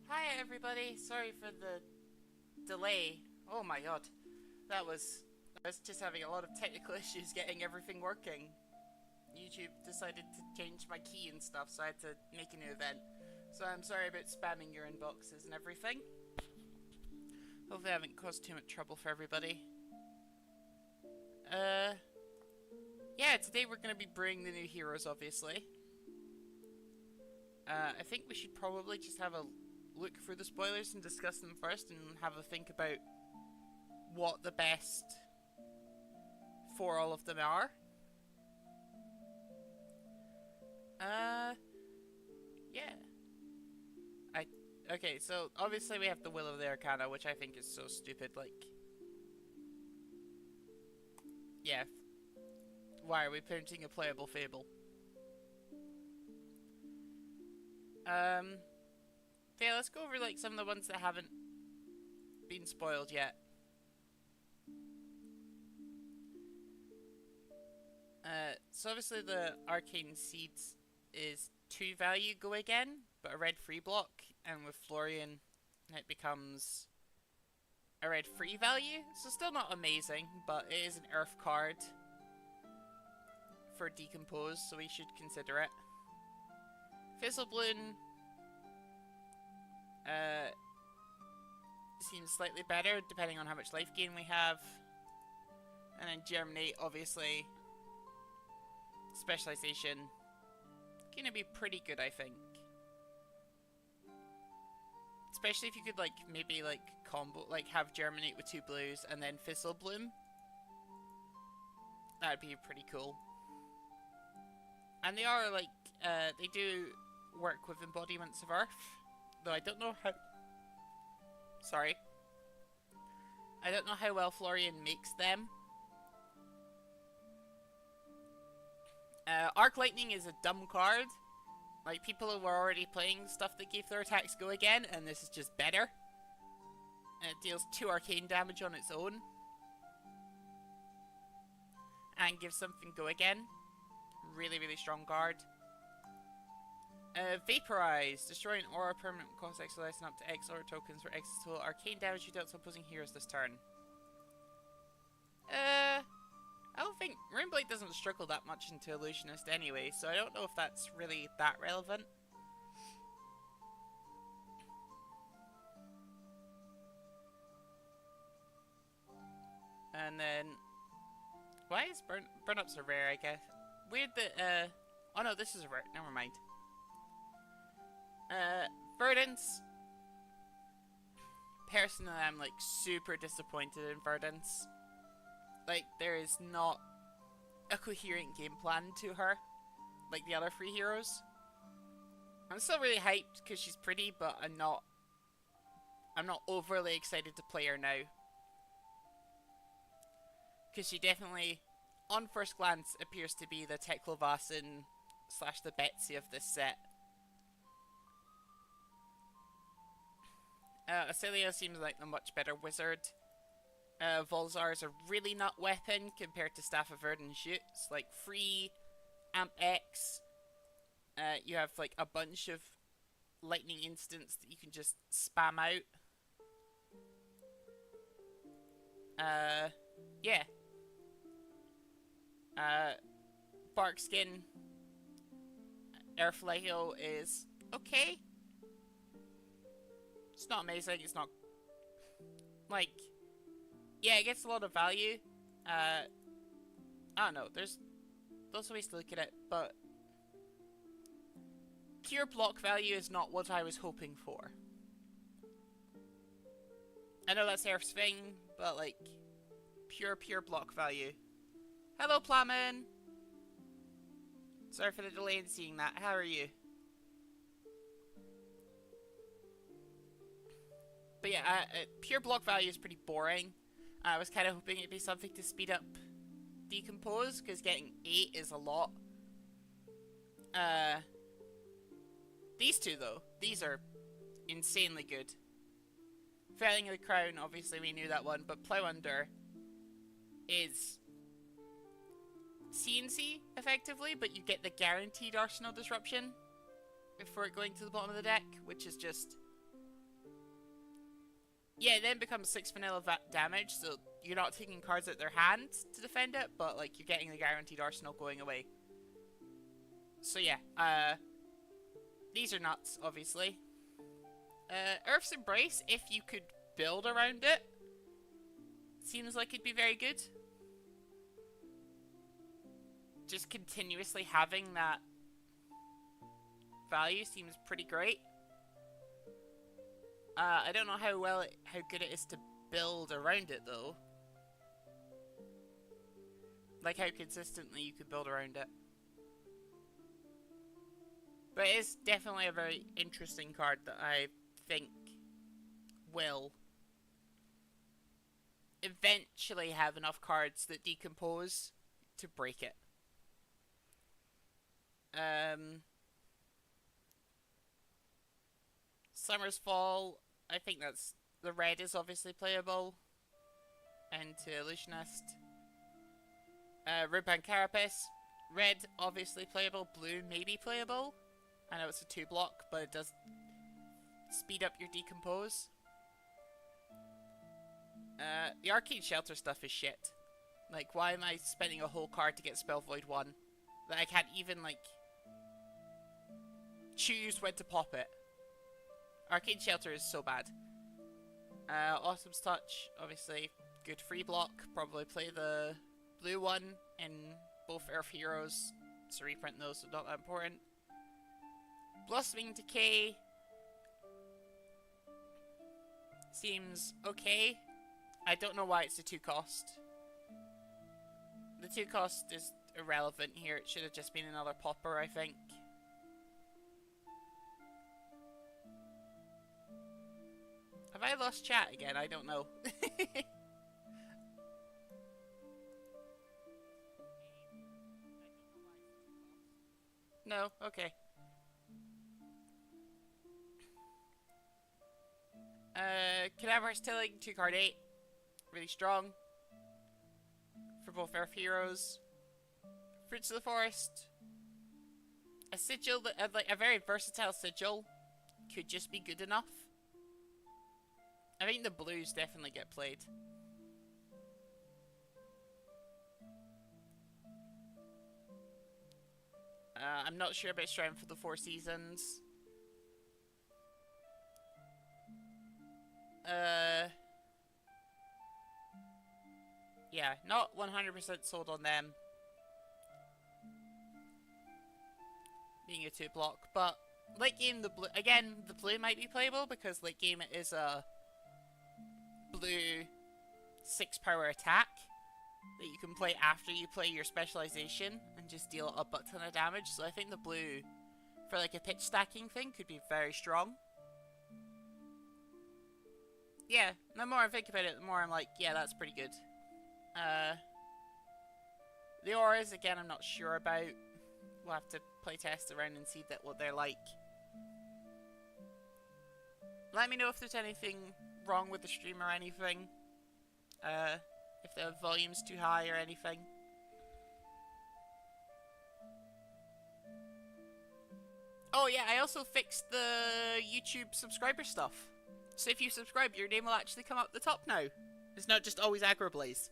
Hi everybody, sorry for the delay. Oh my god, I was just having a lot of technical issues getting everything working. YouTube decided to change my key and stuff, so I had to make a new event. So I'm sorry about spamming your inboxes and everything. Hopefully I haven't caused too much trouble for everybody. Yeah, today we're going to be brewing the new heroes, obviously. I think we should probably just have a look through the spoilers and discuss them first and have a think about what the best for all of them are. Yeah. Okay, so obviously we have the Will of the Arcana, which I think is so stupid, like... Yeah. Why are we printing a playable Fable? Okay, let's go over, like, some of the ones that haven't been spoiled yet. So obviously the Arcane Seeds is 2 value go again, but a red free block, and with Florian it becomes a red free value, so still not amazing, but it is an earth card for Decompose, so we should consider it. Fizzlebloom seems slightly better depending on how much life gain we have. And then Germinate, obviously, specialization, gonna be pretty good, I think. Especially if you could, like, maybe, like, combo, like, have Germinate with 2 blues and then Fizzlebloom. That'd be pretty cool. And they are, like, they do work with embodiments of Earth. Though I don't know how... Sorry. I don't know how well Florian makes them. Arc Lightning is a dumb card. Like, people who were already playing stuff that gave their attacks go again, and this is just better. And it deals 2 arcane damage on its own. And gives something go again. Really, really strong card. Vaporize. Destroy an aura permanent cost X less and up to X aura tokens for X total arcane damage you dealt to opposing heroes this turn. I don't think... Rainblade doesn't struggle that much into Illusionist anyway, so I don't know if that's really that relevant. And then... Why is burn-ups are rare, I guess? Weird that, oh no, this is a rare. Never mind. Verdance. Personally, I'm, like, super disappointed in Verdance. Like, there is not a coherent game plan to her, like the other 3 heroes. I'm still really hyped because she's pretty, but I'm not overly excited to play her now. Because she definitely, on first glance, appears to be the Teklovasin / the Betsy of this set. Acelia seems like the much better wizard. Volzar is a really nut weapon compared to Staff of Verdant Shoots. Like, free, Amp X. You have, like, a bunch of lightning instants that you can just spam out. Yeah. Barkskin. Airflyo is okay. It's not amazing, it's not... Like... Yeah, it gets a lot of value. I don't know, there's lots of ways to look at it, but... Pure block value is not what I was hoping for. I know that's Earth's thing, but like... Pure block value. Hello, Plamen! Sorry for the delay in seeing that, how are you? But yeah, pure block value is pretty boring. I was kind of hoping it'd be something to speed up Decompose, because getting 8 is a lot. These two, though, these are insanely good. Felling of the Crown, obviously we knew that one, but Plough Under is CNC, effectively, but you get the guaranteed Arsenal Disruption before it going to the bottom of the deck, which is just... Yeah, it then becomes 6 vanilla damage, so you're not taking cards out their hand to defend it, but like you're getting the guaranteed Arsenal going away. So yeah, these are nuts, obviously. Earth's Embrace, if you could build around it, seems like it'd be very good. Just continuously having that value seems pretty great. I don't know how good it is to build around it though. Like how consistently you could build around it. But it is definitely a very interesting card that I think will eventually have enough cards that decompose to break it. Summer's Fall, I think that's... The red is obviously playable. Into Illusionist. Ruban Carapace. Red, obviously playable. Blue, maybe playable. I know it's a 2-block, but it does speed up your decompose. The Arcane Shelter stuff is shit. Like, why am I spending a whole card to get Spell Void 1? That I can't even, like, choose when to pop it. Arcane Shelter is so bad. Awesome's Touch, obviously, good free block. Probably play the blue one in both Earth Heroes. So reprint those, so not that important. Blossoming Decay seems okay. I don't know why it's a 2-cost. The 2-cost is irrelevant here. It should have just been another popper, I think. Have I lost chat again? I don't know. No? Okay. Cadaver's Tilling, 2-card 8. Really strong. For both Earth Heroes. Fruits of the Forest. A sigil, that, like a very versatile sigil, could just be good enough. I think the blues definitely get played. I'm not sure about Strength for the 4 Seasons. Yeah, not 100% sold on them being a 2-block, but late game the blue, again, the blue might be playable because late game it is a blue 6-power attack that you can play after you play your specialization and just deal a butt ton of damage. So I think the blue for like a pitch stacking thing could be very strong. Yeah, the more I think about it, the more I'm like, yeah, that's pretty good. The auras, again, I'm not sure about. We'll have to play test around and see what they're like. Let me know if there's anything wrong with the stream or anything. If the volume's too high or anything. Oh yeah, I also fixed the YouTube subscriber stuff. So if you subscribe, your name will actually come up at the top now. It's not just always Agroblaze.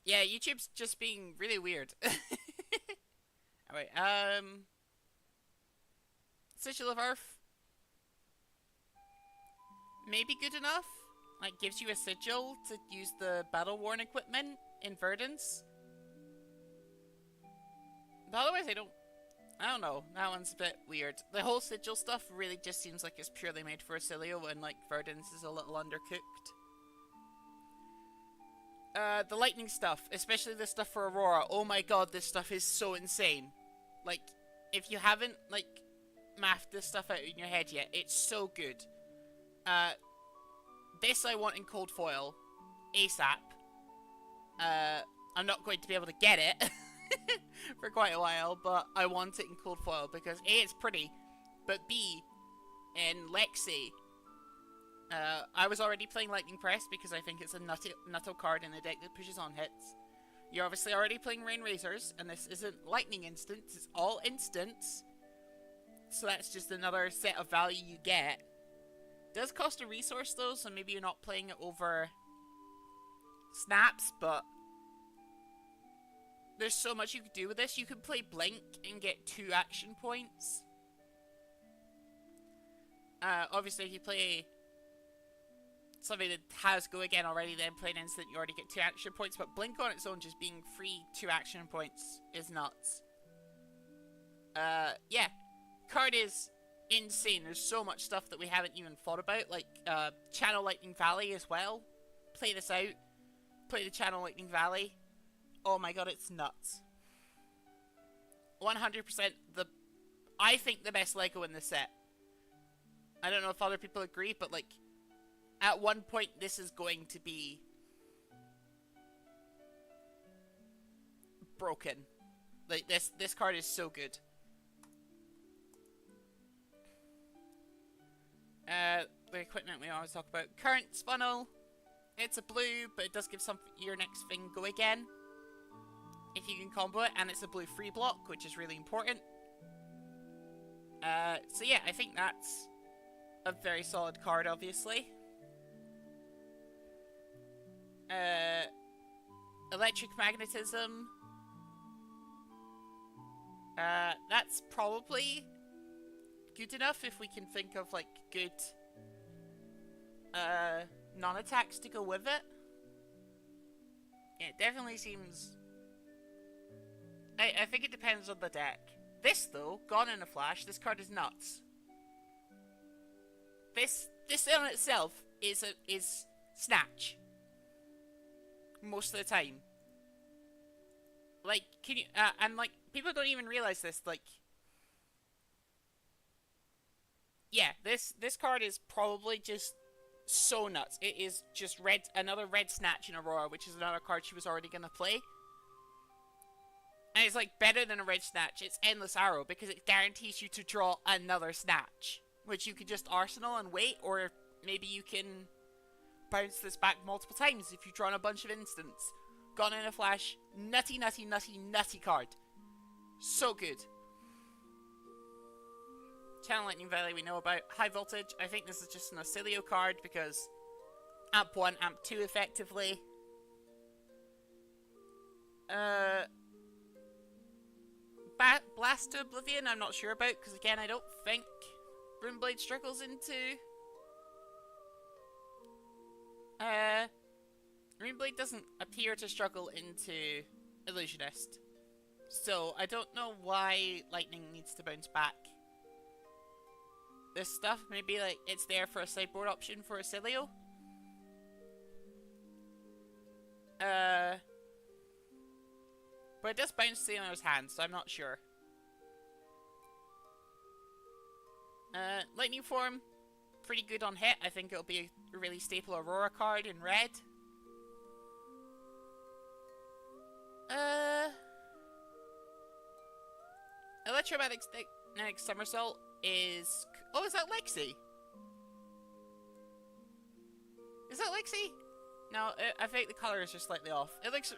Yeah, YouTube's just being really weird. Alright, Sigil of Earth. Maybe good enough. Like, gives you a sigil to use the battle worn equipment in Verdance. But otherwise, I don't know. That one's a bit weird. The whole sigil stuff really just seems like it's purely made for Acilio, and like Verdance is a little undercooked. The lightning stuff, especially the stuff for Aurora. Oh my god, this stuff is so insane. Like, if you haven't like mathed this stuff out in your head yet, it's so good. This I want in cold foil ASAP. I'm not going to be able to get it for quite a while, but I want it in cold foil because A, it's pretty, but B, in Lexi. I was already playing Lightning Press because I think it's a nutto card in a deck that pushes on hits. You're obviously already playing Rain Razors, and this isn't Lightning Instants, it's all instants. So that's just another set of value you get. Does cost a resource though, so maybe you're not playing it over snaps, but there's so much you could do with this. You could play Blink and get 2 action points. Obviously if you play something that has Go Again already, then play an instant, you already get 2 action points, but Blink on its own just being free 2 action points is nuts. Yeah. Card is insane. There's so much stuff that we haven't even thought about, like Channel Lightning Valley as well. Play this out. Play the Channel Lightning Valley. Oh my god, it's nuts. 100% I think the best Lego in the set. I don't know if other people agree, but like, at one point this is going to be broken. Like, this card is so good. The equipment we always talk about. Currents funnel. It's a blue, but it does give your next thing Go Again if you can combo it, and it's a blue free block, which is really important. So yeah, I think that's a very solid card, obviously. Electric Magnetism. That's probably good enough if we can think of like good non-attacks to go with it. Yeah, it definitely seems... I think it depends on the deck. This though, gone in a flash, this card is nuts. This in itself is Snatch. Most of the time. Like, can you, and like, people don't even realize this, like, yeah, this card is probably just so nuts. It is just another red Snatch in Aurora, which is another card she was already gonna play. And it's like better than a red Snatch. It's Endless Arrow because it guarantees you to draw another Snatch, which you could just arsenal and wait, or maybe you can bounce this back multiple times if you've drawn a bunch of instants. Gone in a flash. Nutty, nutty, nutty, nutty card. So good. Channel Lightning Valley we know about. High Voltage, I think this is just an Auxilio card because Amp 1, Amp 2 effectively. Blast to Oblivion, I'm not sure about, because again, I don't think Runeblade struggles into... Runeblade doesn't appear to struggle into Illusionist. So, I don't know why Lightning needs to bounce back this stuff. Maybe, like, it's there for a sideboard option for Auxilio. But it does bounce to the owner's hand, so I'm not sure. Lightning Form, pretty good on hit. I think it'll be a really staple Aurora card in red. Electromagnetic Somersault is... Oh, is that Lexi? Is that Lexi? No, I think the color is just slightly off. It looks...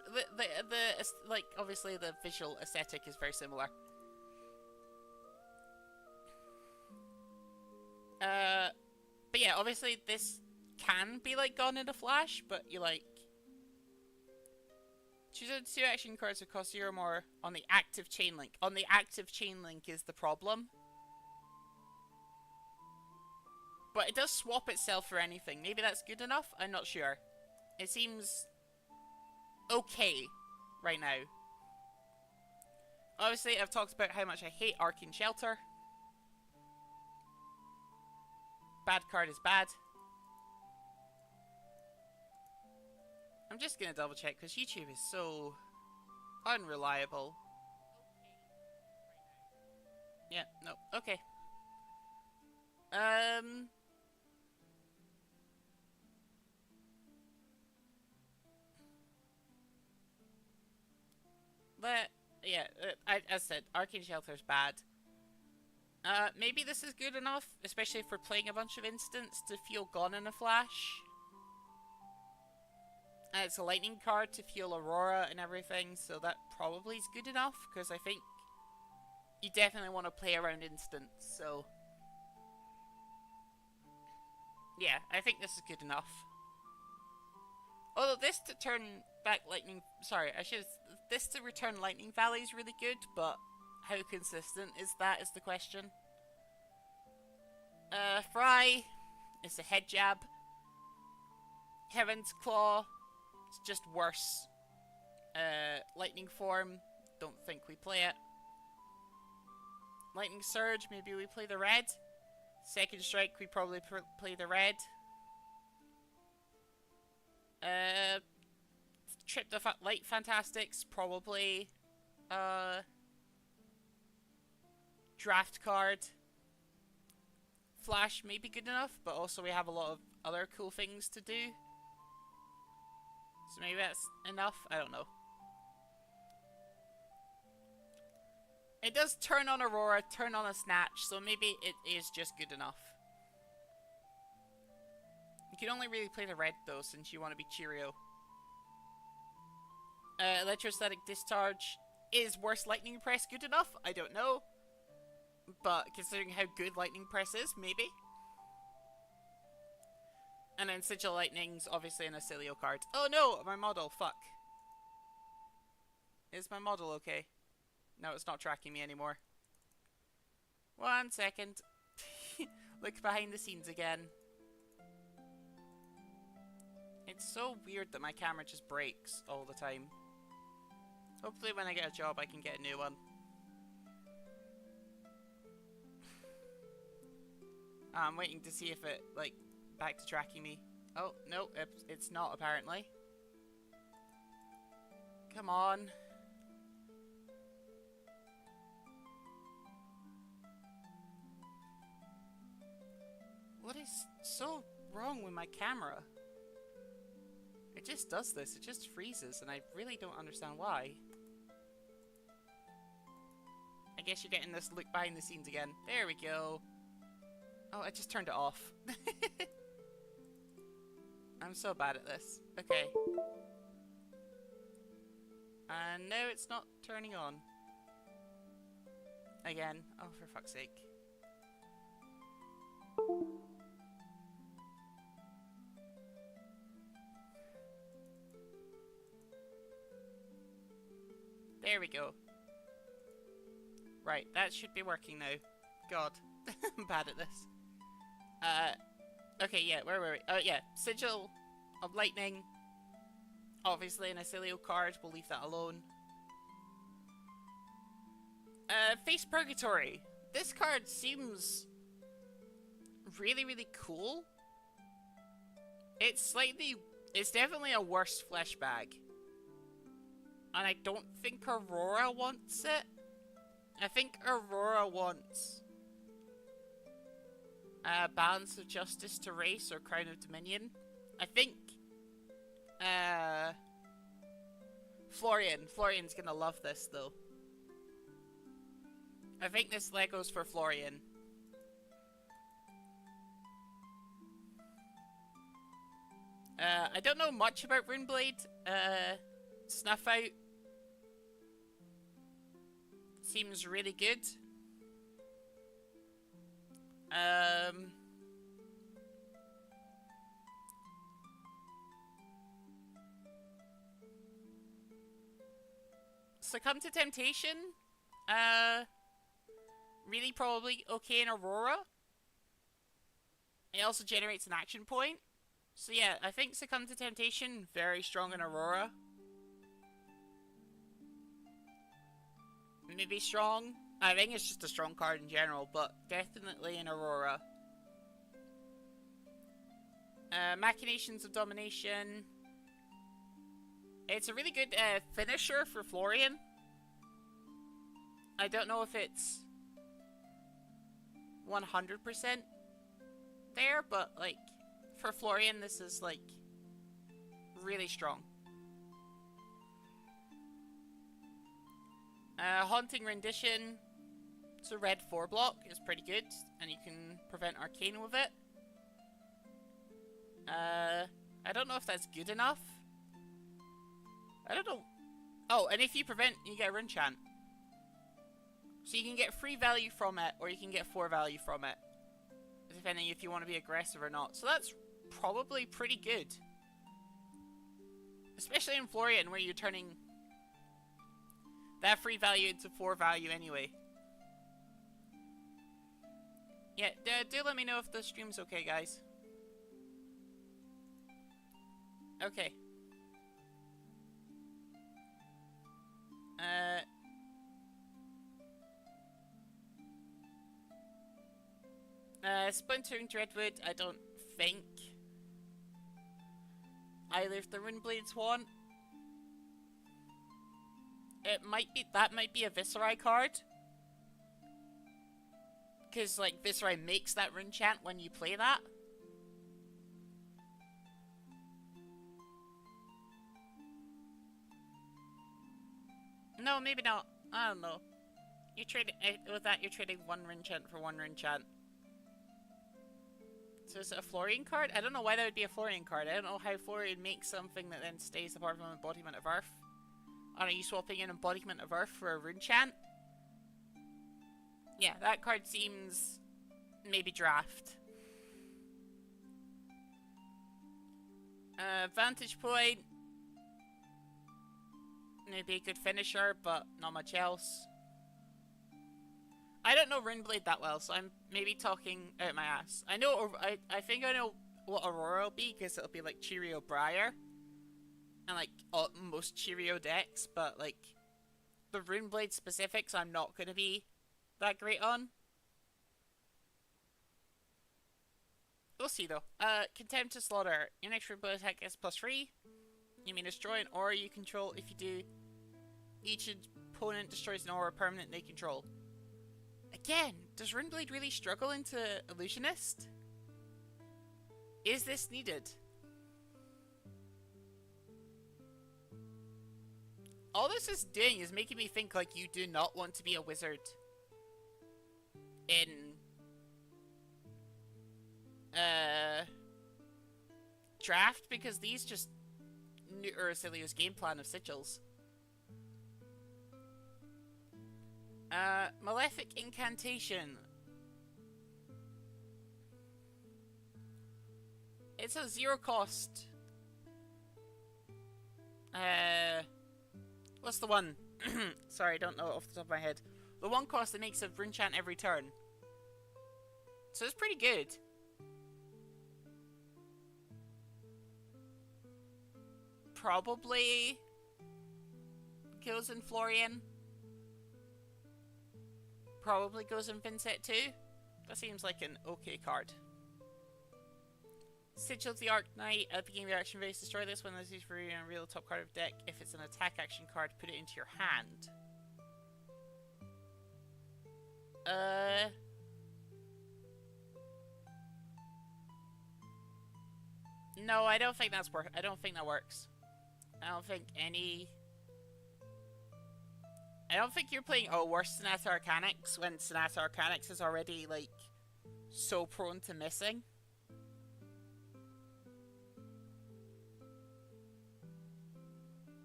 like, obviously the visual aesthetic is very similar. But yeah, obviously this can be, like, gone in a flash, but you, like... Choose a 2 action cards that cost 0 more on the active chain link. On the active chain link is the problem. But it does swap itself for anything. Maybe that's good enough? I'm not sure. It seems okay right now. Obviously, I've talked about how much I hate Arcane Shelter. Bad card is bad. I'm just gonna double check because YouTube is so unreliable. Yeah, no, okay. But yeah, as I said, Arcane Shelter's bad. Maybe this is good enough, especially for playing a bunch of instants, to feel gone in a flash. And it's a lightning card to feel Aurora and everything, so that probably is good enough, because I think you definitely want to play around instants, so... yeah, I think this is good enough. Although this to turn back lightning... sorry, this to return Lightning Valley is really good, but how consistent is that is the question. Fry is a head jab. Heaven's Claw, it's just worse. Lightning Form, don't think we play it. Lightning Surge, maybe we play the red. Second Strike, we probably play the red. Trip the Light Fantastics, probably. Draft card. Flash may be good enough, but also we have a lot of other cool things to do. So maybe that's enough? I don't know. It does turn on Aurora, turn on a Snatch, so maybe it is just good enough. You can only really play the red though, since you want to be Cheerio. Electrostatic Discharge. Is Worse Lightning Press good enough? I don't know. But considering how good Lightning Press is, maybe. And then Sigil Lightning's obviously an Acilio card. Oh no! My model, fuck. Is my model okay? No, it's not tracking me anymore. 1 second. Look behind the scenes again. It's so weird that my camera just breaks all the time. Hopefully when I get a job I can get a new one. I'm waiting to see if it, like, back to tracking me. Oh, no, it's not apparently. Come on. What is so wrong with my camera? It just does this, it just freezes, and I really don't understand why. I guess you're getting this look behind the scenes again. There we go. Oh, I just turned it off. I'm so bad at this. Okay. And now it's not turning on. Again. Oh, for fuck's sake. There we go. Right, that should be working now. God, I'm bad at this. Okay, yeah, where were we? Oh, yeah, Sigil of Lightning. Obviously an Acilio card, we'll leave that alone. Face Purgatory. This card seems really, really cool. It's definitely a worse flesh bag. And I don't think Aurora wants it. I think Aurora wants Balance of Justice to Race or Crown of Dominion. I think Florian's gonna love this though. I think this Lego's for Florian. I don't know much about Runeblade. Snuff Out seems really good. Succumb to Temptation. Really probably okay in Aurora. It also generates an action point. So yeah, I think Succumb to Temptation, very strong in Aurora. Maybe strong. I think it's just a strong card in general, but definitely in Aurora. Machinations of Domination. It's a really good finisher for Florian. I don't know if it's 100% there, but like for Florian this is like really strong. Haunting Rendition. So red 4 block is pretty good, and you can prevent arcane with it. I don't know if that's good enough. I don't know. Oh, and if you prevent, you get a rune chant. So you can get 3 value from it, or you can get 4 value from it. Depending if you want to be aggressive or not. So that's probably pretty good. Especially in Florian, where you're turning that 3 value into 4 value anyway. Yeah, do let me know if the stream's okay, guys. Okay. Splintering Dreadwood, I don't think either of the Rune Blades want. It might be, that might be a Viserai card. Because, like, Viserai makes that rune chant when you play that. No, maybe not. I don't know. You trade with that. You're trading 1 rune chant for 1 rune chant. So is it a Florian card? I don't know why that would be a Florian card. I don't know how Florian makes something that then stays apart from Embodiment of Earth. Are you swapping an Embodiment of Earth for a rune chant? Yeah, that card seems maybe draft. Vantage Point. Maybe a good finisher, but not much else. I don't know Runeblade that well, so I'm maybe talking out my ass. I know, I think I know what Aurora will be, because it'll be like Cheerio Briar. And like, most Cheerio decks, but like, the Runeblade specifics I'm not going to be that great on. We'll see though. Contempt to Slaughter. Your next Runeblade attack is +3. You may destroy an aura you control. If you do, each opponent destroys an aura permanent they control. Again, does Runeblade really struggle into Illusionist? Is this needed? All this is doing is making me think like you do not want to be a wizard in draft, because these just neuter Acilio's game plan of sigils. Malefic Incantation. It's a 0 cost. What's the one? Sorry, I don't know off the top of my head. The 1 cost that makes a rune chant every turn. So it's pretty good. Probably goes in Florian. Probably goes in Vincent too. That seems like an okay card. Sigil of the Arc Knight. At the beginning of your action phase, destroy this when this is for you and reveal the top card of deck. If it's an attack action card, put it into your hand. No, I don't think that's I don't think that works. I don't think I don't think you're playing worse Sonata Arcanix when Sonata Arcanix is already like so prone to missing.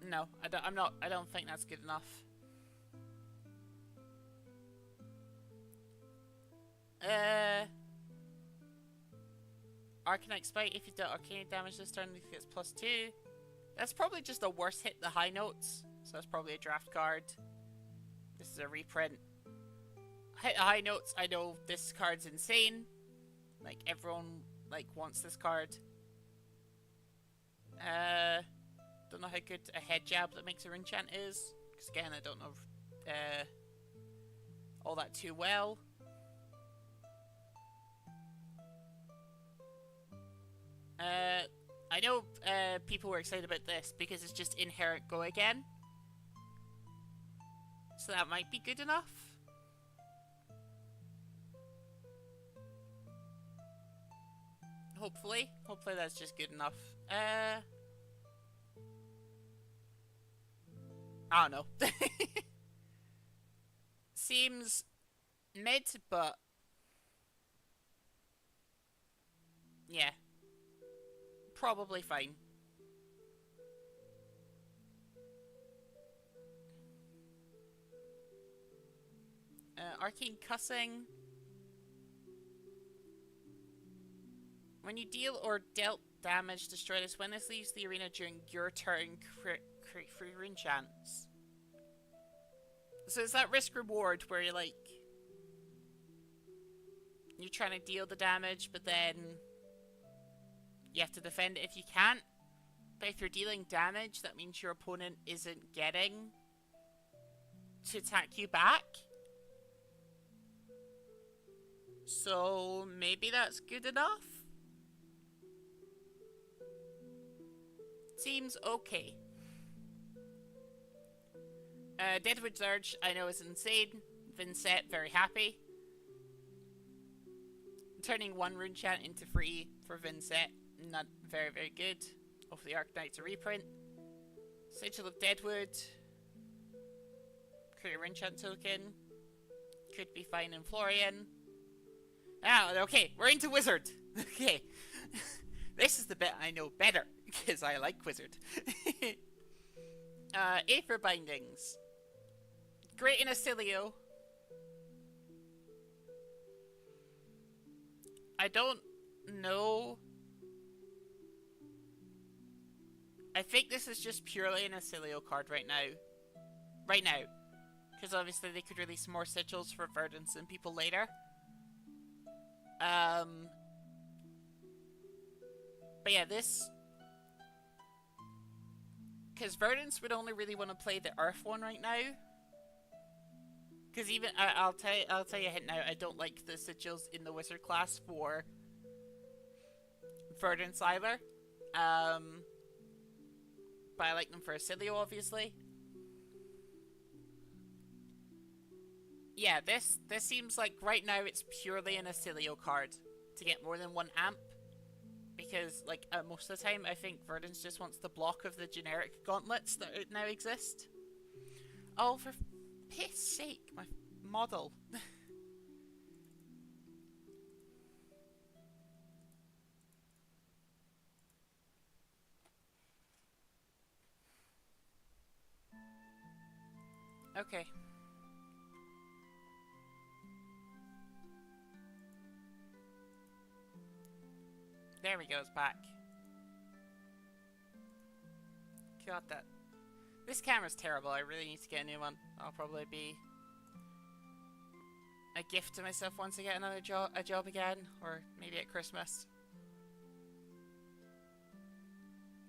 No, I don't think that's good enough. Arcanite Spite, if you do arcane damage this turn, it gets +2. That's probably just a worse hit the high notes, so that's probably a draft card. This is a reprint. Hit the high notes, I know this card's insane. Like, everyone, like, wants this card. Don't know how good a head jab that makes a rune chant is, because again, I don't know all that too well. I know people were excited about this because it's just inherent go again. So that might be good enough. Hopefully. Hopefully that's just good enough. I don't know. Seems Mid, but yeah, probably fine. Arcane Cussing. When you deal or dealt damage, destroy this. When this leaves the arena during your turn, create free rune chance. So it's that risk reward where you're like, you're trying to deal the damage, but then you have to defend it if you can't. But if you're dealing damage, that means your opponent isn't getting to attack you back. So maybe that's good enough. Seems okay. Deadwood Surge, I know, is insane. Vincent, very happy. Turning one rune chant into free for Vincent, not very, very good. Hopefully Arcanite's a reprint. Sigil of Deadwood. Create a rune chant token. Could be fine in Florian. Ah, okay, we're into Wizard. Okay. This is the bit I know better, because I like Wizard. Aether Bindings. Great in Acilio. I don't know. I think this is just purely an Acilio card right now. Right now. Because obviously they could release more sigils for Verdance and people later. But yeah, this... Because Verdance would only really want to play the Earth one right now. Because even... I'll tell you a hint now, I don't like the sigils in the Wizard class for Verdance either. But I like them for Acilio, obviously. Yeah, this seems like right now it's purely an Acilio card to get more than one amp. Because, like, most of the time, I think Verdance just wants the block of the generic gauntlets that now exist. Oh, for piss sake, my model. Okay. There we go, it's back. Got that. This camera's terrible, I really need to get a new one. I'll probably be a gift to myself once I get another a job again, or maybe at Christmas.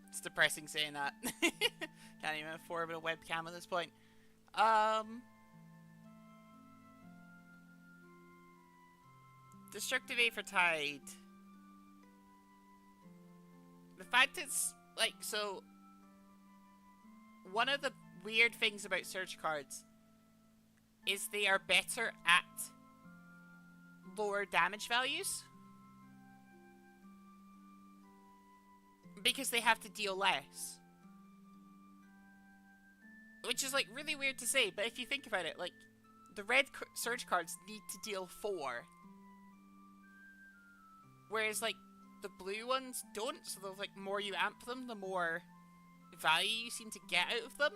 It's depressing saying that. Can't even afford a webcam at this point. Destructive Aether Tide. The fact it's, like, so... One of the weird things about Surge cards is they are better at lower damage values. Because they have to deal less. Which is, like, really weird to say, but if you think about it, like, the red Surge cards need to deal 4. Whereas, like, the blue ones don't, so the like more you amp them, the more value you seem to get out of them.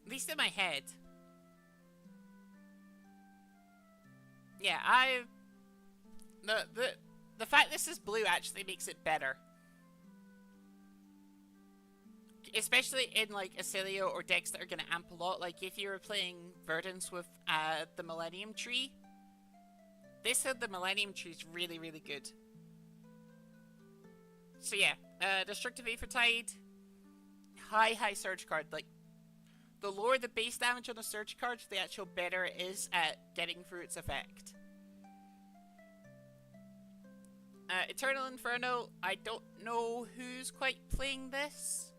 At least in my head. Yeah, the fact this is blue actually makes it better. Especially in, like, Acilio or decks that are going to amp a lot. Like, if you were playing Verdance with the Millennium Tree, this had the Millennium Tree is really, really good. So yeah, Destructive Aether Tide, high Surge card. Like, the lower the base damage on a Surge card, the actual better it is at getting through its effect. Eternal Inferno, I don't know who's quite playing this.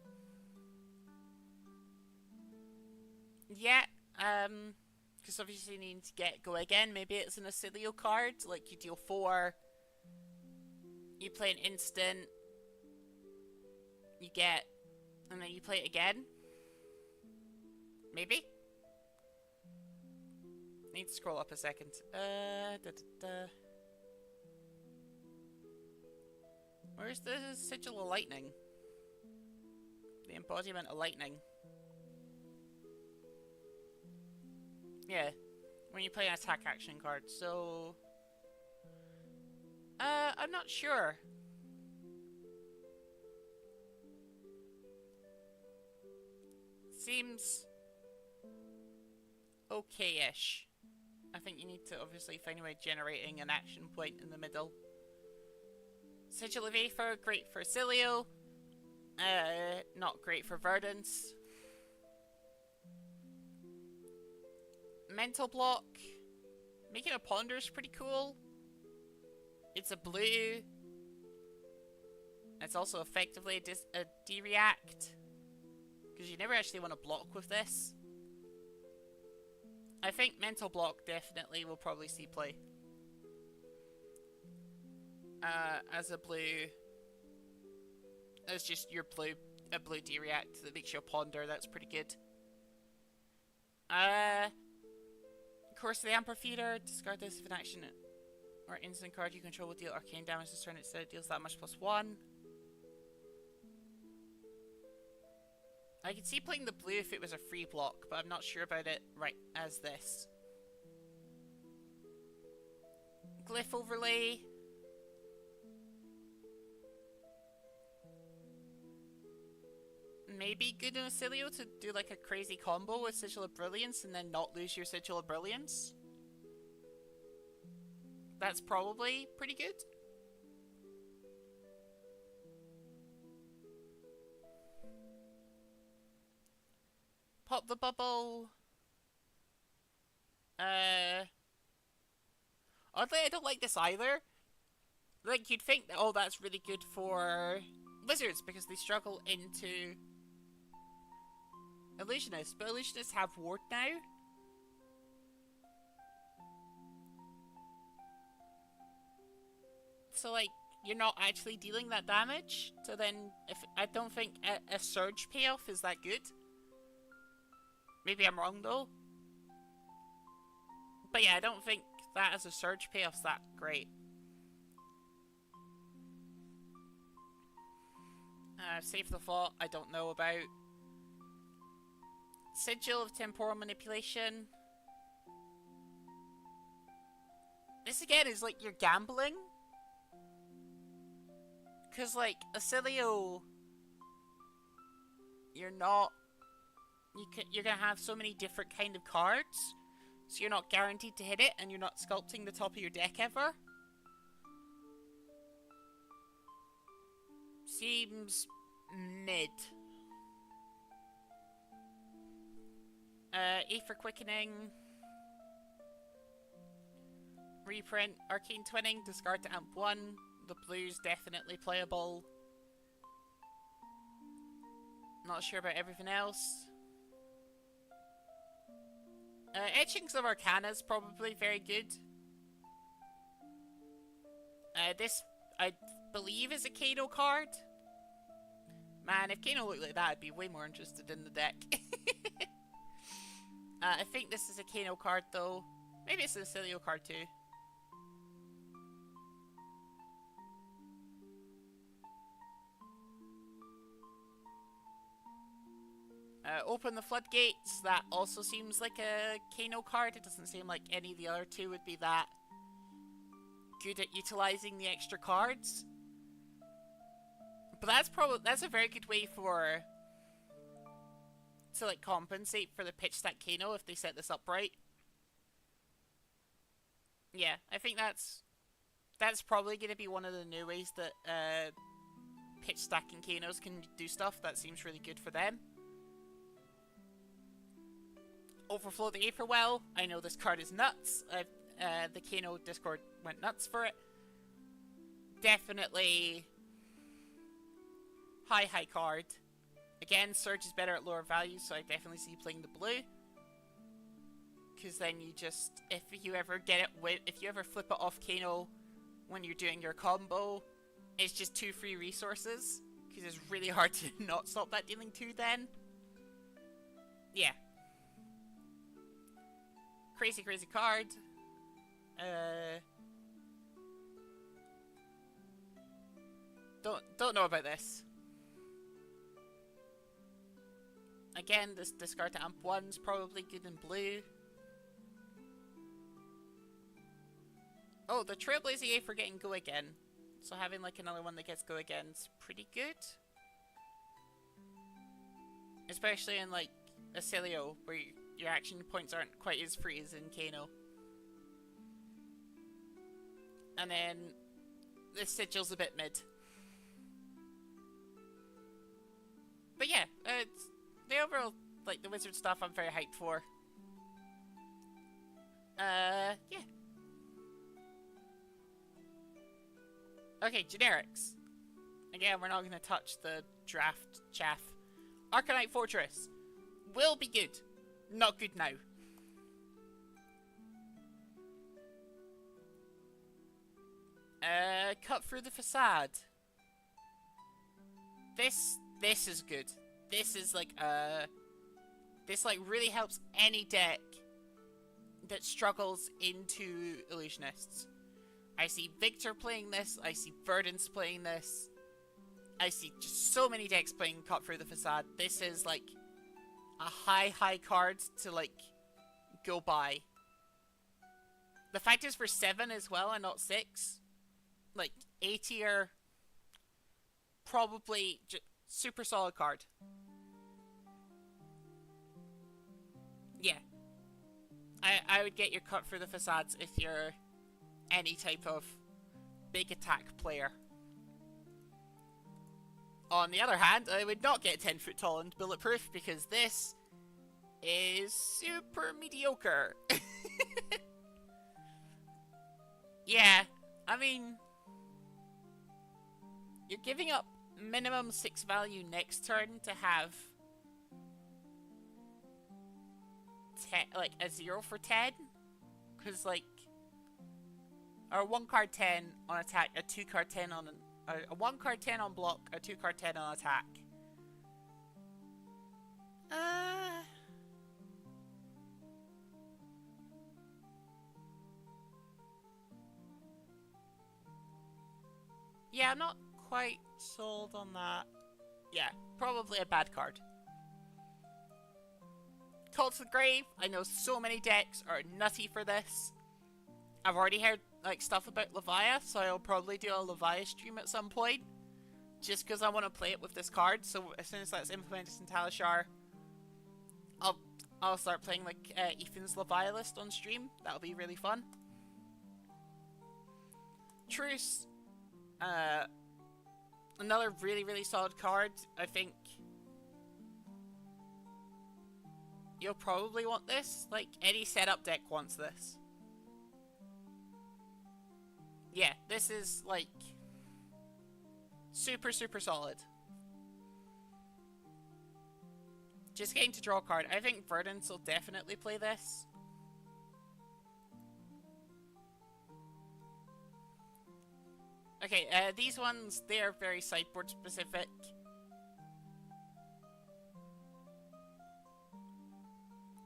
Yeah, because obviously you need to go again. Maybe it's an Acilio card, like you deal 4, you play an instant, you get, and then you play it again. Maybe? Need to scroll up a second. Where's the sigil of lightning? The embodiment of lightning. Yeah, when you play an attack action card, so... I'm not sure. Seems... okay-ish. I think you need to obviously find a way of generating an action point in the middle. Sigil of Aether, great for Cilio. Not great for Verdance. Mental Block. Making a Ponder is pretty cool. It's a blue. It's also effectively a D-react. Because you never actually want to block with this. I think Mental Block definitely will probably see play. As a blue... As just your blue... A blue D-react that makes you a Ponder, that's pretty good. Course of the Amphitheater, discard this if an action or instant card you control will deal arcane damage this turn, instead it deals that much +1. I could see playing the blue if it was a free block, but I'm not sure about it right as this. Glyph Overlay. Maybe good in Cilio to do like a crazy combo with Sigil of Brilliance and then not lose your Sigil of Brilliance. That's probably pretty good. Pop the bubble. Oddly, I don't like this either. Like, you'd think that, oh, that's really good for wizards because they struggle into Illusionists, but Illusionists have Ward now. So, like, you're not actually dealing that damage. So then, I don't think a Surge payoff is that good. Maybe I'm wrong, though. But yeah, I don't think that as a Surge payoff's that great. Save the Thought, I don't know about. Sigil of Temporal Manipulation. This again is like you're gambling. Because like, Acilio, you're not... You're gonna have so many different kind of cards. So you're not guaranteed to hit it, and you're not sculpting the top of your deck ever. Seems mid. Aether Quickening. Reprint. Arcane Twinning. Discard to amp 1. The blue's definitely playable. Not sure about everything else. Etchings of Arcana is probably very good. This, I believe, is a Kano card. Man, if Kano looked like that, I'd be way more interested in the deck. I think this is a Kano card, though. Maybe it's a Cilio card, too. Open the Floodgates. That also seems like a Kano card. It doesn't seem like any of the other two would be that good at utilizing the extra cards. But that's a very good way to like compensate for the pitch stack Kano if they set this up right. Yeah, I think that's probably going to be one of the new ways that pitch stacking Kanos can do stuff. That seems really good for them. Overflow the Aether Well. I know this card is nuts. The Kano Discord went nuts for it. Definitely high card. Again, Surge is better at lower values, so I definitely see playing the blue. Because then you just, if you ever flip it off Kano when you're doing your combo, it's just 2 free resources. Because it's really hard to not stop that dealing 2 then. Yeah. crazy card. Don't know about this. Again, this discard to amp 1's probably good in blue. Oh, the Trailblazer EA for getting go again. So having like another one that gets go again is pretty good. Especially in like Acilio, where your action points aren't quite as free as in Kano. And then this sigil's a bit mid. But yeah, it's the overall, like, the wizard stuff I'm very hyped for. Yeah. Okay, generics. Again, we're not going to touch the draft chaff. Arcanite Fortress. Will be good. Not good now. Cut through the facade. This is good. This is like, this like really helps any deck that struggles into Illusionists. I see Victor playing this, I see Verdance playing this, I see just so many decks playing Cut Through the Facade. This is like a high card to like go by. The fact is for 7 as well and not 6. Like, A tier, probably super solid card. Yeah. I would get your Cut Through the Facades if you're any type of big attack player. On the other hand, I would not get 10 foot tall and bulletproof because this is super mediocre. Yeah, I mean, you're giving up minimum 6 value next turn to have like a 0 for 10, because like, or a 1 card 10 on attack, a 2 card 10 on a 1 card 10 on block, a 2 card 10 on attack. Yeah, I'm not quite sold on that. Yeah, probably a bad card. Call to the Grave. I know so many decks are nutty for this. I've already heard like stuff about Levia, so I'll probably do a Levia stream at some point. Just because I want to play it with this card, so as soon as that's implemented in Talishar, I'll start playing like Ethan's Levia list on stream. That'll be really fun. Truce. Another really solid card. I think you'll probably want this. Like, any setup deck wants this. Yeah, this is, like, super solid. Just getting to draw a card. I think Verdance will definitely play this. Okay, these ones, they are very sideboard specific.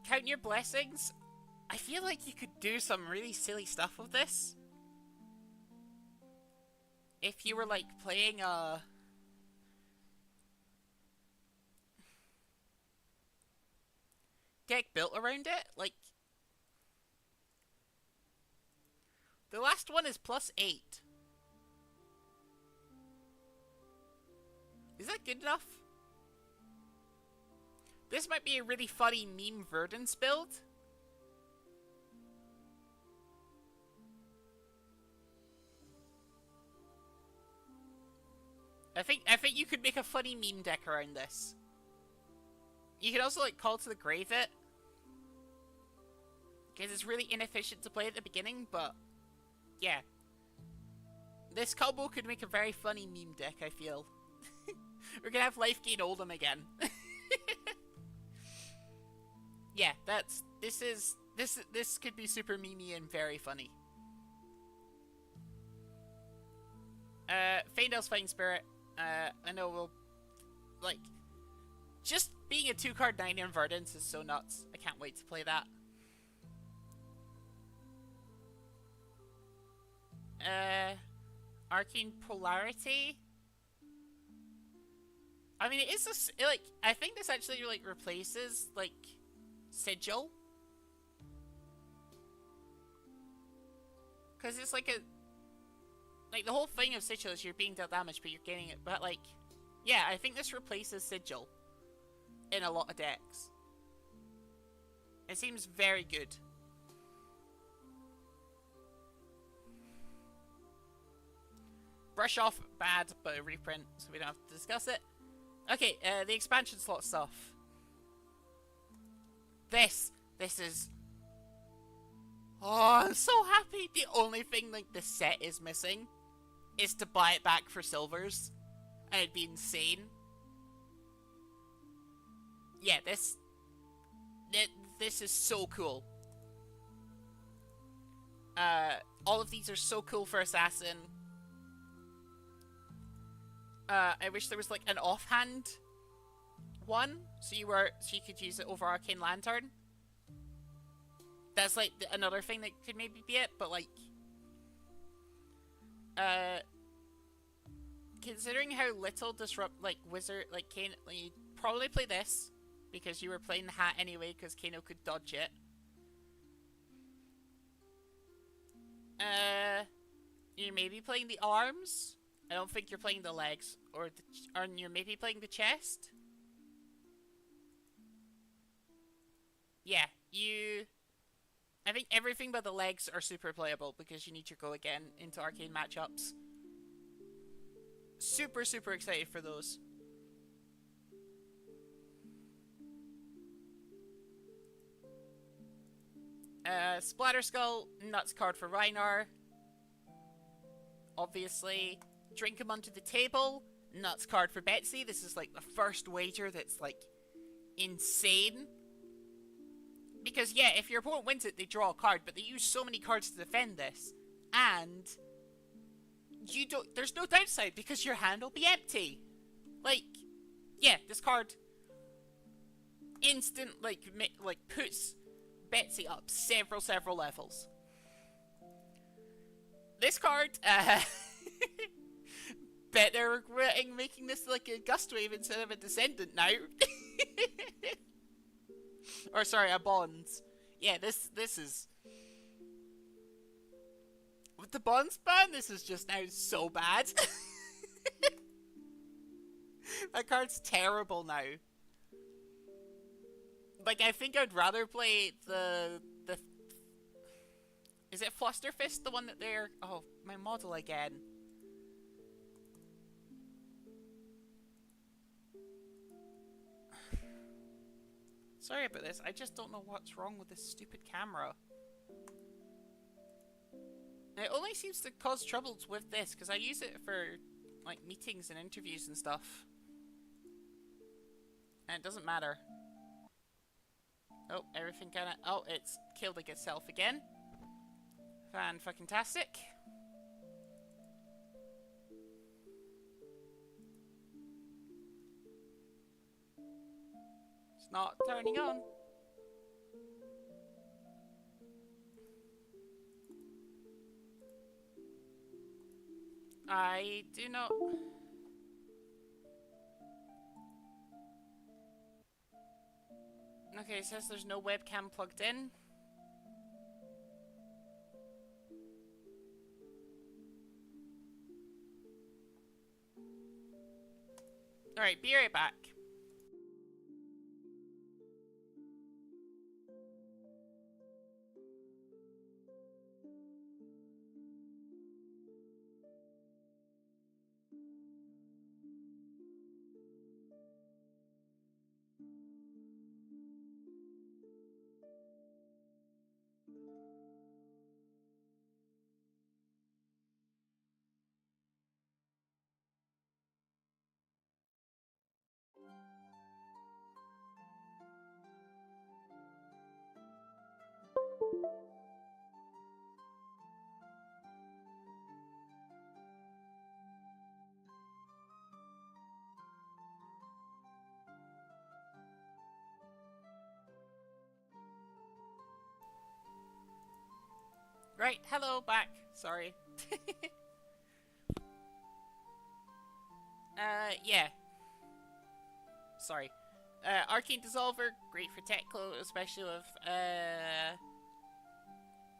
Count Your Blessings. I feel like you could do some really silly stuff with this. If you were like playing a deck built around it, like the last one is +8. Is that good enough? This might be a really funny meme Verdance build. I think you could make a funny meme deck around this. You could also like Call to the Grave it, because it's really inefficient to play at the beginning, but yeah. This combo could make a very funny meme deck, I feel. We're gonna have Life Gain Oldham again. Yeah, this could be super memey and very funny. Faendal's Fighting Spirit. I know we'll like, just being a 2-card 9 in Verdance is so nuts. I can't wait to play that. Uh, Arcane Polarity. I mean, it is like, I think this actually like replaces like Sigil, because it's like the whole thing of Sigil is you're being dealt damage, but you're getting it. But like, yeah, I think this replaces Sigil in a lot of decks. It seems very good. Brush off bad, but a reprint, so we don't have to discuss it. Okay, the expansion slot stuff. This is... Oh, I'm so happy. The only thing like the set is missing is to buy it back for silvers. And it'd be insane. Yeah, this is so cool. All of these are so cool for Assassin. I wish there was like an offhand one, so you could use it over Arcane Lantern. That's like another thing that could maybe be it, but like, considering how little disrupt like Wizard like Kano, like, you'd probably play this because you were playing the hat anyway, because Kano could dodge it. You may be playing the arms. I don't think you're playing the legs, or you're maybe playing the chest. Yeah, I think everything but the legs are super playable because you need to go again into arcane matchups. Super, super excited for those. Splatter Skull, nuts card for Reinar. Obviously. Drink him onto the table, nuts card for Betsy. This is like the first wager that's like insane. Because yeah, if your opponent wins it, they draw a card, but they use so many cards to defend this. And there's no downside because your hand will be empty. Like, yeah, this card instant like puts Betsy up several levels. This card, bet they're regretting making this like a Gust Wave instead of a Descendant now. Or sorry, a Bonds. Yeah, this is... With the Bonds ban, this is just now so bad. That card's terrible now. Like, I think I'd rather play the... Is it Flusterfist, the one that they're... Oh, my model again. Sorry about this, I just don't know what's wrong with this stupid camera. It only seems to cause troubles with this, because I use it for, like, meetings and interviews and stuff. And it doesn't matter. Oh, everything kinda... Oh, it's killed itself again. Fan-fucking-tastic. It's not turning on. I do not... Okay, it says there's no webcam plugged in. Alright, be right back. Right, hello, back. Sorry. Yeah. Sorry. Arcane Dissolver, great for Techlo, especially with,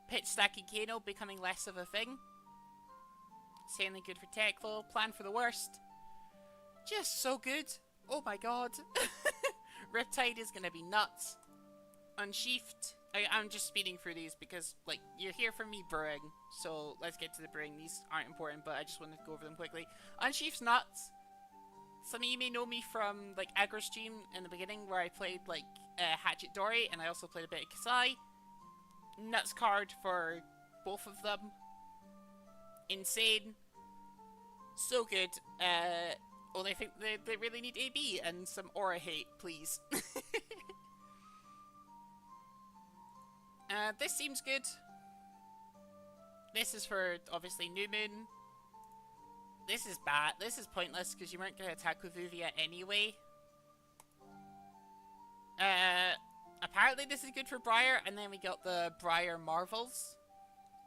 Pitch Stack and Kano becoming less of a thing. Insanely good for Techlo. Plan for the worst. Just so good. Oh my god. Riptide is gonna be nuts. Unsheathed. I'm just speeding through these because, like, you're here for me brewing. So let's get to the brewing. These aren't important, but I just wanted to go over them quickly. Unsheathed nuts. Some of you may know me from, like, Aggro Stream in the beginning where I played, like, Hatchet Dory, and I also played a bit of Kasai. Nuts card for both of them. Insane. So good. Only think they really need AB and some aura hate, please. This seems good. This is for, obviously, New Moon. This is bad. This is pointless because you weren't going to attack with Uvia anyway. Apparently this is good for Briar, and then we got the Briar Marvels.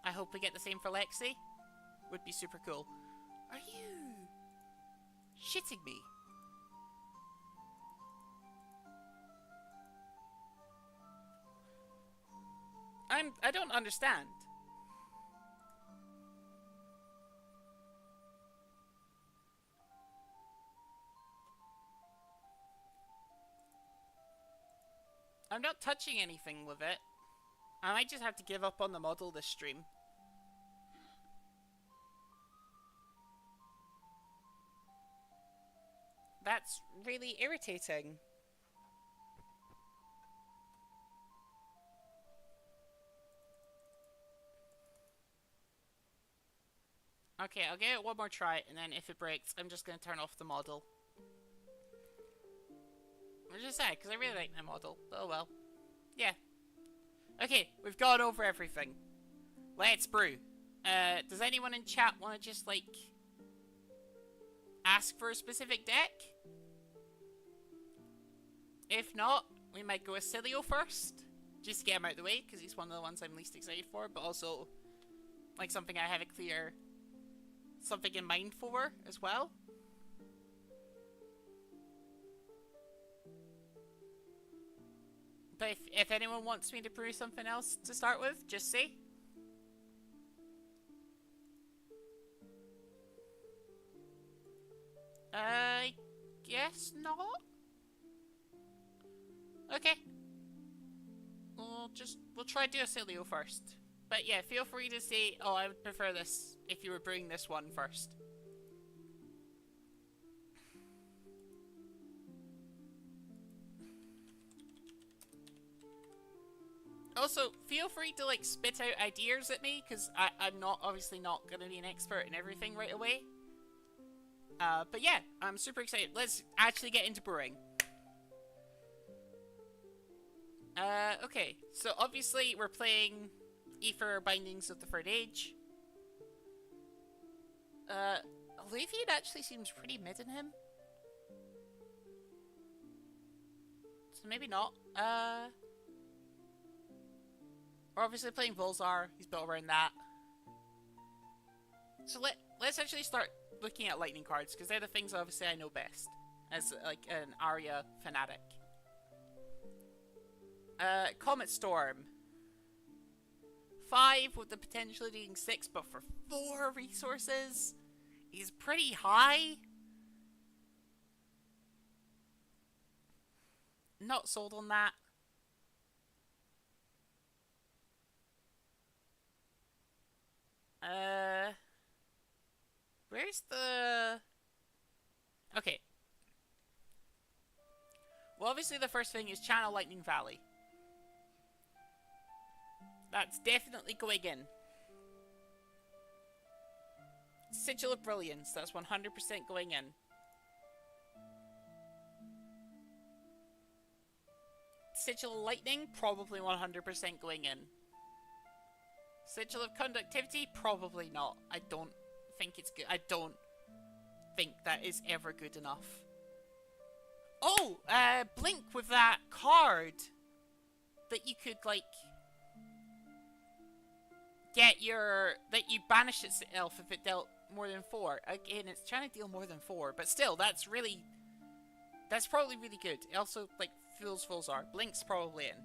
I hope we get the same for Lexi. Would be super cool. Are you shitting me? I don't understand. I'm not touching anything with it. I might just have to give up on the model this stream. That's really irritating. Okay, I'll give it one more try, and then if it breaks, I'm just going to turn off the model. I'm just sad, because I really like my model. Oh well. Yeah. Okay, we've gone over everything. Let's brew. Does anyone in chat want to just, like, ask for a specific deck? If not, we might go with Cilio first. Just to get him out of the way, because he's one of the ones I'm least excited for, but also, like, something I have a clear... something in mind for, as well. But if anyone wants me to brew something else to start with, just say. I guess not? Okay. We'll try Duocilio first. But yeah, feel free to say, oh, I would prefer this if you were brewing this one first. Also, feel free to, like, spit out ideas at me, because I'm obviously not going to be an expert in everything right away. But yeah, I'm super excited. Let's actually get into brewing. Okay, so obviously we're playing Aether Bindings of the Third Age. Olevian actually seems pretty mid in him. So maybe not. We're obviously playing Volzar. He's built around that. So let's actually start looking at lightning cards, because they're the things obviously I know best as, like, an Arya fanatic. Comet Storm. 5 with the potential of being 6, but for 4 resources is pretty high. Not sold on that. Where's the... Okay. Well, obviously the first thing is Channel Lightning Valley. That's definitely going in. Sigil of Brilliance, that's 100% going in. Sigil of Lightning, probably 100% going in. Sigil of Conductivity, probably not. I don't think it's good. I don't think that is ever good enough. Oh, Blink with that card that you could, like, get that you banish itself if it dealt more than 4. Again, it's trying to deal more than 4, but still, that's probably really good. It also, like, fools are. Blink's probably in.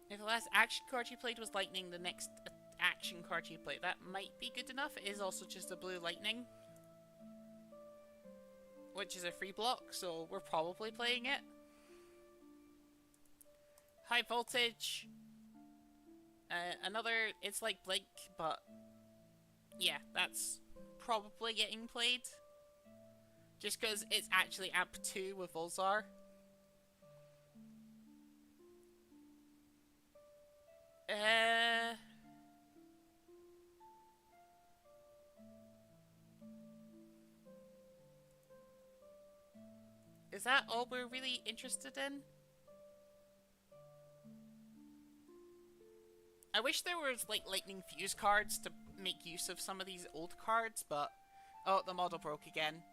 If the last action card you played was lightning, the next action card you play, that might be good enough. It is also just a blue lightning, which is a free block, so we're probably playing it. High voltage. It's like Blink, but yeah, that's probably getting played. Just because it's actually amp 2 with Volzar. Is that all we're really interested in? I wish there was, like, lightning fuse cards to make use of some of these old cards, but... Oh, the model broke again.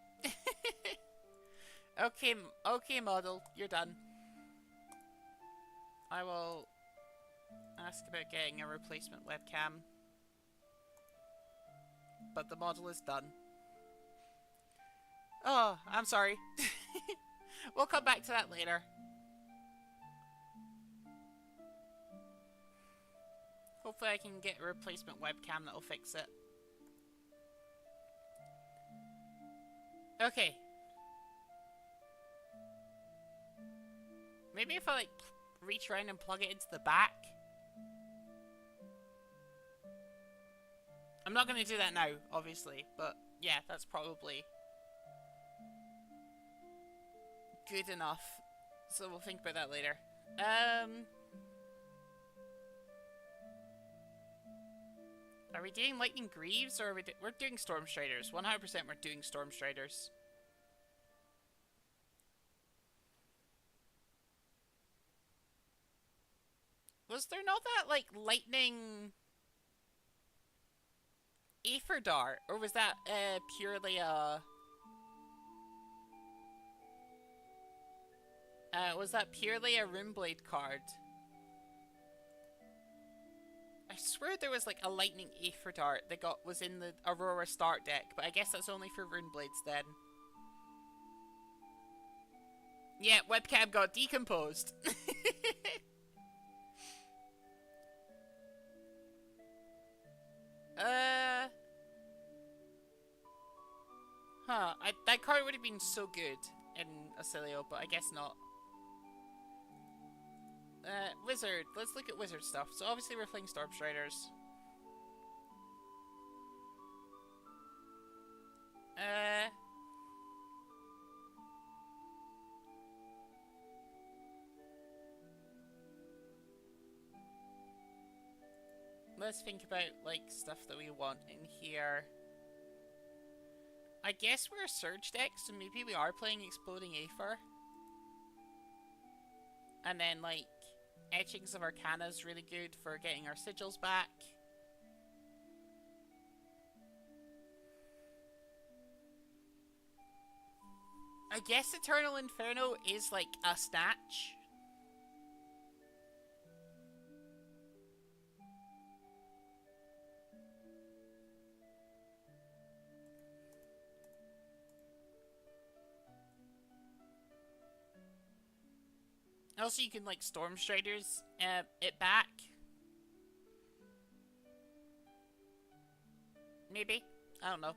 Okay, model, you're done. I will ask about getting a replacement webcam. But the model is done. Oh, I'm sorry. We'll come back to that later. Hopefully I can get a replacement webcam that'll fix it. Okay. Maybe if I, like, reach around and plug it into the back. I'm not going to do that now, obviously, but yeah, that's probably good enough. So we'll think about that later. Are we doing Lightning Greaves, or are we're doing Storm Striders? 100% we're doing Storm Striders. Was there not that, like, Lightning Aether Dart? Or was that purely a... was that purely a Runeblade card? I swear there was, like, a Lightning Aether Dart that was in the Aurora start deck, but I guess that's only for Runeblades then. Yeah, webcam got decomposed. That card would have been so good in Acilio, but I guess not. Wizard. Let's look at wizard stuff. So obviously we're playing Storm Striders. Let's think about, like, stuff that we want in here. I guess we're a Surge deck, so maybe we are playing Exploding Aether. And then, like, Etchings of Arcana is really good for getting our sigils back. I guess Eternal Inferno is, like, a snatch. Also, you can, like, Storm Striders it back. Maybe. I don't know.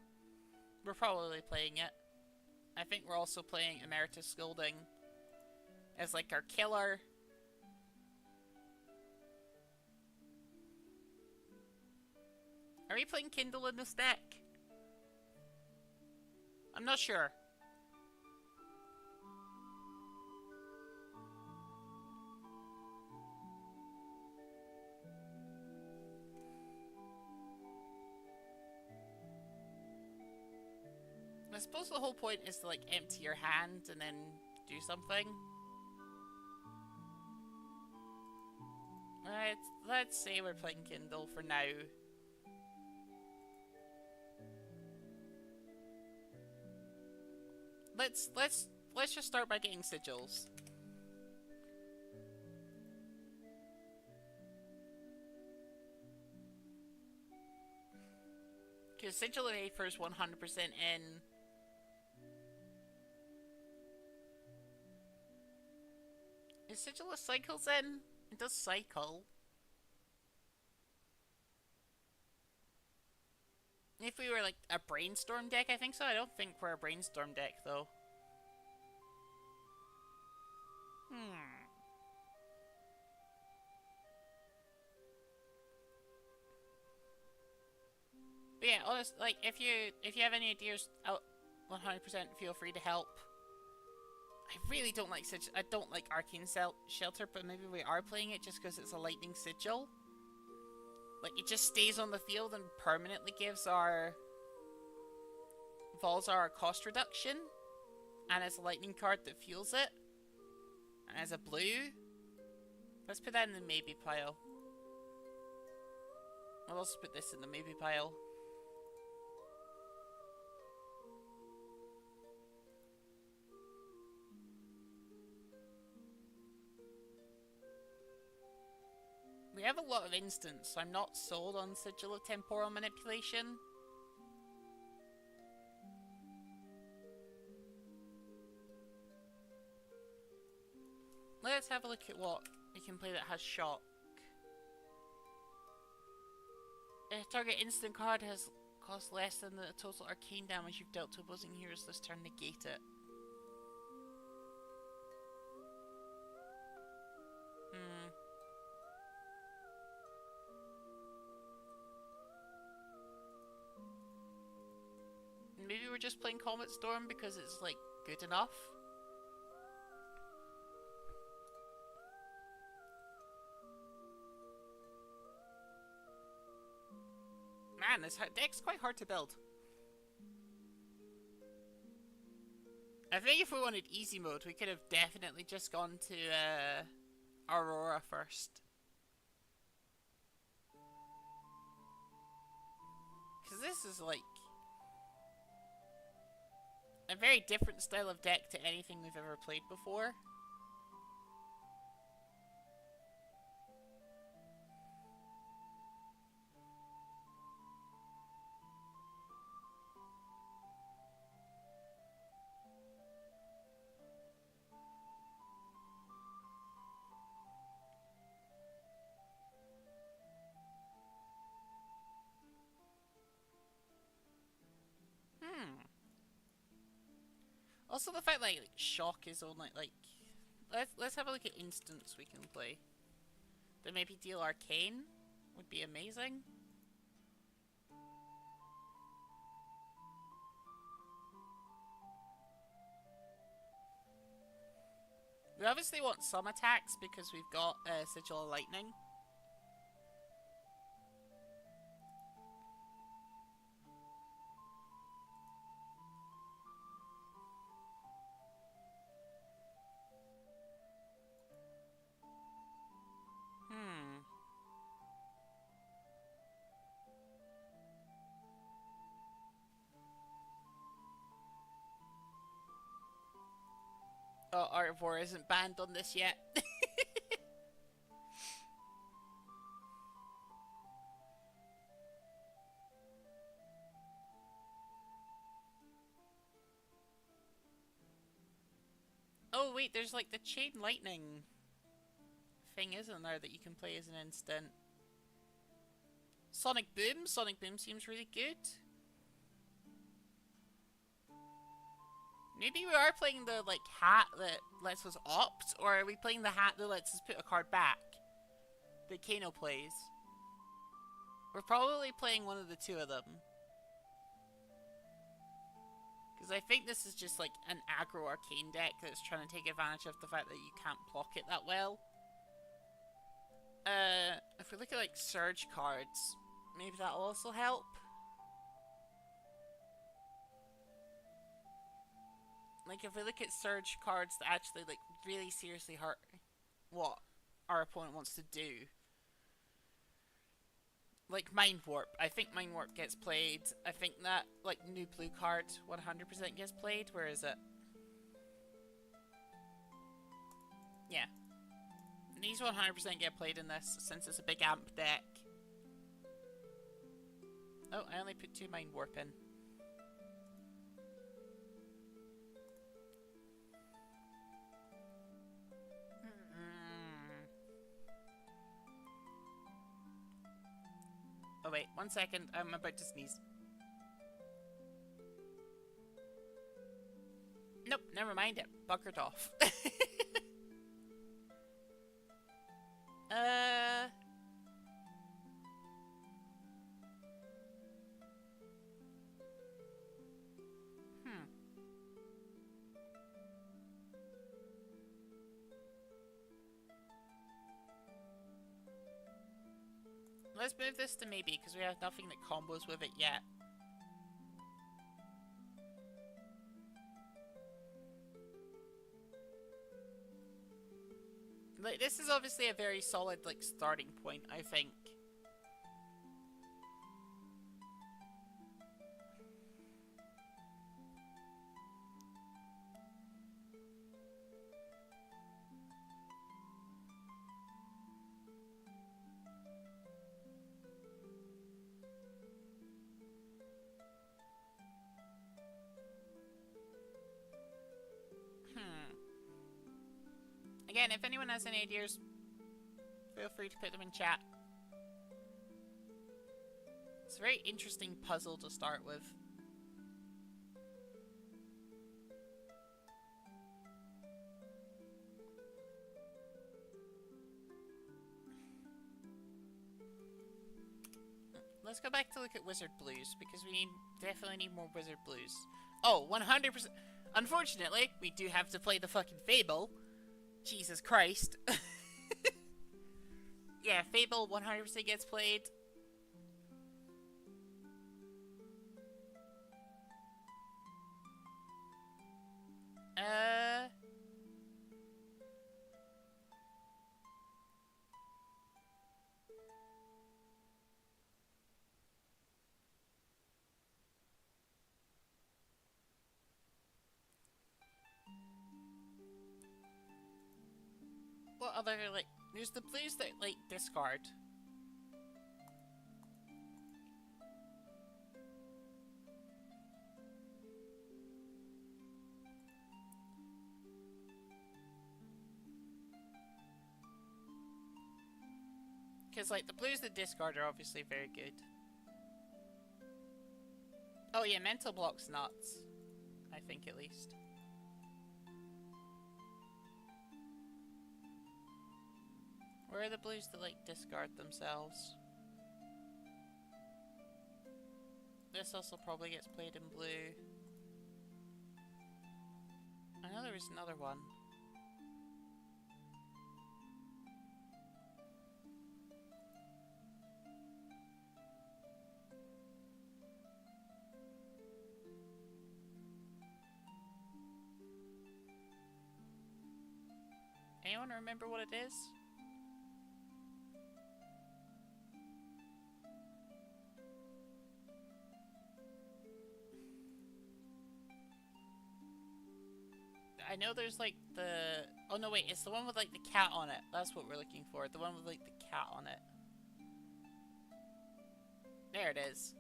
We're probably playing it. I think we're also playing Emeritus Scolding as, like, our killer. Are we playing Kindle in this deck? I'm not sure. I suppose the whole point is to, like, empty your hand and then do something. Right, let's say we're playing Kindle for now. Let's just start by getting sigils. Because Sigil of Aether's 100% in. Is Sigil of Cycles in? It does cycle. If we were like a brainstorm deck, I think so. I don't think we're a brainstorm deck though. But yeah, honest, like if you have any ideas, 100% feel free to help. I really don't like I don't like Arcane Shelter, but maybe we are playing it just because it's a lightning sigil. Like it just stays on the field and permanently gives our Volzar a cost reduction, and it's a lightning card that fuels it, and as a blue. Let's put that in the maybe pile. I'll also put this in the maybe pile. We have a lot of instants, so I'm not sold on Sigil of Temporal Manipulation. Let's have a look at what we can play that has shock. A target instant card has cost less than the total arcane damage you've dealt to opposing heroes this turn, negate it. Maybe we're just playing Comet Storm because it's like good enough. Man, this deck's quite hard to build. I think if we wanted easy mode, we could have definitely just gone to Aurora first. Because this is like a very different style of deck to anything we've ever played before. Also, the fact like shock is only like let's have a look at instants we can play. That maybe deal arcane would be amazing. We obviously want some attacks because we've got Sigil of Lightning. Oh, Art of War isn't banned on this yet. Oh wait, there's like the Chain Lightning thing, isn't there, that you can play as an instant. Sonic Boom? Sonic Boom seems really good. Maybe we are playing the like hat that lets us opt, or are we playing the hat that lets us put a card back that Kano plays? We're probably playing one of the two of them. Because I think this is just like an aggro arcane deck that's trying to take advantage of the fact that you can't block it that well. If we look at like Surge cards, maybe that'll also help. Like if we look at Surge cards that actually like really seriously hurt what our opponent wants to do. Like Mind Warp. I think Mind Warp gets played. I think that like new blue card 100% gets played. Where is it? Yeah. These 100% get played in this since it's a big amp deck. Oh, I only put 2 mind warp in. Oh wait, 1 second, I'm about to sneeze. Nope, never mind it. Buggered off. Let's move this to maybe, because we have nothing that combos with it yet. Like, this is obviously a very solid, like, starting point, I think. Again, if anyone has any ideas, feel free to put them in chat. It's a very interesting puzzle to start with. Let's go back to look at Wizard Blues, because we definitely need more Wizard Blues. Oh, 100%. Unfortunately, we do have to play the fucking Fable. Jesus Christ. Yeah, Fable 100% gets played. What other, like, there's the blues that, like, discard. Because, like, the blues that discard are obviously very good. Oh yeah, mental block's nuts. I think, at least. Where are the blues that, like, discard themselves? This also probably gets played in blue. I know there was another one. Anyone remember what it is? I know there's like the... Oh no, wait, it's the one with like the cat on it. That's what we're looking for. The one with like the cat on it. There it is.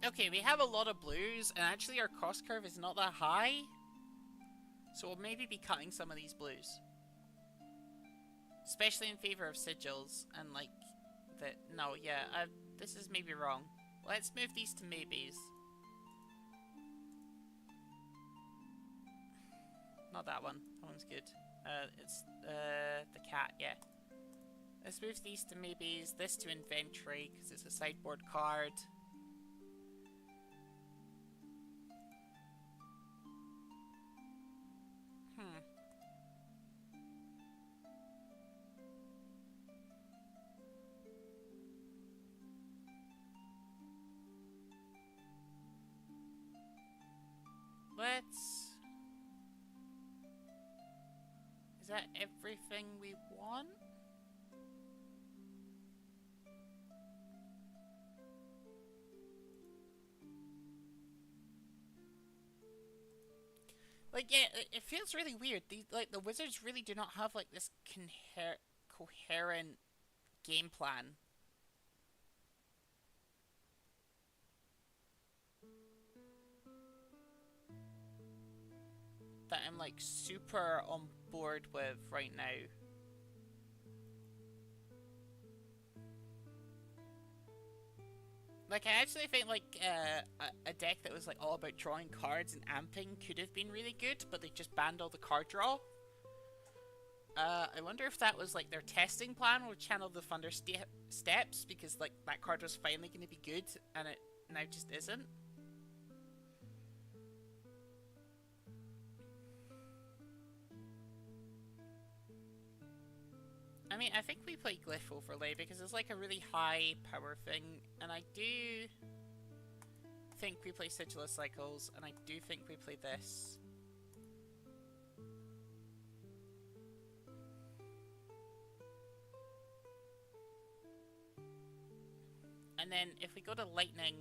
Okay, we have a lot of blues, and actually our cost curve is not that high. So we'll maybe be cutting some of these blues. Especially in favor of sigils, and like... No, yeah, this is maybe wrong. Let's move these to maybes. Not that one. That one's good. It's the cat, yeah. Let's move these to maybes, this to inventory, because it's a sideboard card. Is that everything we want? Like, yeah, it feels really weird. The wizards really do not have, like, this coherent game plan. That I'm like super on board with right now. Like, I actually think like a deck that was like all about drawing cards and amping could have been really good, but they just banned all the card draw. I wonder if that was like their testing plan with Channel the Thunder Steps, because like that card was finally going to be good and it now just isn't. I mean, I think we play Glyph Overlay because it's like a really high power thing, and I do think we play Sigil Cycles, and I do think we play this. And then if we go to Lightning,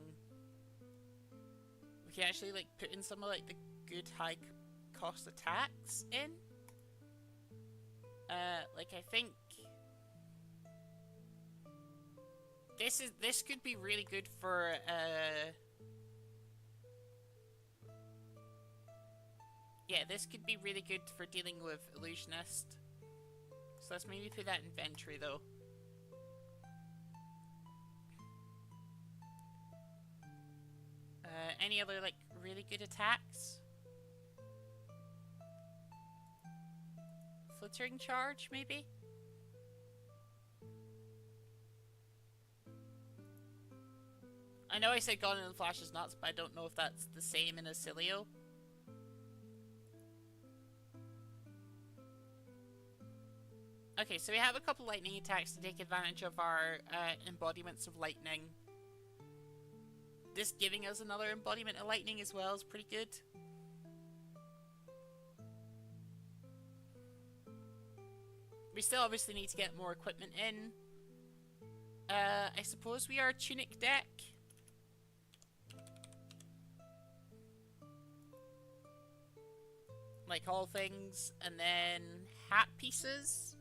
we can actually like put in some of like the good high cost attacks in. Like I think this could be really good for yeah, this could be really good for dealing with Illusionist. So let's maybe put that in inventory though. Any other like really good attacks? Flittering Charge, maybe? I know I said Gone in the Flash is nuts, but I don't know if that's the same in Acilio. Okay, so we have a couple lightning attacks to take advantage of our embodiments of lightning. This giving us another embodiment of lightning as well is pretty good. We still obviously need to get more equipment in. I suppose we are a Tunic deck. Like all things, and then hat pieces.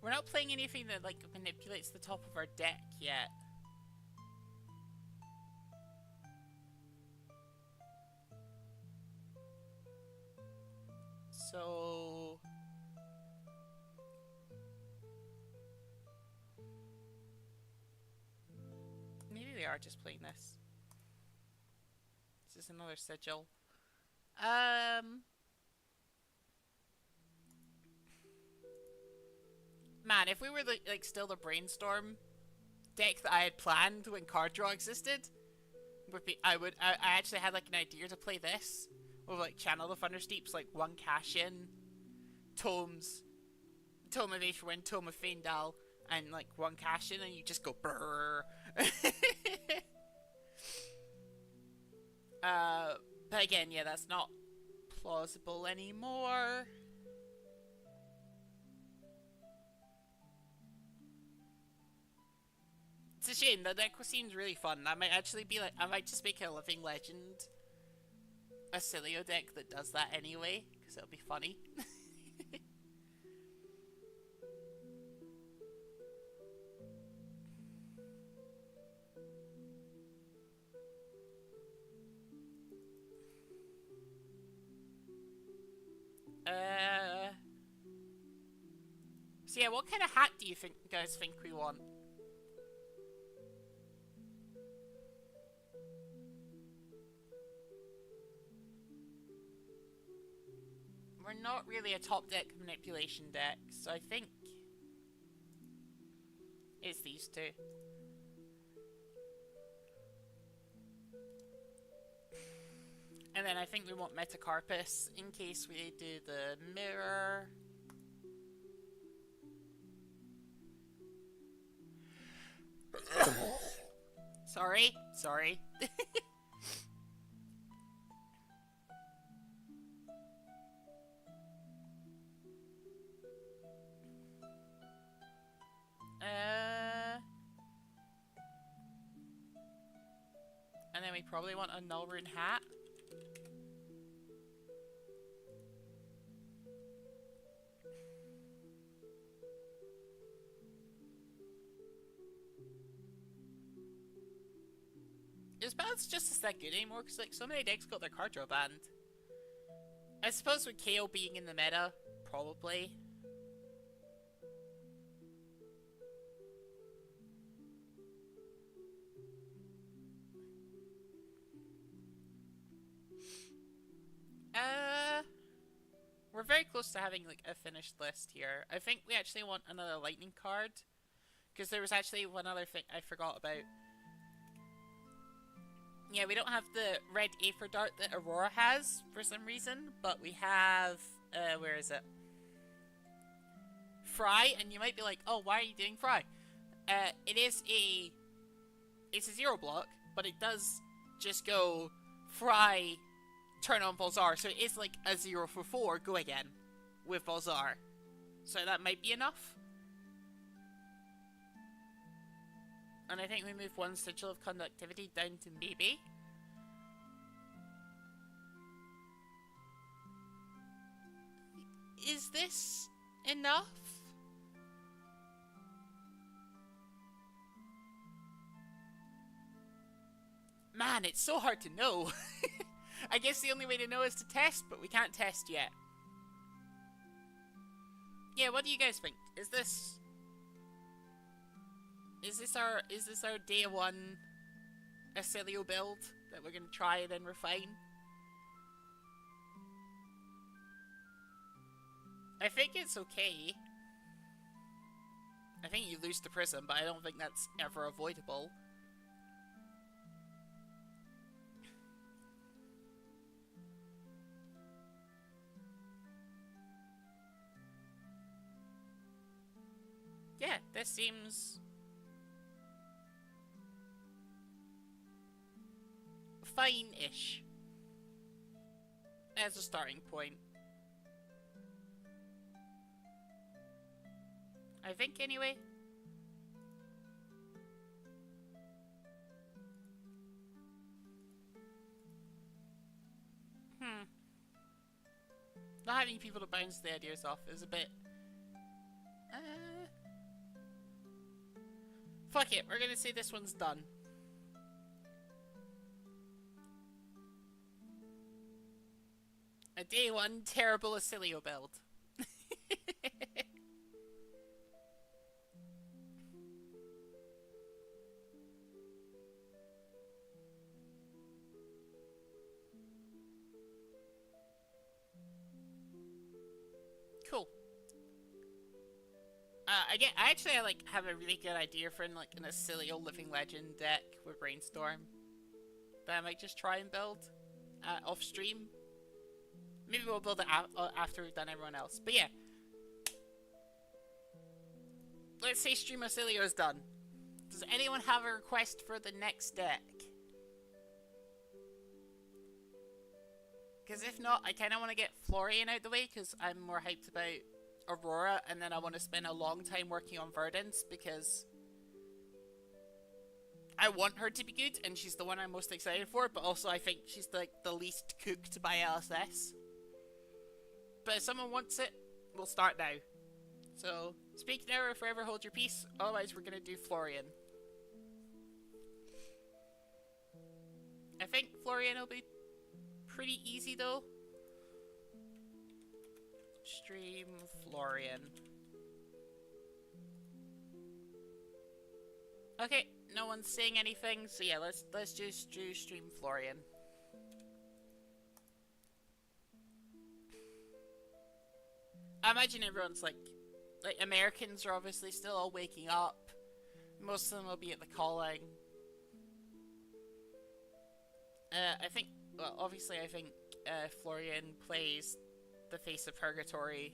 We're not playing anything that like manipulates the top of our deck yet. So maybe we are just playing this. This is another sigil. Man, if we were like still the brainstorm deck that I had planned when card draw existed, would be I actually had like an idea to play this with like Channel the Thundersteeps, like one cash in, tomes, Tome of Aetherwind, Tome of Faendal, and like one cash in, and you just go brrr. But again, yeah, that's not plausible anymore. It's a shame. The deck seems really fun. I might actually be like, I might just make a Living Legend Acilio deck that does that anyway, because it'll be funny. So yeah, what kind of hat do you guys think we want? We're not really a top deck manipulation deck, so I think it's these two. And then I think we want Metacarpus in case we do the mirror. Sorry. And then we probably want a Null Rune hat. this balance just isn't that good anymore, because like so many decks got their card draw banned. I suppose with KO being in the meta, probably. We're very close to having like a finished list here. I think we actually want another lightning card, because there was actually one other thing I forgot about. Yeah, we don't have the red Aether Dart that Aurora has for some reason, but we have, where is it? Fry, and you might be like, oh, why are you doing Fry? It's a 0 block, but it does just go Fry, turn on Balzar, so it is like a 0 for 4, go again, with Balzar. So that might be enough. And I think we move one Sigil of Conductivity down to maybe. Is this enough? Man, it's so hard to know. I guess the only way to know is to test, but we can't test yet. Yeah, what do you guys think? Is this our day one Acilio build that we're gonna try and then refine? I think it's okay. I think you lose the Prism, but I don't think that's ever avoidable. Yeah, this seems fine-ish as a starting point. I think, anyway. Not having people to bounce the ideas off is a bit... Fuck it, we're gonna say this one's done. A day one terrible Acilio build. Cool. I like have a really good idea for like an Acilio Living Legend deck with Brainstorm that I might just try and build off stream. Maybe we'll build it after we've done everyone else. But yeah, let's say Stream Acilio is done. Does anyone have a request for the next deck? Because if not, I kind of want to get Florian out the way because I'm more hyped about Aurora, and then I want to spend a long time working on Verdance because I want her to be good and she's the one I'm most excited for, but also I think she's like the least cooked by LSS. But if someone wants it, we'll start now. So, speak now or forever hold your peace, otherwise we're gonna do Florian. I think Florian will be pretty easy though. Stream Florian. Okay, no one's saying anything, so yeah, let's just do Stream Florian. I imagine everyone's like Americans are obviously still all waking up. Most of them will be at the calling. I think, well, obviously I think Florian plays the Face of Purgatory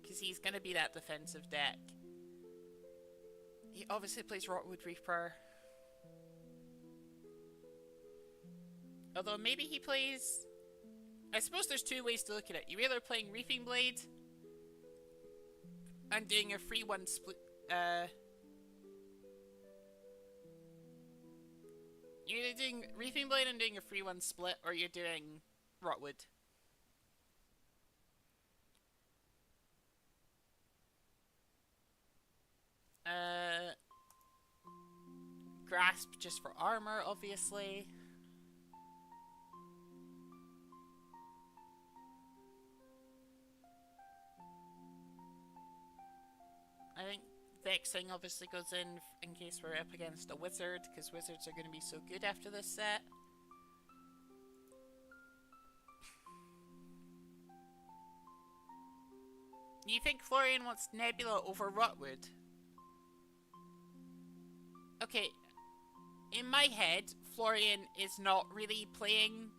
because he's gonna be that defensive deck. He obviously plays Rotwood Reaper. Although maybe he plays... I suppose there's two ways to look at it. You're either playing Reefing Blade and doing a free one split. You're either doing Reefing Blade and doing a free one split, or you're doing Rotwood. Grasp just for armor, obviously. Vexing obviously goes in case we're up against a wizard, because wizards are going to be so good after this set. You think Florian wants Nebula over Rotwood? Okay, in my head, Florian is not really playing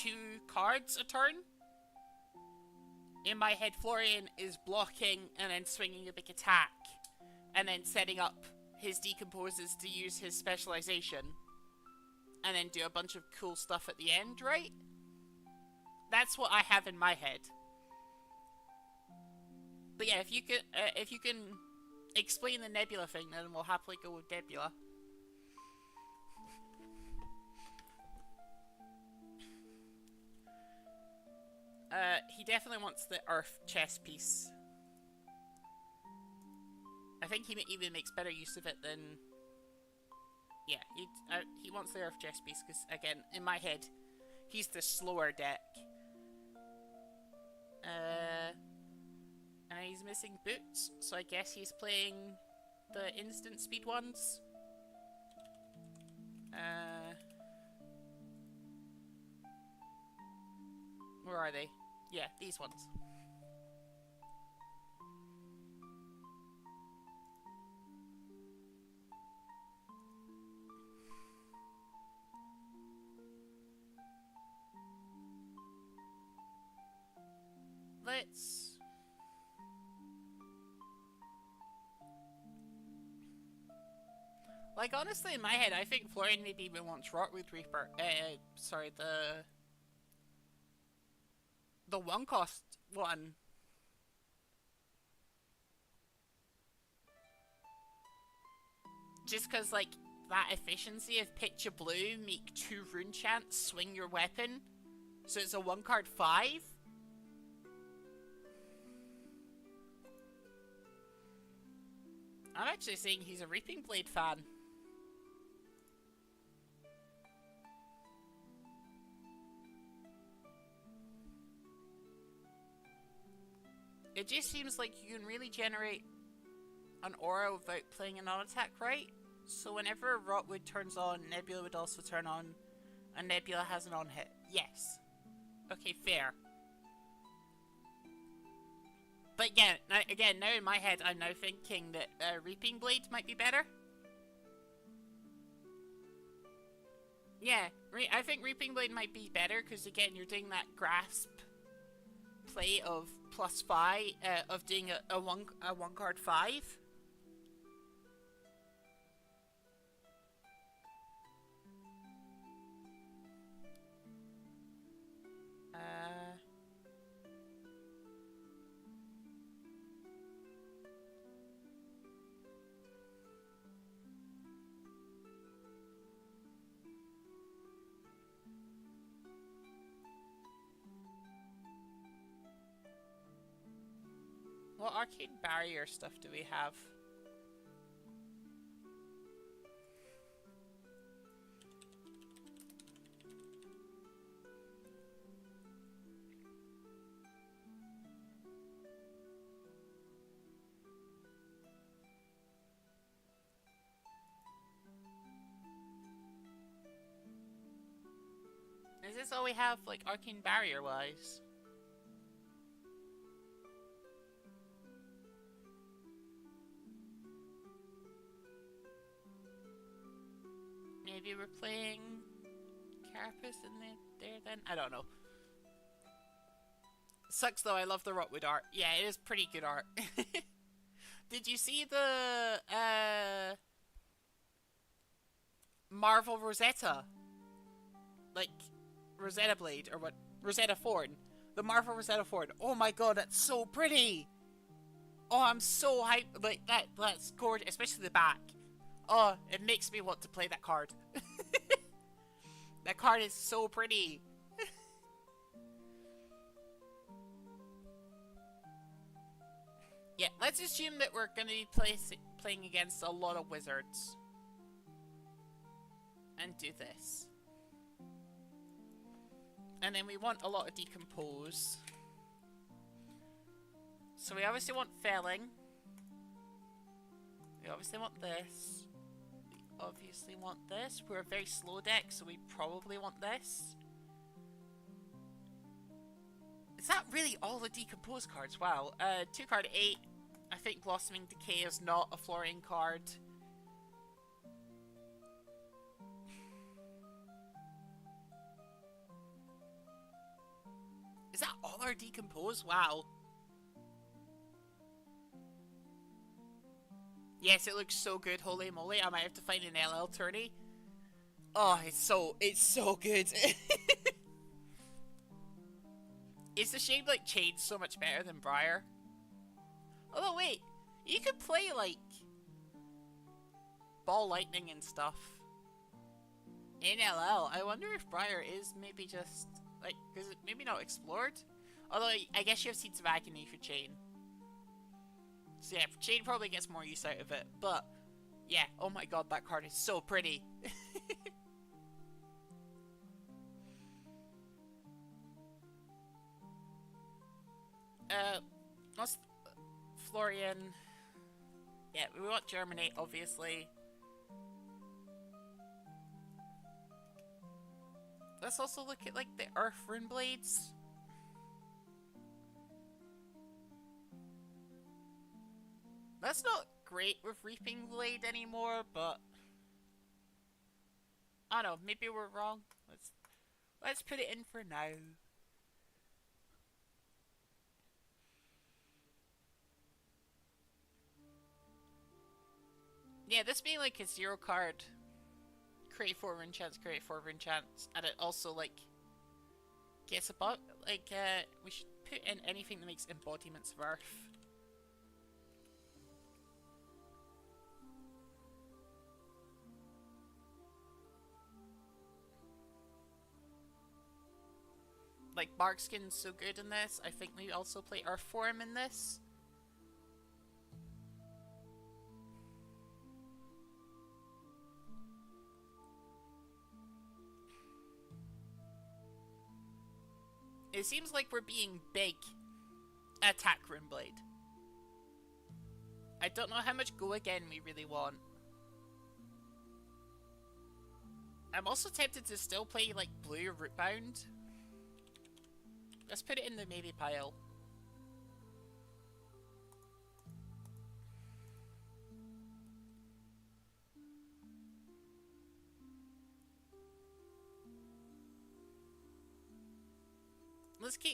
2 cards a turn. In my head, Florian is blocking and then swinging a big attack, and then setting up his decomposes to use his specialization, and then do a bunch of cool stuff at the end, right? That's what I have in my head. But yeah, if you can explain the Nebula thing, then we'll happily go with Nebula. He definitely wants the Earth chess piece. I think he even makes better use of it than... Yeah, he wants the Earth chess piece, because, again, in my head, he's the slower deck. And he's missing boots, so I guess he's playing the instant speed ones. Where are they? Yeah, these ones. Let's... Like, honestly, in my head, I think Florian maybe even wants Rotwood Reaper. Sorry, the 1-cost one. Just because, like, that efficiency of Picture Blue, make 2 rune chants, swing your weapon. So it's a 1-card 5. I'm actually saying he's a Reaping Blade fan. It just seems like you can really generate an aura without playing an on-attack right. So whenever Rotwood turns on, Nebula would also turn on, and Nebula has an on-hit. Yes. Okay, fair. But yeah, again, now in my head, I'm now thinking that Reaping Blade might be better. Yeah, I think Reaping Blade might be better, because again, you're doing that grasp play of +5, of doing a 1-card 5. What arcade barrier stuff do we have? Is this all we have, like, arcane barrier-wise? Maybe we're playing Carapace in there then? I don't know. Sucks though, I love the Rotwood art. Yeah, it is pretty good art. Did you see the Marvel Rosetta? Like, Rosetta Blade, or what? Rosetta Thorn. The Marvel Rosetta Thorn. Oh my god, that's so pretty! Oh, I'm so hyped. Like, that's gorgeous, especially the back. Oh, it makes me want to play that card. That card is so pretty. Yeah, let's assume that we're going to be playing against a lot of wizards. And do this. And then we want a lot of decompose. So we obviously want felling. We obviously want this. We obviously want this. We're a very slow deck, so we probably want this. Is that really all the Decompose cards? Wow. 2 card 8. I think Blossoming Decay is not a Florian card. Is that all our Decompose? Wow. Yes, it looks so good, holy moly. I might have to find an LL tourney. Oh, it's so good. It's a shame, like, Chain's so much better than Briar. Although, wait, you could play, like, Ball Lightning and stuff in LL. I wonder if Briar is maybe just, like, because it maybe not explored? Although, I guess you have Seeds of Agony for Chain. So yeah, Chain probably gets more use out of it, but yeah, oh my god, that card is so pretty. What's Florian? Yeah, we want Germinate, obviously. Let's also look at, like, the Earth Rune Blades. That's not great with Reaping Blade anymore, but I don't know, maybe we're wrong. Let's put it in for now. Yeah, this being like a 0 card, create 4 rune chance, create 4 rune chance, and it also like gets about like we should put in anything that makes embodiments of Earth. Like, Barkskin's so good in this. I think we also play Earth Form in this. It seems like we're being big. Attack Rune Blade. I don't know how much Go Again we really want. I'm also tempted to still play, like, Blue Rootbound. Let's put it in the maybe pile.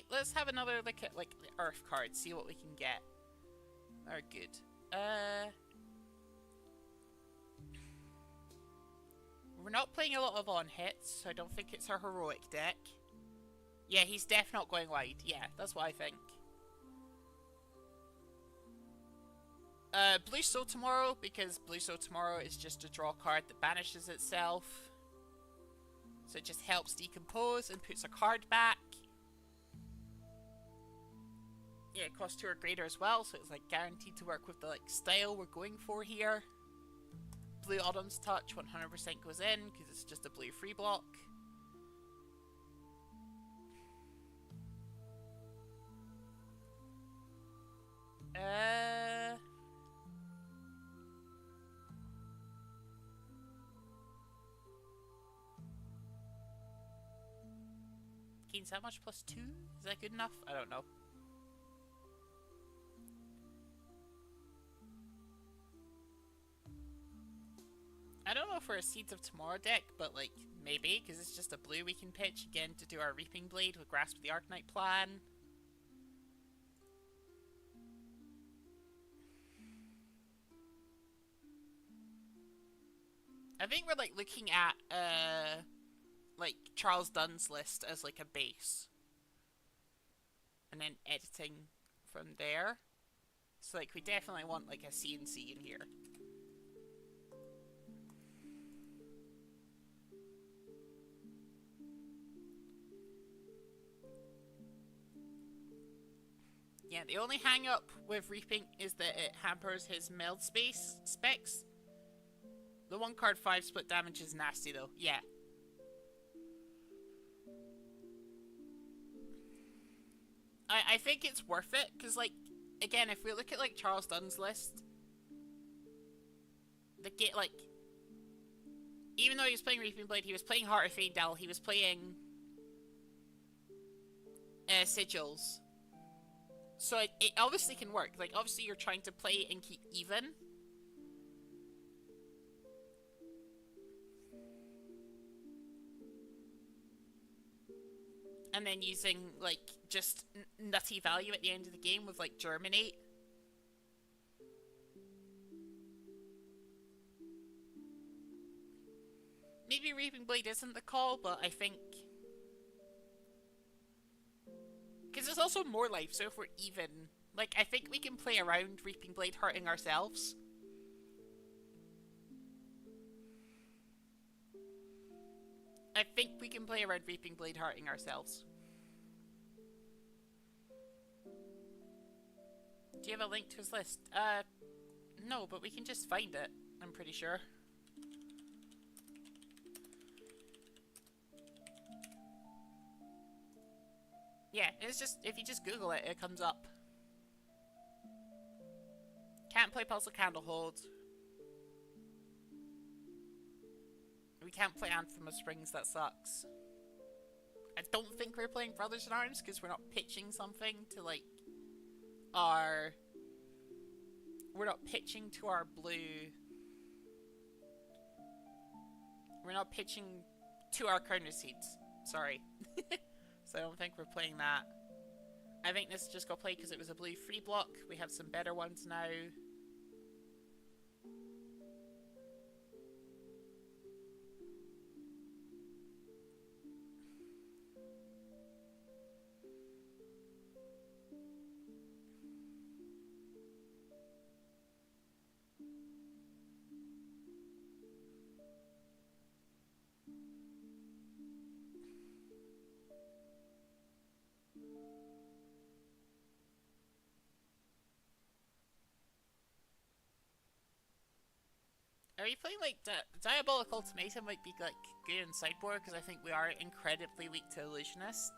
Let's have another look at, like, the Earth cards, see what we can get. They're good. We're not playing a lot of on hits, so I don't think it's our heroic deck. Yeah, he's definitely not going wide. Yeah, that's what I think. Blue Soul Tomorrow, because Blue Soul Tomorrow is just a draw card that banishes itself. So it just helps decompose and puts a card back. Yeah, it costs 2 or greater as well, so it's like guaranteed to work with the like style we're going for here. Blue Autumn's Touch 100% goes in, because it's just a blue free block. Gains that much +2? Is that good enough? I don't know. I don't know if we're a Seeds of Tomorrow deck, but like, maybe, because it's just a blue we can pitch again to do our Reaping Blade with Grasp of the Arcanite plan. I think we're like looking at like Charles Dunn's list as like a base. And then editing from there. So like we definitely want like a CNC in here. Yeah, the only hang up with Reaping is that it hampers his meld space specs. The 1 card 5 split damage is nasty though, yeah. I think it's worth it, because like, again, if we look at like Charles Dunn's list, the game, like, even though he was playing Reaping Blade, he was playing Heart of Fadel, he was playing Sigils. So it obviously can work. Like, obviously you're trying to play and keep even. And then using, like, just nutty value at the end of the game with, like, Germinate. Maybe Reaping Blade isn't the call, but I think... because it's also more life, so if we're even... like, I think we can play around Reaping Blade hurting ourselves. I think we can play around Reaping Blade hurting ourselves. Do you have a link to his list? No, but we can just find it, I'm pretty sure. Yeah, it's just, if you just Google it, it comes up. Can't play Puzzle Candlehold. We can't play Anthem of Springs, that sucks. I don't think we're playing Brothers in Arms, because we're not pitching something to, like, our... we're not pitching to our blue... we're not pitching to our counter seeds. Sorry. So I don't think we're playing that. I think this just got played because it was a blue free block. We have some better ones now. Are you playing, like, Diabolic Ultimatum might be, like, good in sideboard, because I think we are incredibly weak to Illusionist.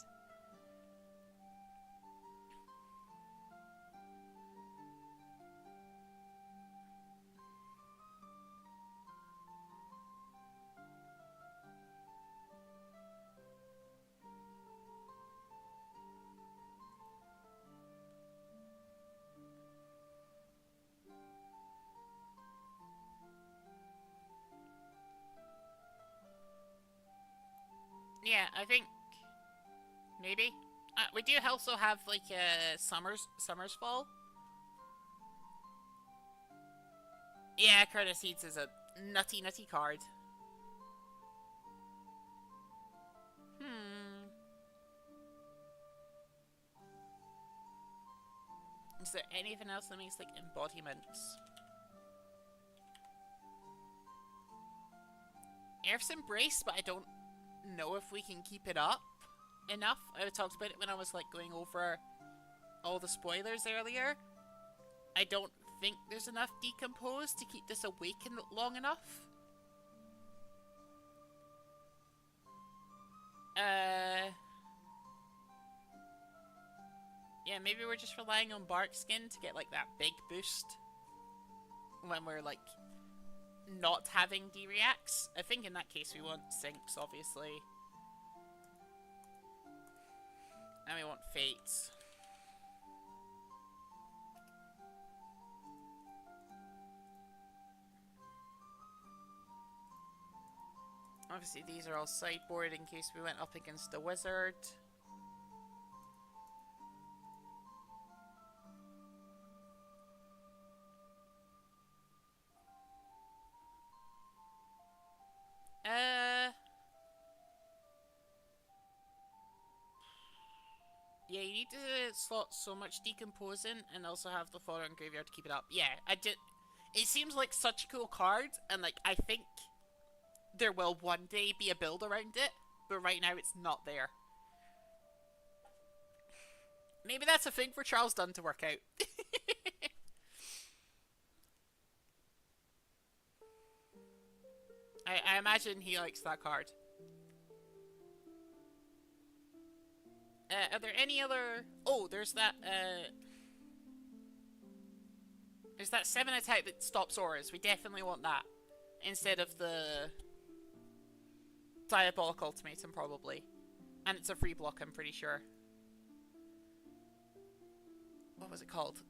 Yeah, I think maybe. We do also have like Summer's Fall. Yeah, Curtis Seeds is a nutty card. Is there anything else that makes like embodiments? Earth's Embrace, but I don't know if we can keep it up enough. I talked about it when I was like going over all the spoilers earlier. I don't think there's enough Decompose to keep this awakened long enough. Yeah, maybe we're just relying on Bark Skin to get like that big boost when we're like not having D-Reacts. I think in that case we want Sinks, obviously. And we want Fates. Obviously these are all sideboard in case we went up against a wizard. Yeah, you need to slot so much Decompose in and also have the Fodder and Graveyard to keep it up. Yeah, it seems like such a cool card, and like, I think there will one day be a build around it, but right now it's not there. Maybe that's a thing for Charles Dunn to work out. I imagine he likes that card. Are there any other... Oh, there's that, There's that 7 attack that stops auras. We definitely want that. Instead of the Diabolic Ultimatum, probably. And it's a free block, I'm pretty sure. What was it called?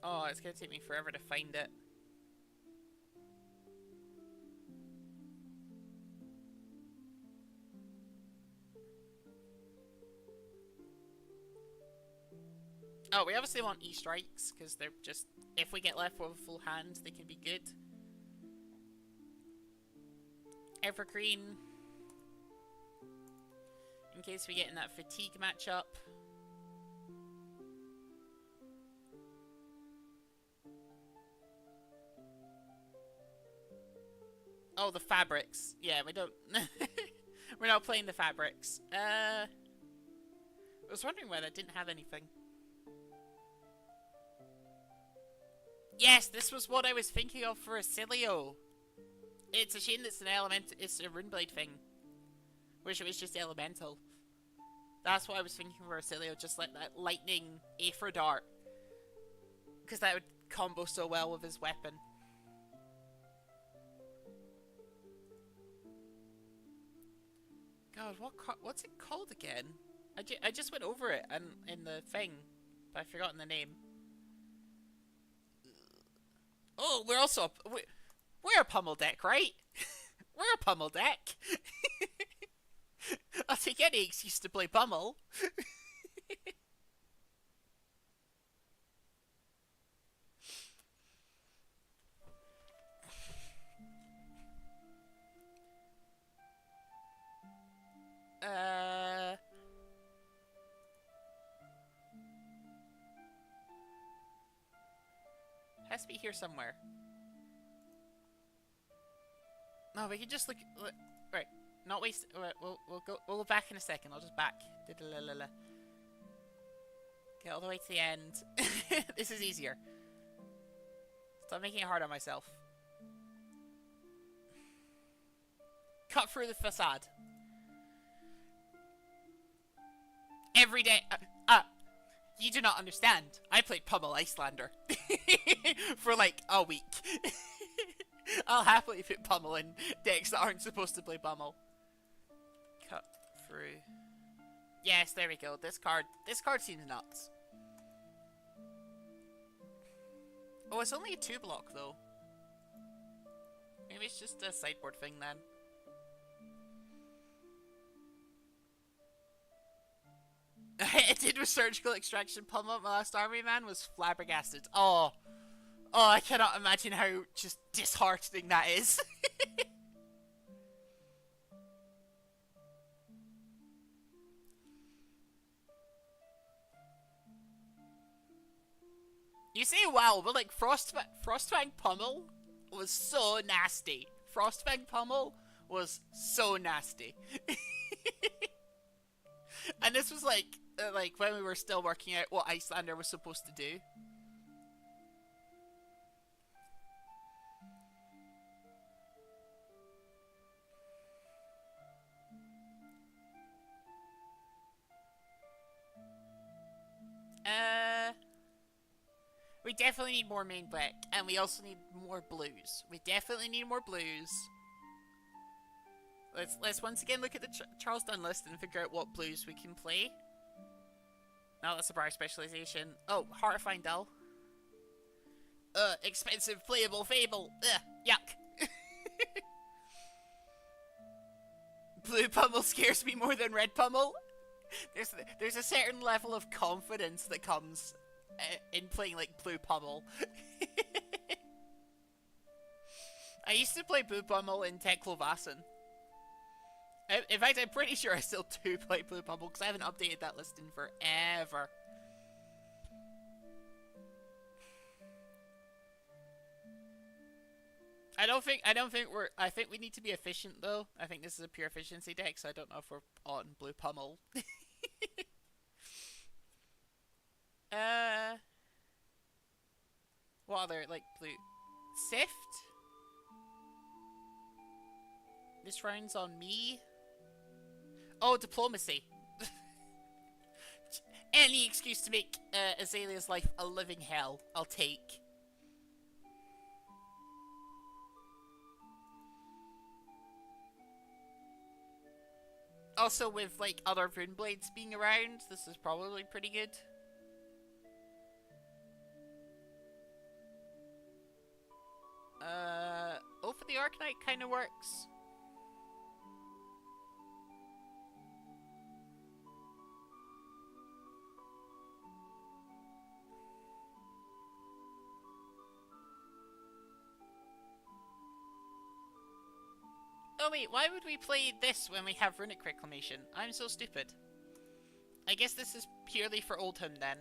Oh, it's gonna take me forever to find it. Oh, we obviously want E-strikes, because they're just... If we get left with a full hand, they can be good. Evergreen. In case we get in that fatigue matchup. Oh, the fabrics. Yeah, we don't... We're not playing the fabrics. I was wondering why that didn't have anything. Yes, this was what I was thinking of for Acilio. It's a shame it's an element. It's a Runeblade thing. Wish it was just elemental. That's what I was thinking for Acilio, just like that lightning Aether Dart. Because that would combo so well with his weapon. God, what's it called again? I just went over it and in the thing, but I've forgotten the name. Oh, we're also we're a pummel deck, right? We're a pummel deck. I'll take any excuse to play pummel. Has to be here somewhere. No, we can just look. Right, not waste. We'll go back in a second. I'll just back. Get all the way to the end. This is easier. Stop making it hard on myself. Cut through the facade. Every day. You do not understand. I played Pummel Icelander for like a week. I'll happily put Pummel in decks that aren't supposed to play Pummel. Cut through. Yes, there we go. This card seems nuts. Oh, it's only a 2-block though. Maybe it's just a sideboard thing then. It did with surgical extraction. Pummel, my last army man was flabbergasted. Oh, I cannot imagine how just disheartening that is. You say wow, but like Frostfang Pummel was so nasty. Frostfang Pummel was so nasty. And this was like when we were still working out what Icelander was supposed to do. We definitely need more main black, and we also need more blues. We definitely need more blues. Let's once again look at the Charles Dunn list and figure out what blues we can play. No, that's a bar specialization. Oh, Heart of Findel. Expensive playable Fable. Yuck. Blue Pummel scares me more than red Pummel. There's a certain level of confidence that comes in playing like Blue Pummel. I used to play Blue Pummel in Teklovasen. In fact, I'm pretty sure I still do play Blue Pummel because I haven't updated that list in forever. I think we need to be efficient though. I think this is a pure efficiency deck, so I don't know if we're on Blue Pummel. other, like, blue... Sift? This round's on me. Oh, diplomacy. Any excuse to make Azalea's life a living hell, I'll take. Also, with, like, other rune blades being around, this is probably pretty good. Oh, for the Arcanite kind of works. Oh wait, why would we play this when we have Runic Reclamation? I'm so stupid. I guess this is purely for Oldham then.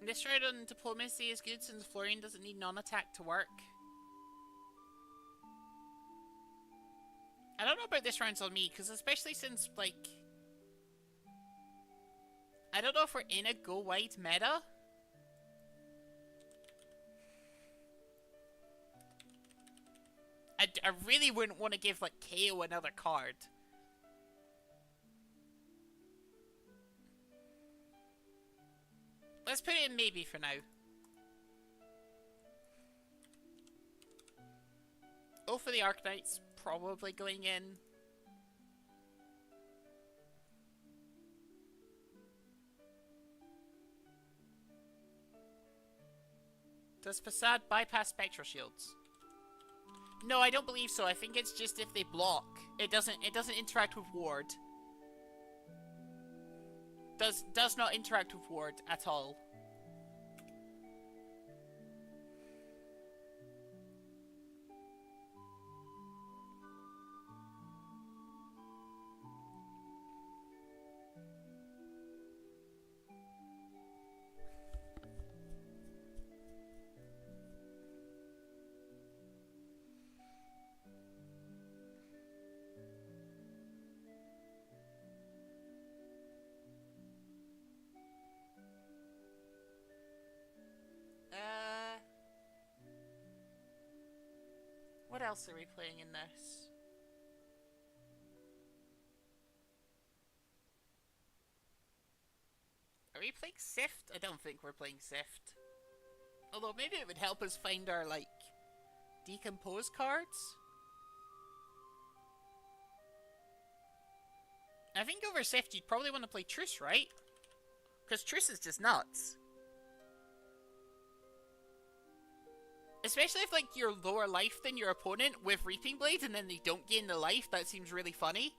This round on Diplomacy is good since Florian doesn't need non-attack to work. I don't know about this round's on me, because especially since, like... I don't know if we're in a go-wide meta. I really wouldn't want to give, like, KO another card. Let's put it in maybe for now. Oh, for the Arcanite's probably going in. Does Facade bypass Spectral Shields? No, I don't believe so. I think it's just if they block. It doesn't interact with Ward. Does not interact with Ward at all. What else are we playing in this? Are we playing Sift? I don't think we're playing Sift. Although maybe it would help us find our, like, decompose cards. I think over Sift you'd probably want to play Truce, right? Because Truce is just nuts. Especially if, like, you're lower life than your opponent with Reaping Blade and then they don't gain the life, that seems really funny.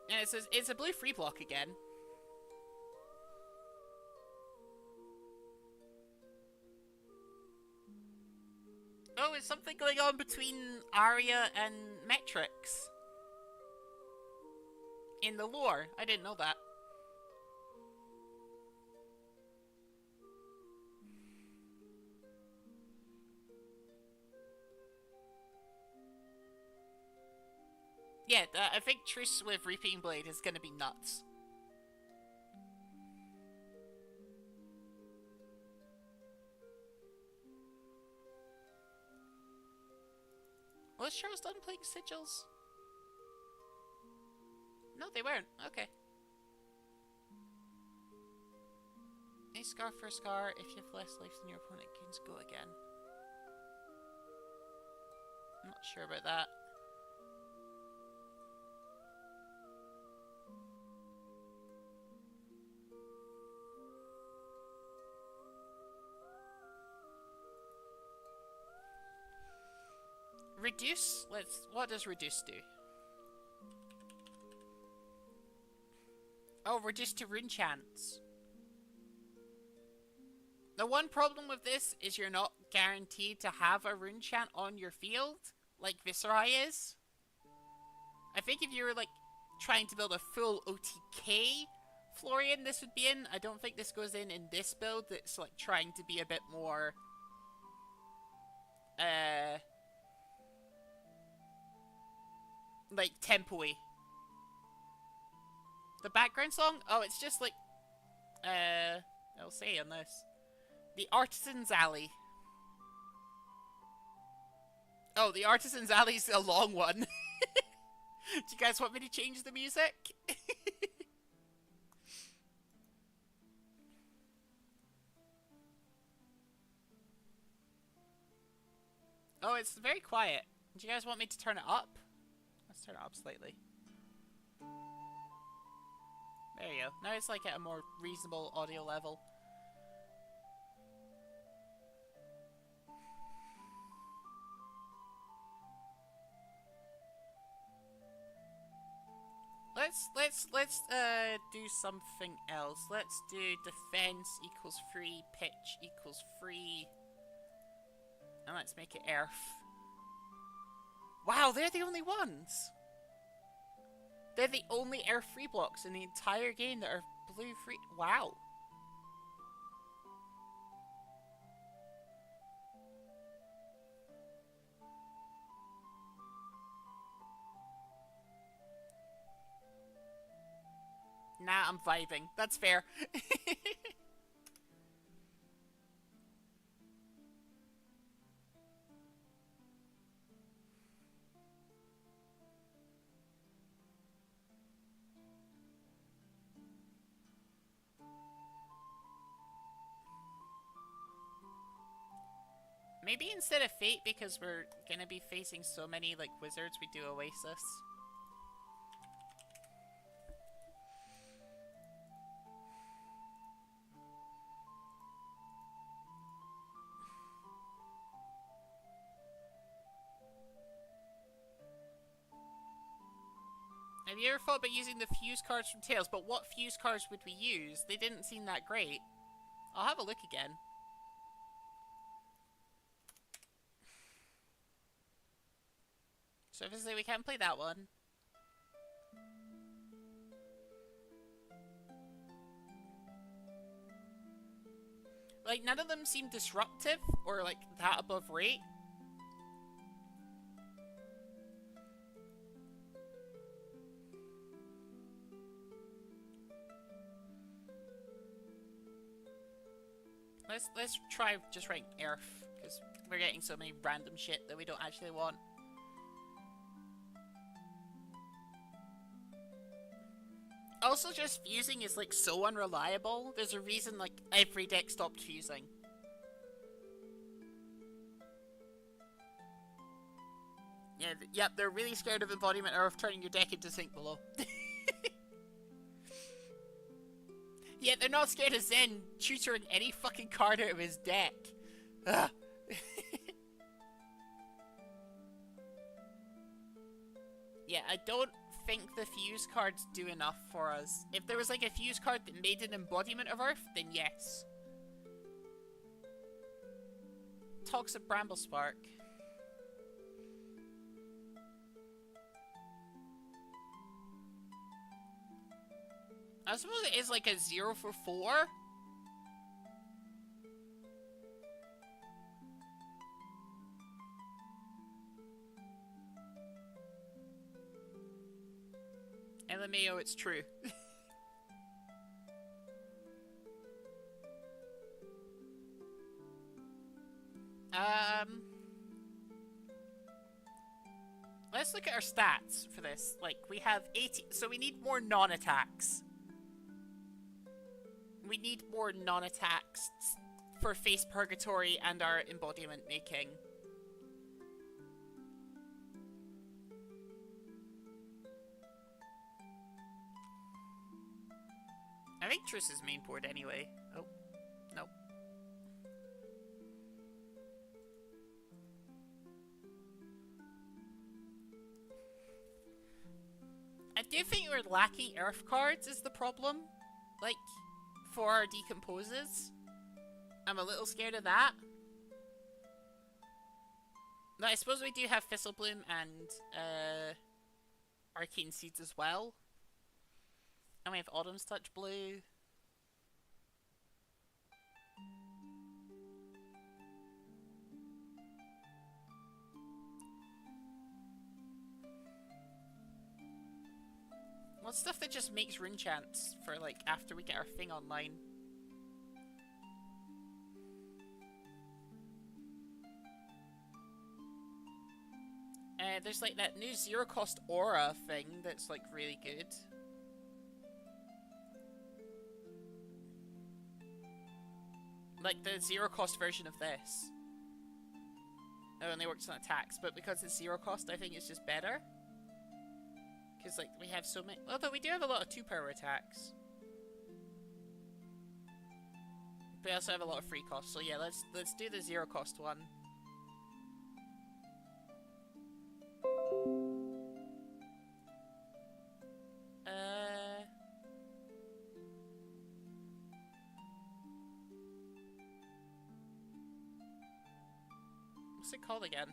And it says, it's a blue free block again. Oh, is something going on between Arya and Metrix? In the lore? I didn't know that. Yeah, I think Truce with Reaping Blade is gonna be nuts. Was Charles done playing Sigils? No, they weren't. Okay. A scar for a scar. If you have less life than your opponent, can go again. I'm not sure about that. Reduce? What does reduce do? Oh, reduce to rune chance. The one problem with this is you're not guaranteed to have a rune chant on your field, like Viserai is. I think if you were, like, trying to build a full OTK Florian, this would be in. I don't think this goes in this build. It's like trying to be a bit more like tempo-y. The background song? Oh, it's just like I'll say on this. The Artisan's Alley. Oh, the Artisan's Alley's a long one. Do you guys want me to change the music? Oh, it's very quiet. Do you guys want me to turn it up? Let's turn it up slightly. There you go. Now it's like at a more reasonable audio level. Let's do something else. Let's do defense equals free, pitch equals free. And let's make it earth. Wow, they're the only ones! They're the only earth free blocks in the entire game that are blue free. Wow. Nah, I'm vibing. That's fair. Maybe instead of Fate, because we're gonna be facing so many, like, wizards, we do Oasis. Have you ever thought about using the fuse cards from Tales? But what fuse cards would we use? They didn't seem that great. I'll have a look again. So obviously we can't play that one. Like, none of them seem disruptive or, like, that above rate. Let's try just writing Earth, because we're getting so many random shit that we don't actually want. Also, just fusing is, like, so unreliable. There's a reason, like, every deck stopped fusing. Yeah, yep, they're really scared of embodiment or of turning your deck into Sink Below. Yeah, they're not scared of Zen tutoring any fucking card out of his deck. Ugh. Yeah, I don't think the fuse cards do enough for us. If there was like a fuse card that made an embodiment of Earth, then yes. Toxic Bramble Spark. I suppose it is like a 0 for 4. LMAO, it's true. Let's look at our stats for this. Like, we have 80, so we need more non-attacks. We need more non-attacks for Face Purgatory and our embodiment making. I think Triss is main board anyway. Oh, no. I do think we're lacking Earth cards is the problem. Like, for our decomposes. I'm a little scared of that. But I suppose we do have Thistlebloom and Arcane Seeds as well. And we have Autumn's Touch Blue. What's stuff that just makes rune chants for, like, after we get our thing online? There's, like, that new zero-cost aura thing that's, like, really good. Like, the zero-cost version of this. It only works on attacks, but because it's zero-cost, I think it's just better. Because, like, we have so many... Although we do have a lot of 2-power attacks. But we also have a lot of free cost, so yeah, let's do the zero-cost one. What's it called again?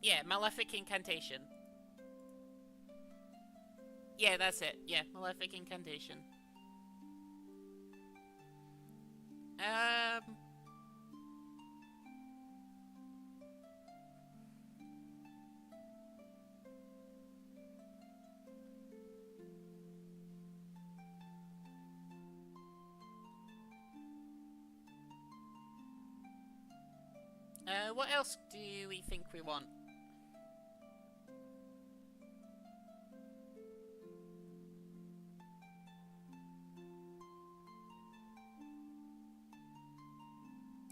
Yeah, Malefic Incantation. Yeah, that's it. Yeah, Malefic Incantation. What else do we think we want?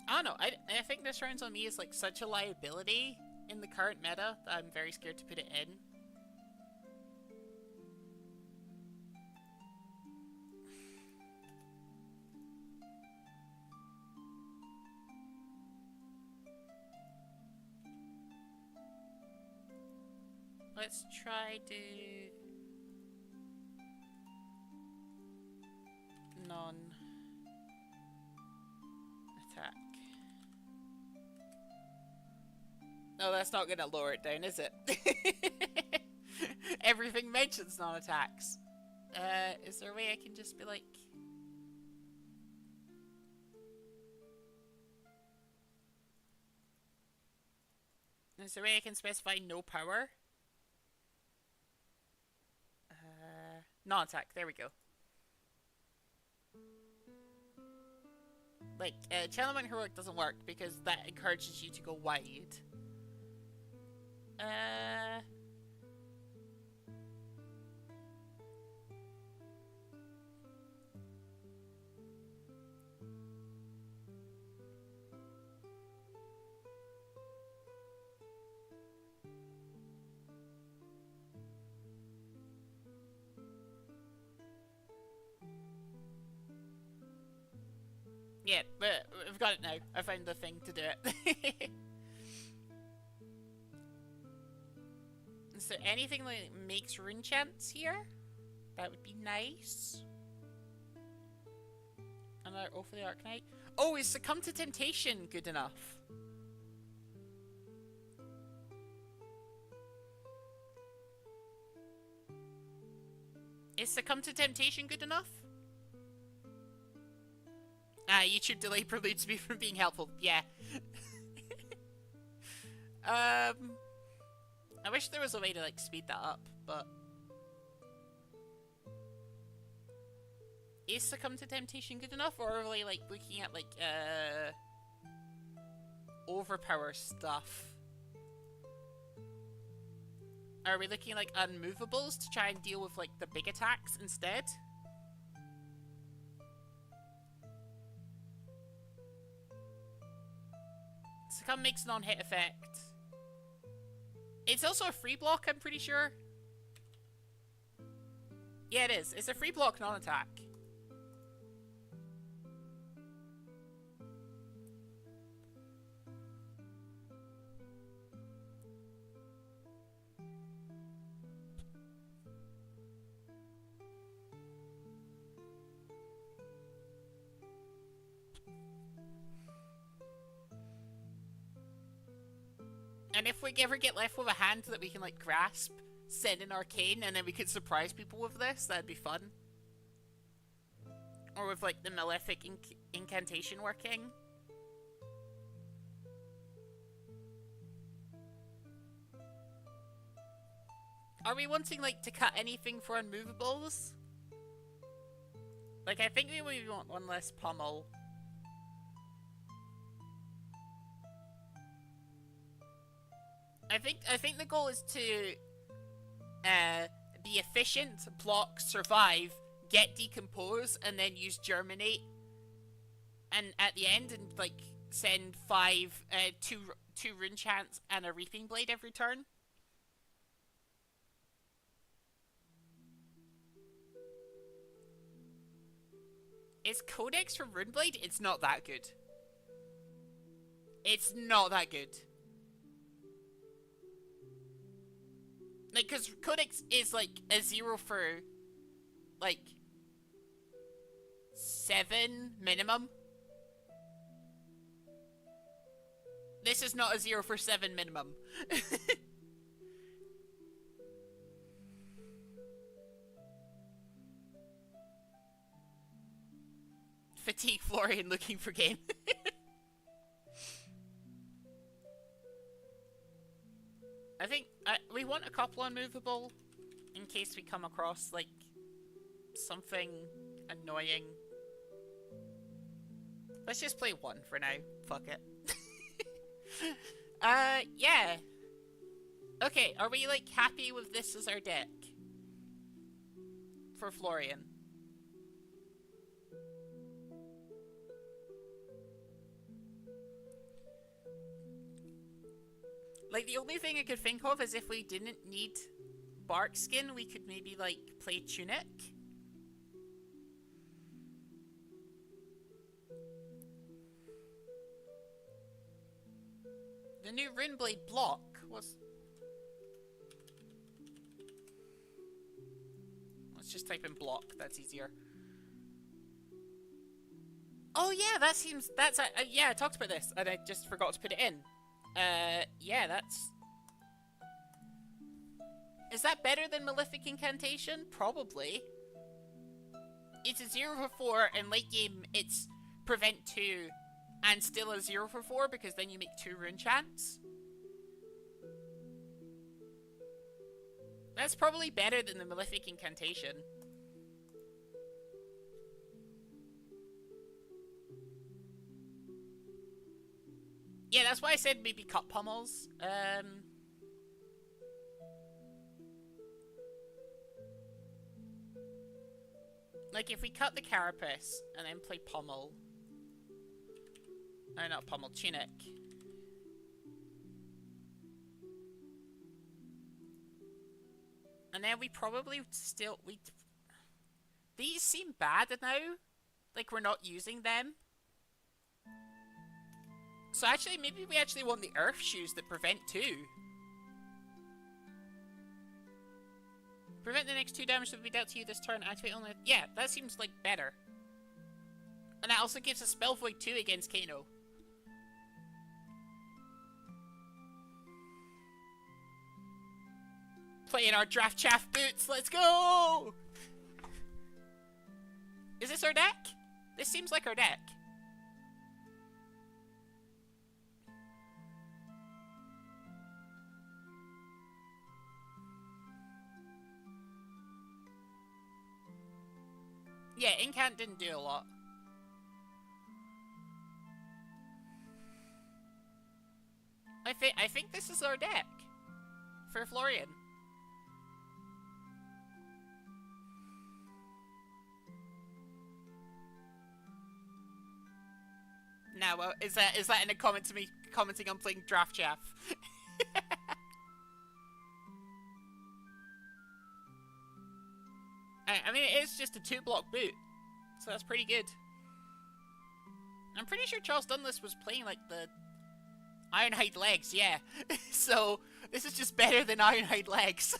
I don't know, I think this rounds on me is like such a liability in the current meta that I'm very scared to put it in. Let's try to... non-attack. No, that's not gonna lower it down, is it? Everything mentions non-attacks. Is there a way I can just be like... Is there a way I can specify no power? Non-attack, there we go. Like, Channel Heroic doesn't work because that encourages you to go wide. Yeah, but we've got it now. I found the thing to do it. Is there anything that makes rune chants here? That would be nice. Another O for the Arcanite. Oh, is Succumb to Temptation good enough? Is Succumb to Temptation good enough? Ah, YouTube delay preludes me from being helpful. Yeah. I wish there was a way to, like, speed that up, but... Is Succumb to Temptation good enough, or are we, like, looking at, like, overpower stuff? Are we looking at, like, unmovables to try and deal with, like, the big attacks instead? Succumb makes non-hit effect. It's also a free block, I'm pretty sure. Yeah, it is. It's a free block, non-attack. And if we ever get left with a hand that we can, like, grasp send in Arcane, and then we could surprise people with this. That'd be fun. Or with, like, the Malefic incantation working. Are we wanting, like, to cut anything for unmovables? Like, I think we want one less pommel. I think the goal is to be efficient, block, survive, get decompose, and then use germinate. And at the end, and like send two rune chants and a reaping blade every turn. Is Codex for Runeblade? It's not that good. It's not that good. Like, because Codex is, like, a 0 for, like, 7 minimum. This is not a 0 for 7 minimum. Fatigue Florian looking for game. I think we want a couple unmovable in case we come across, like, something annoying. Let's just play one for now. Fuck it. Yeah. Okay, are we, like, happy with this as our deck? For Florian. Like, the only thing I could think of is if we didn't need Bark Skin, we could maybe, like, play Tunic. The new Runeblade block was... Let's just type in block, that's easier. Oh yeah, that seems... That's... yeah, I talked about this, and I just forgot to put it in. Yeah, that's... Is that better than Malefic Incantation? Probably. It's a 0 for 4, and late game it's prevent 2, and still a 0 for 4, because then you make 2 rune chants. That's probably better than the Malefic Incantation. Yeah, that's why I said maybe cut pommels. Like, if we cut the carapace and then play pommel. No, not pommel, tunic. And then we probably still... These seem bad now. Like, we're not using them. So actually, maybe we actually want the Earth Shoes that prevent 2. Prevent the next 2 damage that will be dealt to you this turn. Activate only... Yeah, that seems like better. And that also gives a Spell Void 2 against Kano. Playing our Draft Chaff boots, let's go! Is this our deck? This seems like our deck. Yeah, Incant didn't do a lot. I think this is our deck. For Florian. Now, is that in a comment to me commenting on playing Draft Chaff? I mean, it is just a 2-block boot, so that's pretty good. I'm pretty sure Charles Dunless was playing, like, the Ironhide Legs, yeah. So, this is just better than Ironhide Legs.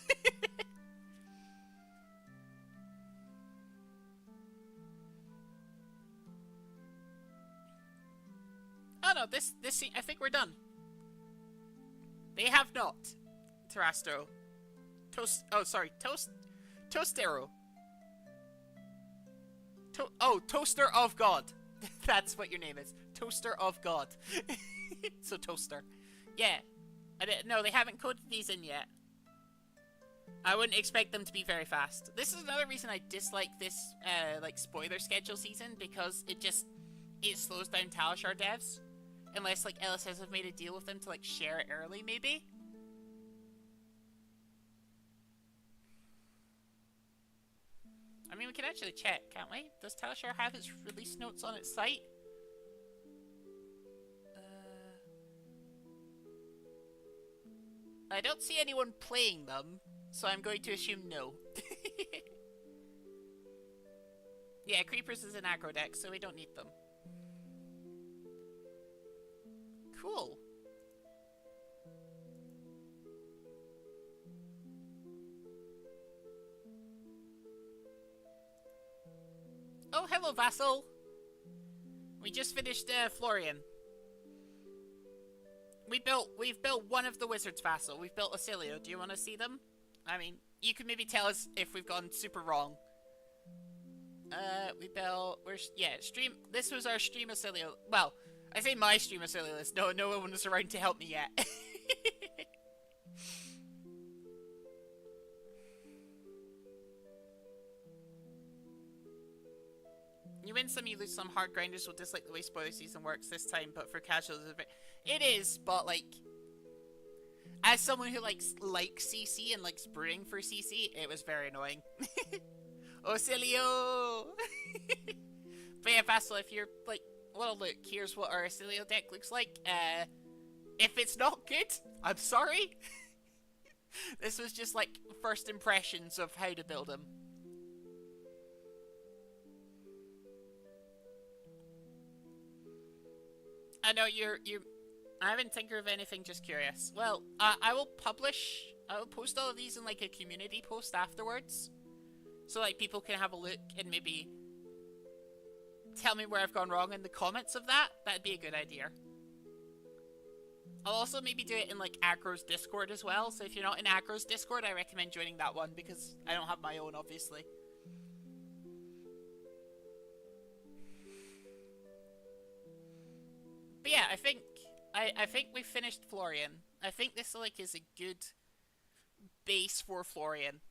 Oh no, this I think we're done. They have not, Terastro. Toast. Oh, sorry. Toastero. Oh, Toaster of God. That's what your name is. Toaster of God. So Toaster. Yeah. No, they haven't coded these in yet. I wouldn't expect them to be very fast. This is another reason I dislike this, like, spoiler schedule season, because it slows down Talishar devs. Unless, like, LSS have made a deal with them to, like, share it early, maybe? I mean, we can actually check, can't we? Does Talishar have its release notes on its site? I don't see anyone playing them, so I'm going to assume no. Yeah, Creepers is an aggro deck, so we don't need them. Cool. Oh, hello, Vassal. We just finished Florian. We've built one of the wizards, Vassal. We've built Acilio. Do you want to see them? I mean, you can maybe tell us if we've gone super wrong. We built... stream... This was our stream Acilio. Well, I say my stream Acilio list. No one was around to help me yet. You win some, you lose some. Hard grinders will dislike the way spoiler season works this time, but for casuals, it is, but, like, as someone who likes CC and likes brewing for CC, it was very annoying. Acilio! But yeah, Vassal, if you're, like, well, look, here's what our Acilio deck looks like. If it's not good, I'm sorry. This was just, like, first impressions of how to build them. I know I haven't tinkered of anything, just curious. Well, I will post all of these in, like, a community post afterwards. So, like, people can have a look and maybe tell me where I've gone wrong in the comments of that. That'd be a good idea. I'll also maybe do it in, like, Agro's Discord as well. So if you're not in Agro's Discord, I recommend joining that one, because I don't have my own, obviously. But yeah, I think we've finished Florian. I think this, like, is a good base for Florian.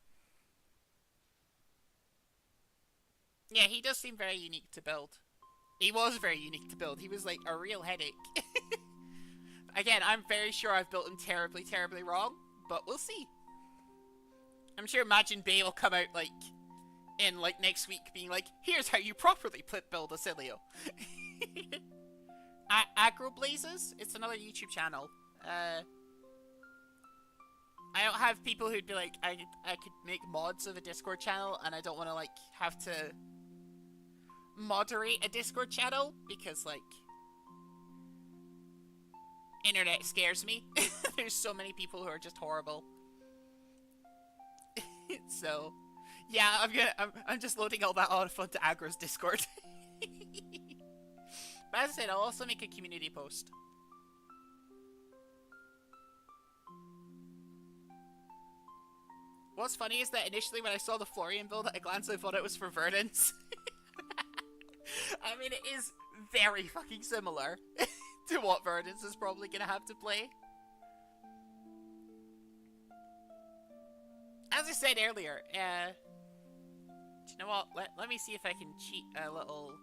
Yeah, he does seem very unique to build. He was very unique to build. He was, like, a real headache. Again, I'm very sure I've built him terribly, terribly wrong, but we'll see. I'm sure Imagine Bay will come out, like, in, like, next week being like, here's how you properly build Acilio. Aggro Blazes? It's another YouTube channel. I don't have people who'd be like, I could make mods of a Discord channel, and I don't want to, like, have to moderate a Discord channel, because, like, internet scares me. There's so many people who are just horrible. So, yeah, I'm just loading all that off onto Agro's Discord. But as I said, I'll also make a community post. What's funny is that initially when I saw the Florian build at a glance, I thought it was for Verdance. I mean, it is very fucking similar to what Verdance is probably going to have to play. As I said earlier, do you know what? Let me see if I can cheat a little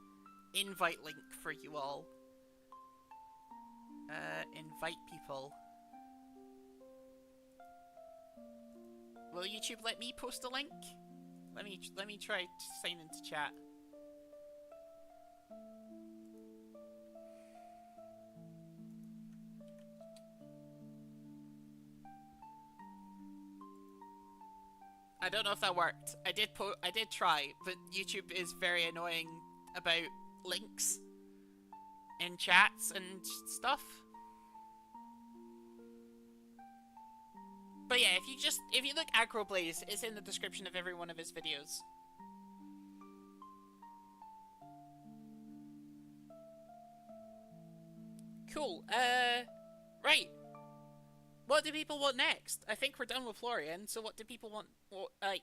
invite link for you all. Invite people. Will YouTube let me post a link? Let me try to sign into chat. I don't know if that worked. I did try, but YouTube is very annoying about links in chats and stuff. But yeah, if you look Aggro Blaze, it's in the description of every one of his videos. Cool. Right. What do people want next? I think we're done with Florian, so what do people want? Well, like,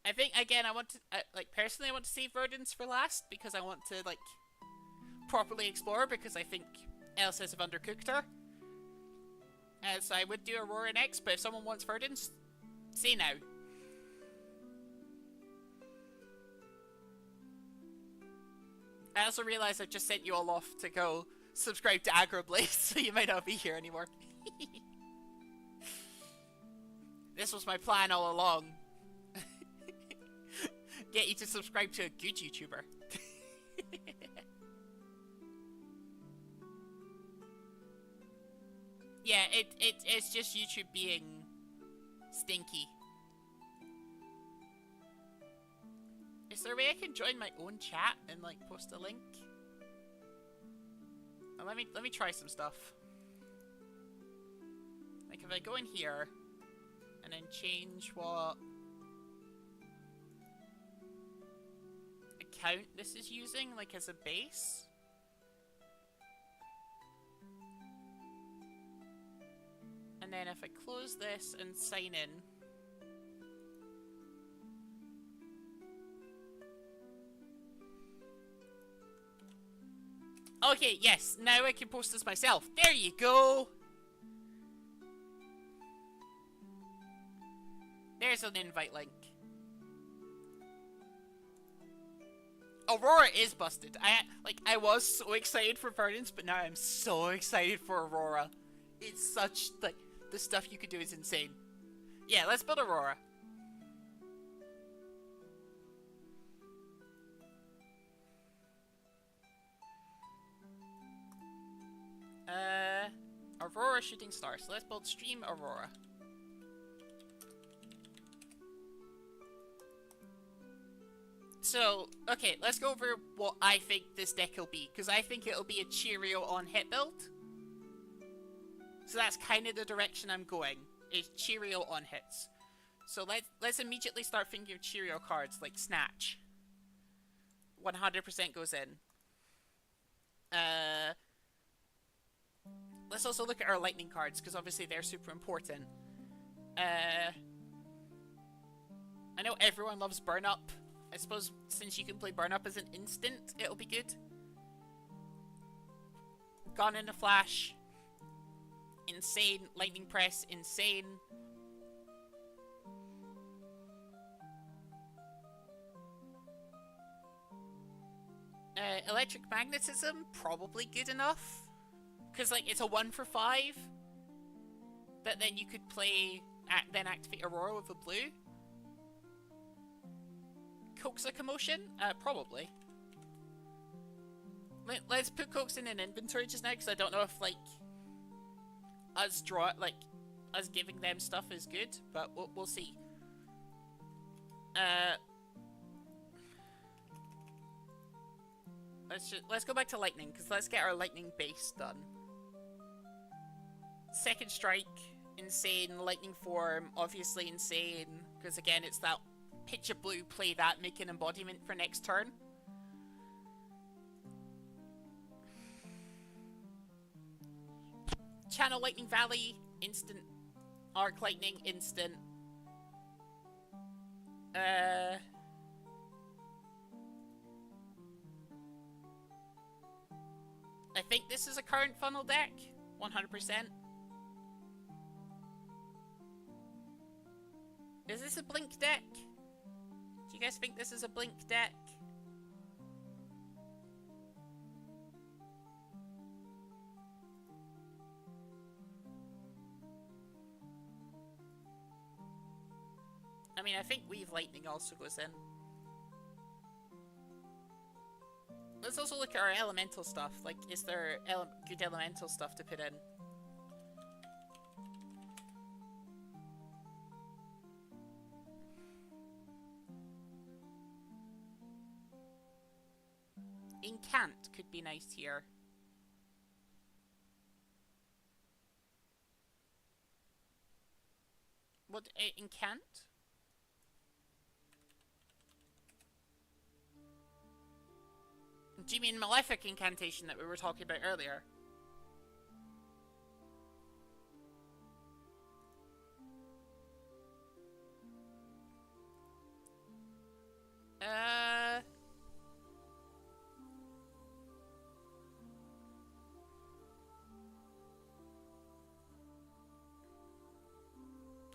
I think, again, I want to, like, personally I want to save Verdance for last, because I want to, like, properly explore, because I think Elsa's have undercooked her. So I would do Aurora next, but if someone wants Verdance, say now. I also realised I've just sent you all off to go subscribe to Agroblaze, so you might not be here anymore. This was my plan all along. Get you to subscribe to a good YouTuber. Yeah, it's just YouTube being stinky. Is there a way I can join my own chat and like post a link? Now, let me try some stuff. Like if I go in here and then change what account this is using, like as a base. And then if I close this and sign in. Okay, yes, now I can post this myself. There you go! There's an invite link. Aurora is busted. I was so excited for Verdance, but now I'm so excited for Aurora. It's such, like, the stuff you could do is insane. Yeah, let's build Aurora. Aurora Shooting Star. So let's build Stream Aurora. So, okay, let's go over what I think this deck will be. Because I think it'll be a Cheerio on hit build. So that's kind of the direction I'm going. Is Cheerio on hits. So let's immediately start thinking of Cheerio cards like Snatch. 100% goes in. Let's also look at our lightning cards, because obviously they're super important. I know everyone loves Burn Up. I suppose since you can play Burn Up as an instant, it'll be good. Gone in a Flash. Insane. Lightning Press. Insane. Electric Magnetism, probably good enough. Because, like, it's a 1 for 5. But then you could play, then activate Aurora with a blue. Coax a Commotion? Probably. Let's put Coax in an inventory just now, because I don't know if, like, us giving them stuff is good, but we'll see. Let's go back to Lightning, because let's get our Lightning base done. Second Strike, insane. Lightning Form, obviously insane, because again, it's that pitch a blue, play that, make an embodiment for next turn. Channel Lightning Valley, instant. Arc Lightning, instant. I think this is a current funnel deck, 100%. Is this a blink deck? Do you guys think this is a blink deck? I mean, I think Weave Lightning also goes in. Let's also look at our elemental stuff. Like, is there good elemental stuff to put in? Incant could be nice here. What, Incant? Do you mean Malefic Incantation that we were talking about earlier?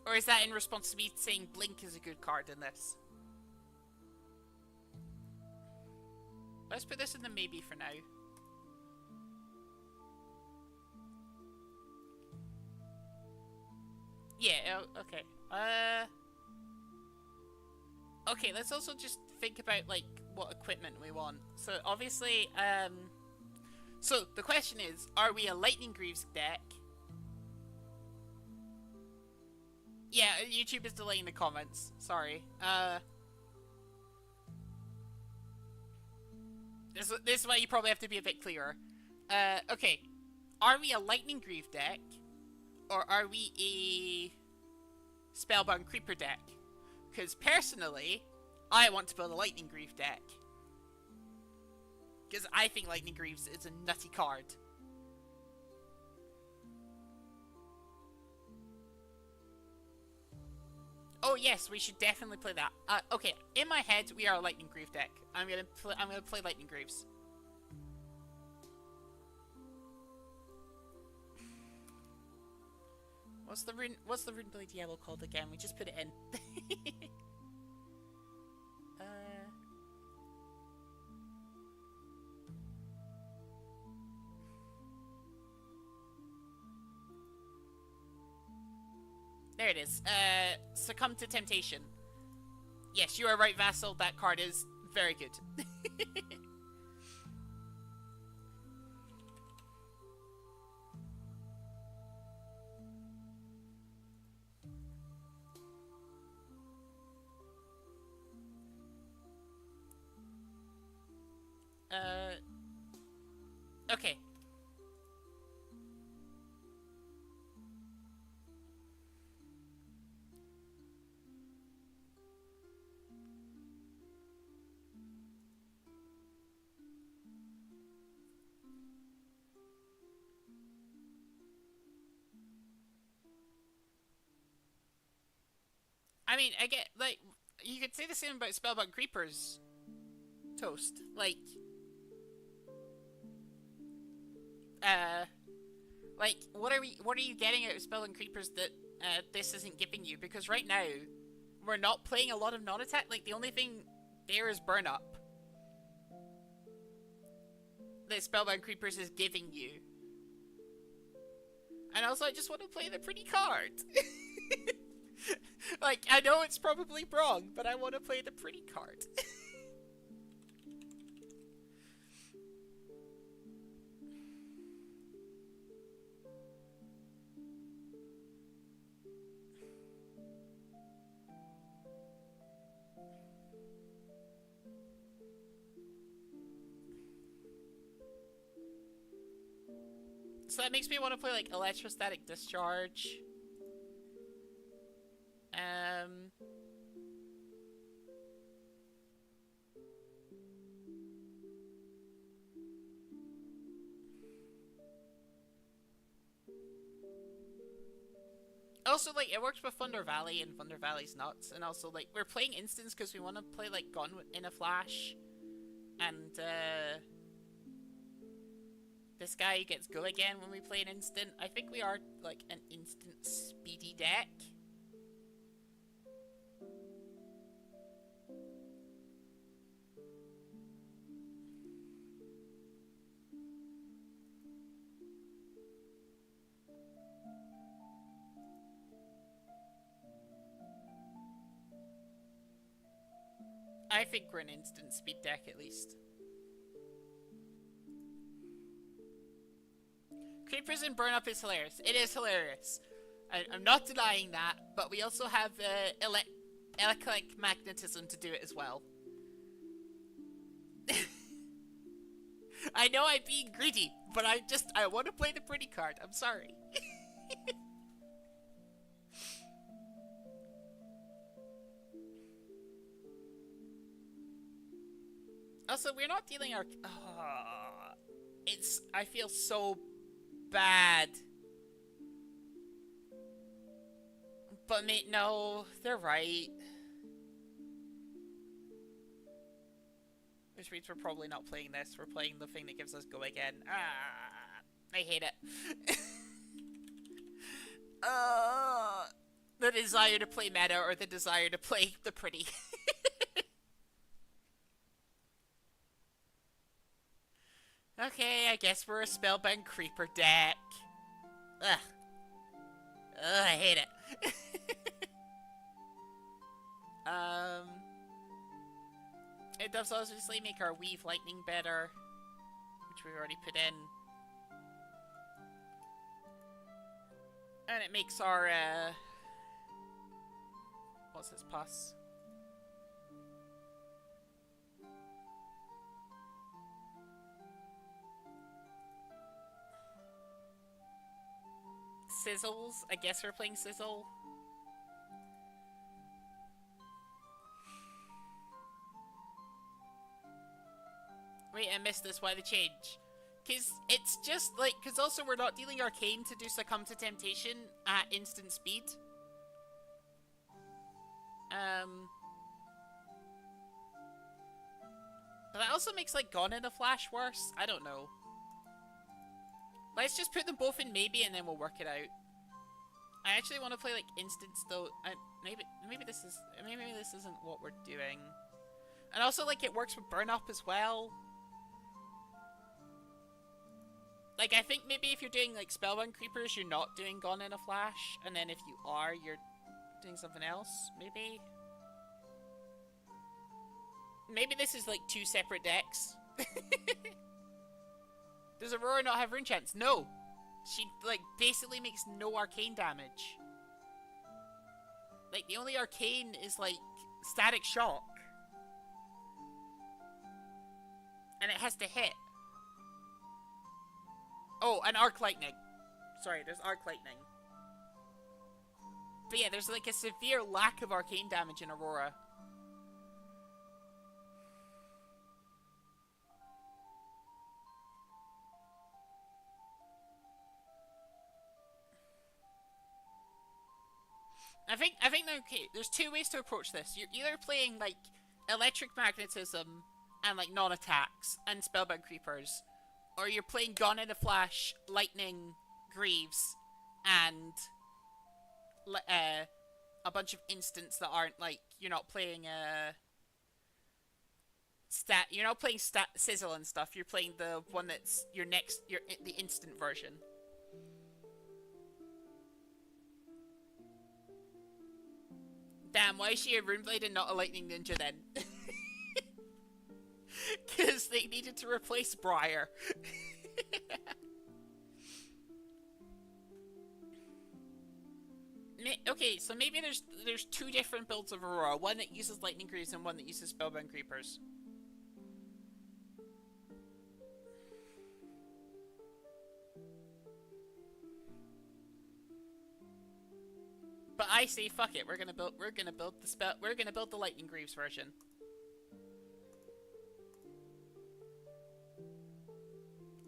Or is that in response to me saying Blink is a good card in this? Let's put this in the maybe for now. Yeah, okay. Okay, let's also just think about, like, what equipment we want. So, obviously, so, the question is, are we a Lightning Greaves deck? Yeah, YouTube is delaying the comments. Sorry. This is why you probably have to be a bit clearer. Okay. Are we a Lightning Greave deck? Or are we a Spellbound Creeper deck? Because personally, I want to build a Lightning Greave deck. Because I think Lightning Greaves is a nutty card. Oh yes, we should definitely play that. Okay, in my head, we are a Lightning Greave deck. I'm gonna play Lightning Greaves. What's the rune blade yellow called again? We just put it in. There it is. Succumb to Temptation. Yes, you are right, Vassal. That card is very good. Okay. I mean, I get, like, you could say the same about Spellbound Creepers, Toast. Like, what are you getting out of Spellbound Creepers that, this isn't giving you? Because right now, we're not playing a lot of non-attack, like, the only thing there is Burn Up. That Spellbound Creepers is giving you. And also, I just want to play the pretty card. Like, I know it's probably wrong, but I want to play the pretty card. So that makes me want to play, like, Electrostatic Discharge. Also, like, it works with Thunder Valley, and Thunder Valley's nuts. And also, like, we're playing instants because we want to play, like, Gone in a Flash. And, this guy gets go again when we play an instant. I think we are, like, an instant speedy deck. I think we're an instant speed deck, at least. Creepers and Burn Up is hilarious. It is hilarious. I'm not denying that, but we also have electric magnetism to do it as well. I know I'm being greedy, but I want to play the pretty card. I'm sorry. Also, we're not dealing our... I feel so bad. But mate, no, they're right. Which means we're probably not playing this. We're playing the thing that gives us go again. I hate it. The desire to play meta or the desire to play the pretty. Okay, I guess we're a Spellbound Creeper deck. Ugh. Ugh, I hate it. It does obviously make our Weave Lightning better, which we've already put in. And it makes our, what's this pus? Sizzles? I guess we're playing Sizzle. Wait, I missed this. Why the change? Because it's just like, because also we're not dealing Arcane to do Succumb to Temptation at instant speed. But that also makes like Gone in a Flash worse. I don't know. Let's just put them both in maybe and then we'll work it out. I actually want to play like instants though. Maybe this isn't what we're doing. And also like it works with burn up as well. Like I think maybe if you're doing like Spellbound Creepers, you're not doing Gone in a Flash, and then if you are, you're doing something else. Maybe. Maybe this is like two separate decks. Does Aurora not have rune chance? No! She, like, basically makes no arcane damage. Like, the only arcane is, like, Static Shock. And it has to hit. Oh, and Arc Lightning. Sorry, there's Arc Lightning. But yeah, there's, like, a severe lack of arcane damage in Aurora. I think okay, there's two ways to approach this. You're either playing like Electric Magnetism and like non-attacks and Spellbound Creepers, or you're playing Gone in a Flash, Lightning, Greaves, and a bunch of instants that aren't like, you're not playing you're not playing Sizzle and stuff. You're playing the one that's the instant version. Damn, why is she a Runeblade and not a Lightning Ninja then? Because they needed to replace Briar. Okay, so maybe there's two different builds of Aurora. One that uses Lightning Greaves and one that uses Spellbound Creepers. But I say fuck it. We're gonna build the Lightning Greaves version.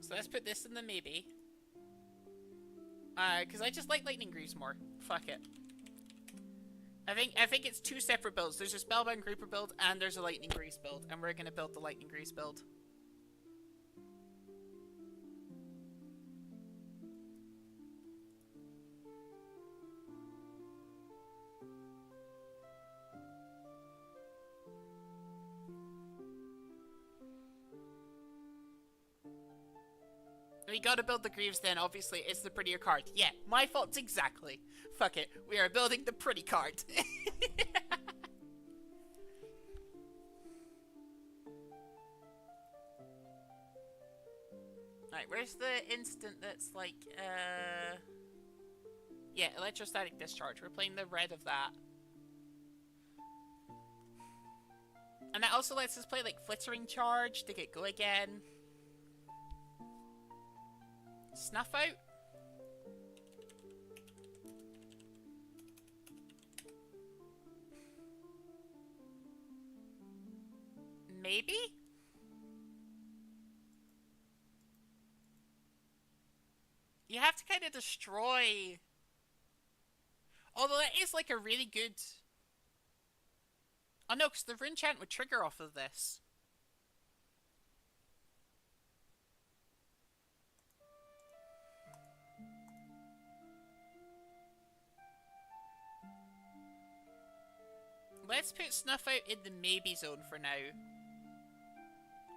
So let's put this in the maybe. Because I just like Lightning Greaves more. Fuck it. I think it's two separate builds. There's a Spellbound Creeper build and there's a Lightning Greaves build, and we're gonna build the Lightning Greaves build. We gotta build the Greaves then, obviously, it's the prettier card. Yeah, my fault exactly. Fuck it, we are building the pretty card. Alright, where's the instant that's like, yeah, Electrostatic Discharge. We're playing the red of that. And that also lets us play like Flittering Charge to get go again. Snuff out? Maybe? You have to kind of destroy... Although that is like a really good... Oh no, because the rune chant would trigger off of this. let's put Snuff out in the maybe zone for now.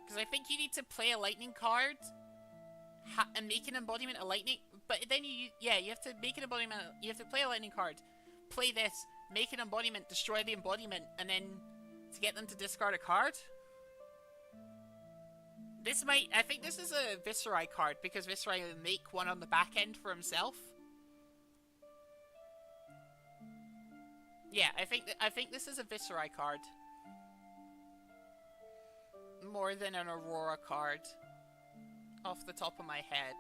Because I think you need to play a lightning card and make an embodiment of lightning. But then you have to make an embodiment. You have to play a lightning card, play this, make an embodiment, destroy the embodiment, and then to get them to discard a card. This might. I think this is a Viserai card because Viserai will make one on the back end for himself. Yeah, I think this is a Viserai card more than an Aurora card, off the top of my head.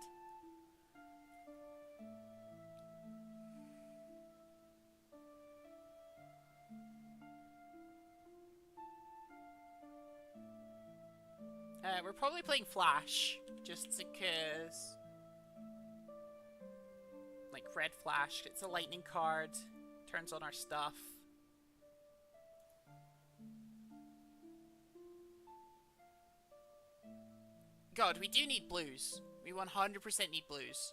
We're probably playing Flash, just because, like, red Flash. It's a lightning card, turns on our stuff. God, we do need blues. We 100% need blues.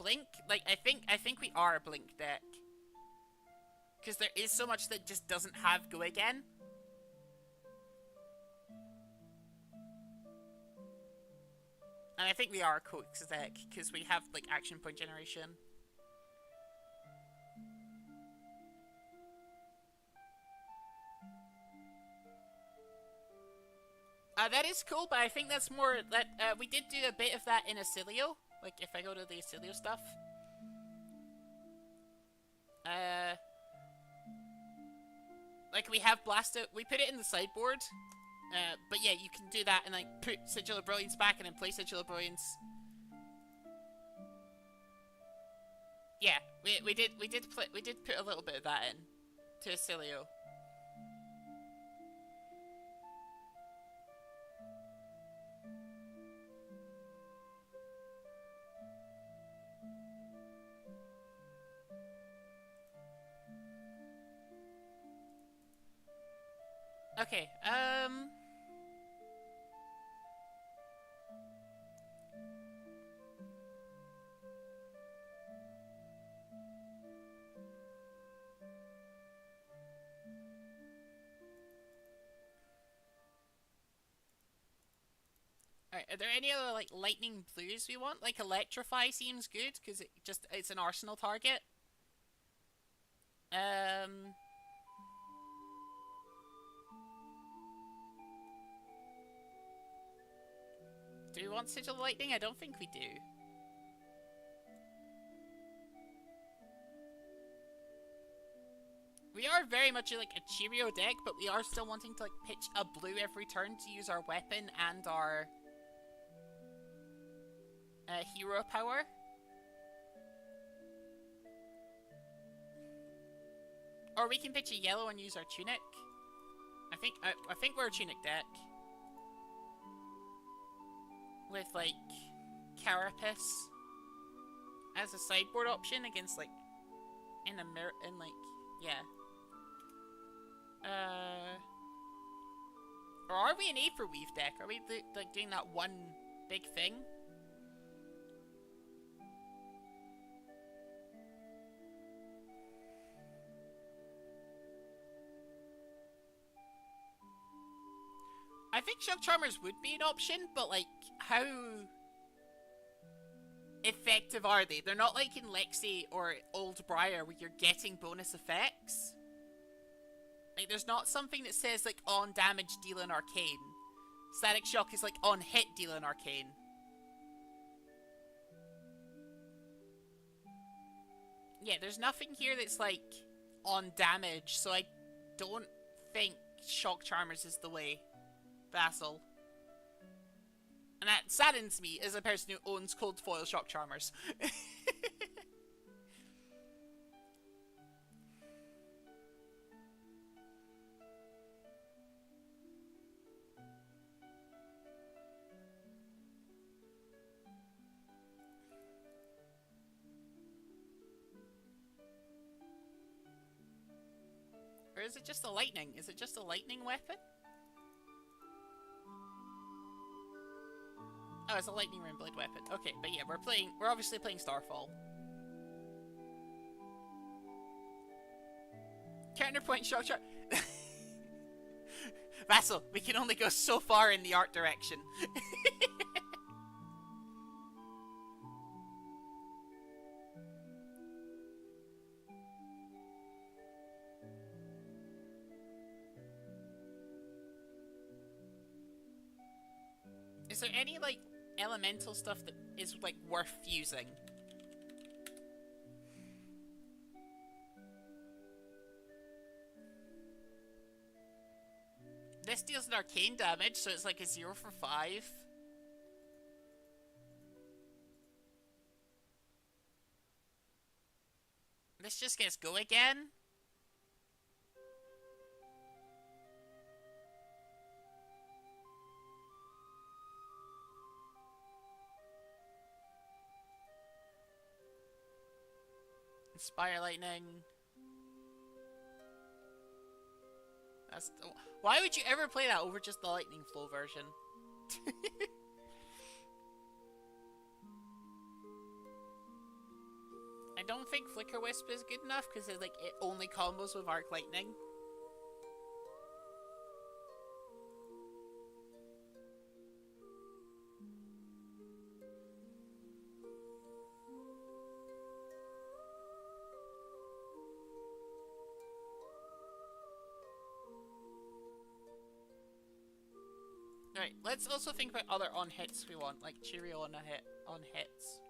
Blink? Like, I think we are a Blink deck. Because there is so much that just doesn't have Go Again. And I think we are a Coax deck, because we have, like, action point generation. That is cool, but I think that's more that we did do a bit of that in Acilio. Like, if I go to the Acilio stuff. Like, we have Blast Out. We put it in the sideboard. But yeah, you can do that and, like, put Sigil of Brilliance back and then play Sigil of Brilliance. Yeah, we did put a little bit of that in to Acilio. Okay, alright, are there any other, like, lightning blues we want? Like, Electrify seems good, because it's an arsenal target. Do we want Sigil of Lightning? I don't think we do. We are very much like a Cheerio deck, but we are still wanting to, like, pitch a blue every turn to use our weapon and our hero power. Or we can pitch a yellow and use our tunic. I think we're a tunic deck. With, like, Carapace as a sideboard option against, like, yeah. Or are we an Aetherweave deck? Are we, like, doing that one big thing? I think Shock Charmers would be an option, but, like, how effective are they? They're not like in Lexi or Old Briar where you're getting bonus effects. Like, there's not something that says, like, on damage deal an arcane. Static Shock is, like, on hit deal an arcane. Yeah, there's nothing here that's, like, on damage, so I don't think Shock Charmers is the way. Vassal. And that saddens me as a person who owns Cold Foil Shock Charmers. Or is it just a lightning? Is it just a lightning weapon? Oh, it's a lightning ring blade weapon. Okay, but yeah, we're obviously playing Starfall. Counterpoint shock charge. Vassal, we can only go so far in the art direction. Is there any, like, elemental stuff that is, like, worth using? This deals an arcane damage, so it's like a 0 for 5. This just gets go again. Inspire lightning. Why would you ever play that over just the lightning flow version? I don't think Flicker Wisp is good enough because it only combos with arc lightning. Right, let's also think about other on hits we want, like Cheerio on hits.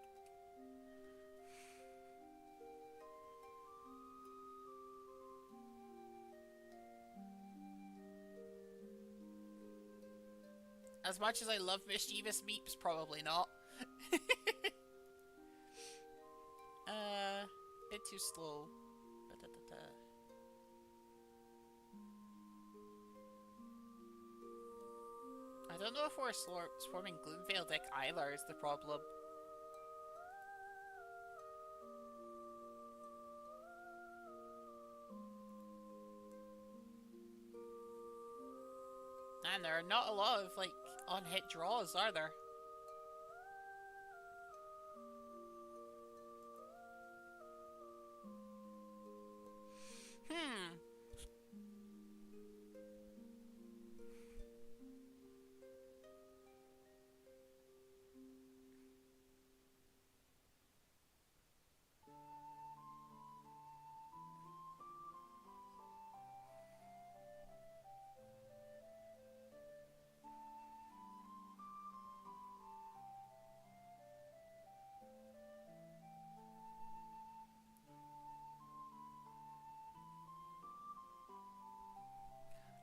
As much as I love mischievous meeps, probably not. Bit too slow. I don't know if we're swarming Gloomveil deck either is the problem. And there are not a lot of, like, on-hit draws, are there?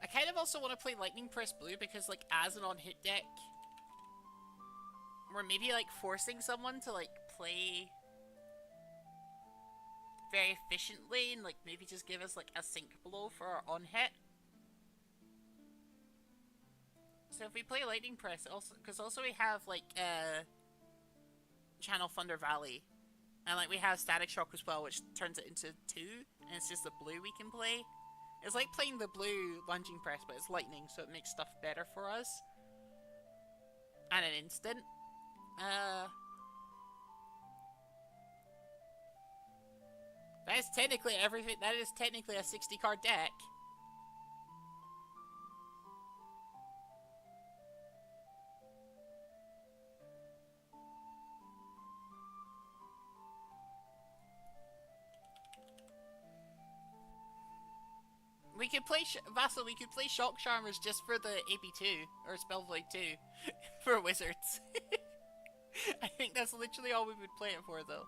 I kind of also want to play Lightning Press Blue because, like, as an on-hit deck, we're maybe, like, forcing someone to, like, play very efficiently and, like, maybe just give us, like, a sync blow for our on-hit. So if we play Lightning Press, also, because also we have, like, Channel Thunder Valley, and, like, we have Static Shock as well, which turns it into 2, and it's just the blue we can play. It's like playing the blue lunging press, but it's lightning, so it makes stuff better for us. And an instant. That is technically everything. That is technically a 60-card deck. We could play Vassal. We could play Shock Charmers just for the AP2 or Spellvoid 2 for Wizards. I think that's literally all we would play it for, though.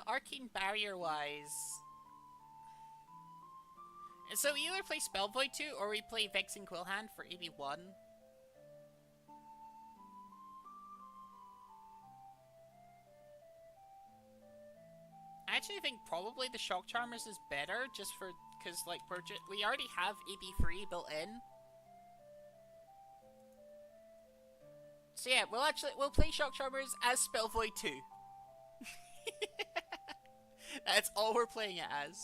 Arcane Barrier wise. So we either play Spellvoid 2 or we play Vexing Quillhand for AB1. I actually think probably the Shock Charmers is better just for because like we already have AB3 built in. So yeah, we'll play Shock Charmers as Spellvoid 2. That's all we're playing it as.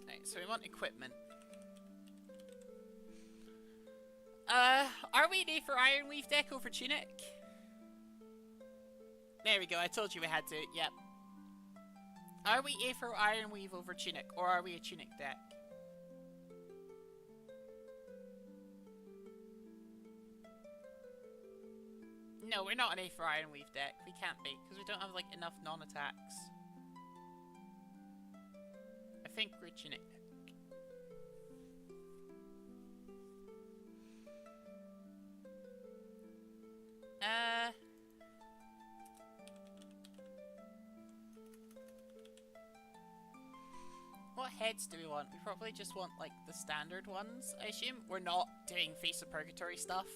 Right, so we want equipment. Are we A for Ironweave deck over Tunic? There we go, I told you we had to, yep. Are we A for Ironweave over Tunic, or are we a Tunic deck? No, we're not an A for Ironweave deck. We can't be, because we don't have, like, enough non-attacks. I think we're a Tunic deck. What heads do we want? We probably just want, like, the standard ones, I assume. We're not doing Face of Purgatory stuff.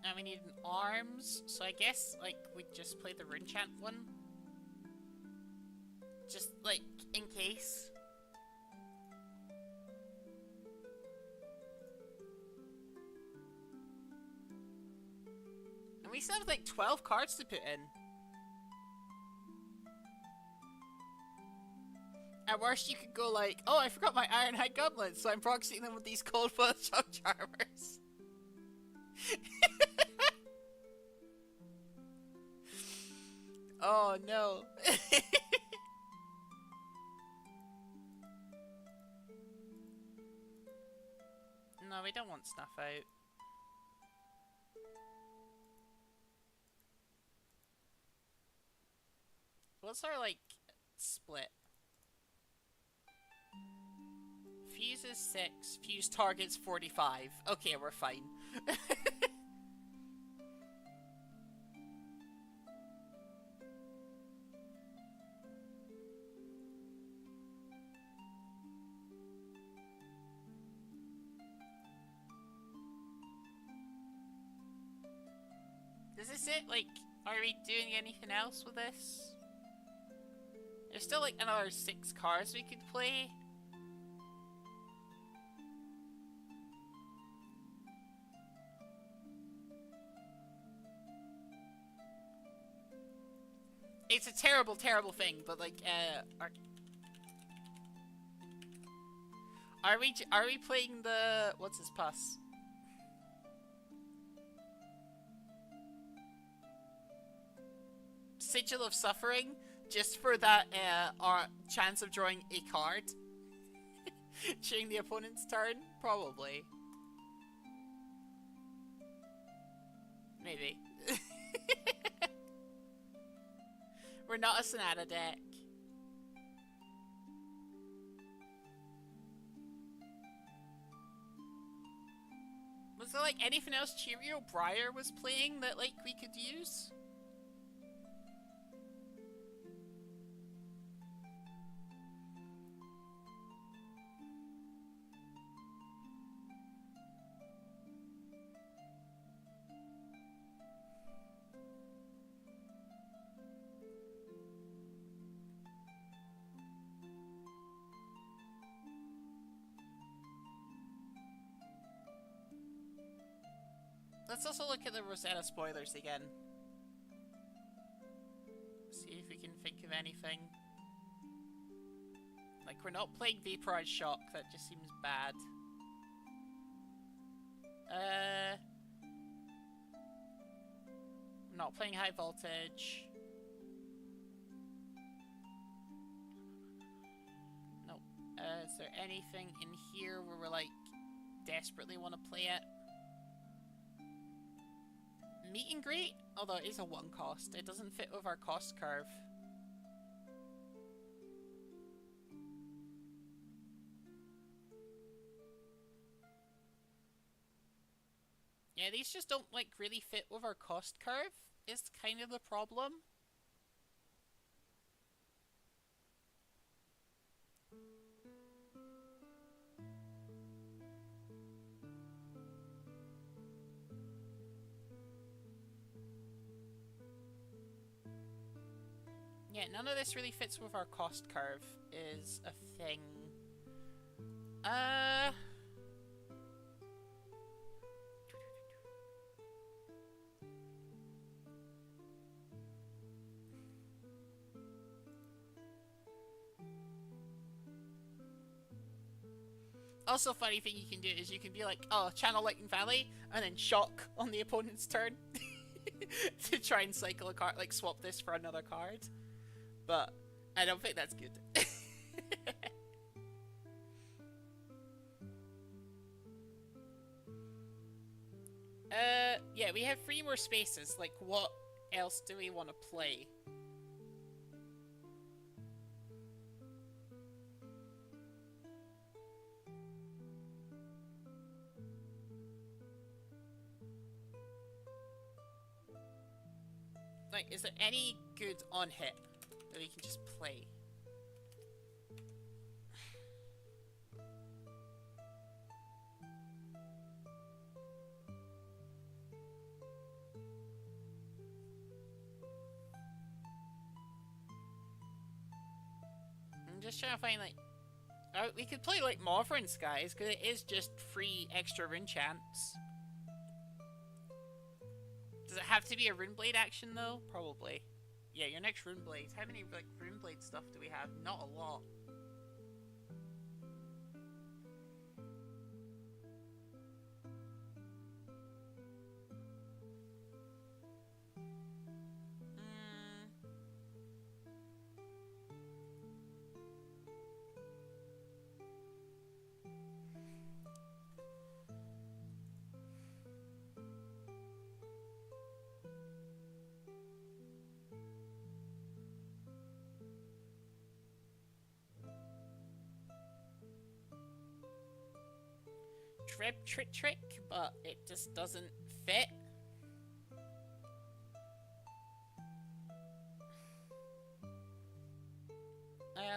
And we need an arms, so I guess, like, we'd just play the Runechant one. Just, like, in case. And we still have, like, 12 cards to put in. At worst, you could go like, oh, I forgot my Ironhide Goblins, so I'm proxying them with these Cold Blood Shock Charmers. Oh no. No, we don't want Snuff out. What's our, like, split? Fuse is 6, fuse target's 45. Okay, we're fine. Is this it? Like, are we doing anything else with this? There's still like another 6 cards we could play. It's a terrible, terrible thing, but like, are we playing the, what's his pus? Sigil of Suffering, just for that, our chance of drawing a card? During the opponent's turn? Probably. Maybe. We're not a Sonata deck. Was there like anything else Cheerio Briar was playing that like we could use? Let's also look at the Rosetta spoilers again. See if we can think of anything. Like, we're not playing Vaporized Shock, that just seems bad. Not playing High Voltage. Nope. Is there anything in here where we're like, desperately want to play it? Meet and Greet? Although it is a 1 cost. It doesn't fit with our cost curve. Yeah, these just don't, like, really fit with our cost curve, is kind of the problem. Yeah, none of this really fits with our cost curve, is a thing. Also, funny thing you can do is you can be like, oh, channel Lightning Valley, and then shock on the opponent's turn to try and cycle a card, like swap this for another card. But I don't think that's good. Yeah, we have 3 more spaces. Like, what else do we want to play? Like, is there any good on hit that we can just play? I'm just trying to find, like... we could play, like, Mauvrin Skies, because it is just free extra rune chance. Does it have to be a Runeblade action, though? Probably. Yeah, your next Runeblade. How many, like, Runeblade stuff do we have? Not a lot. Trick, but it just doesn't fit.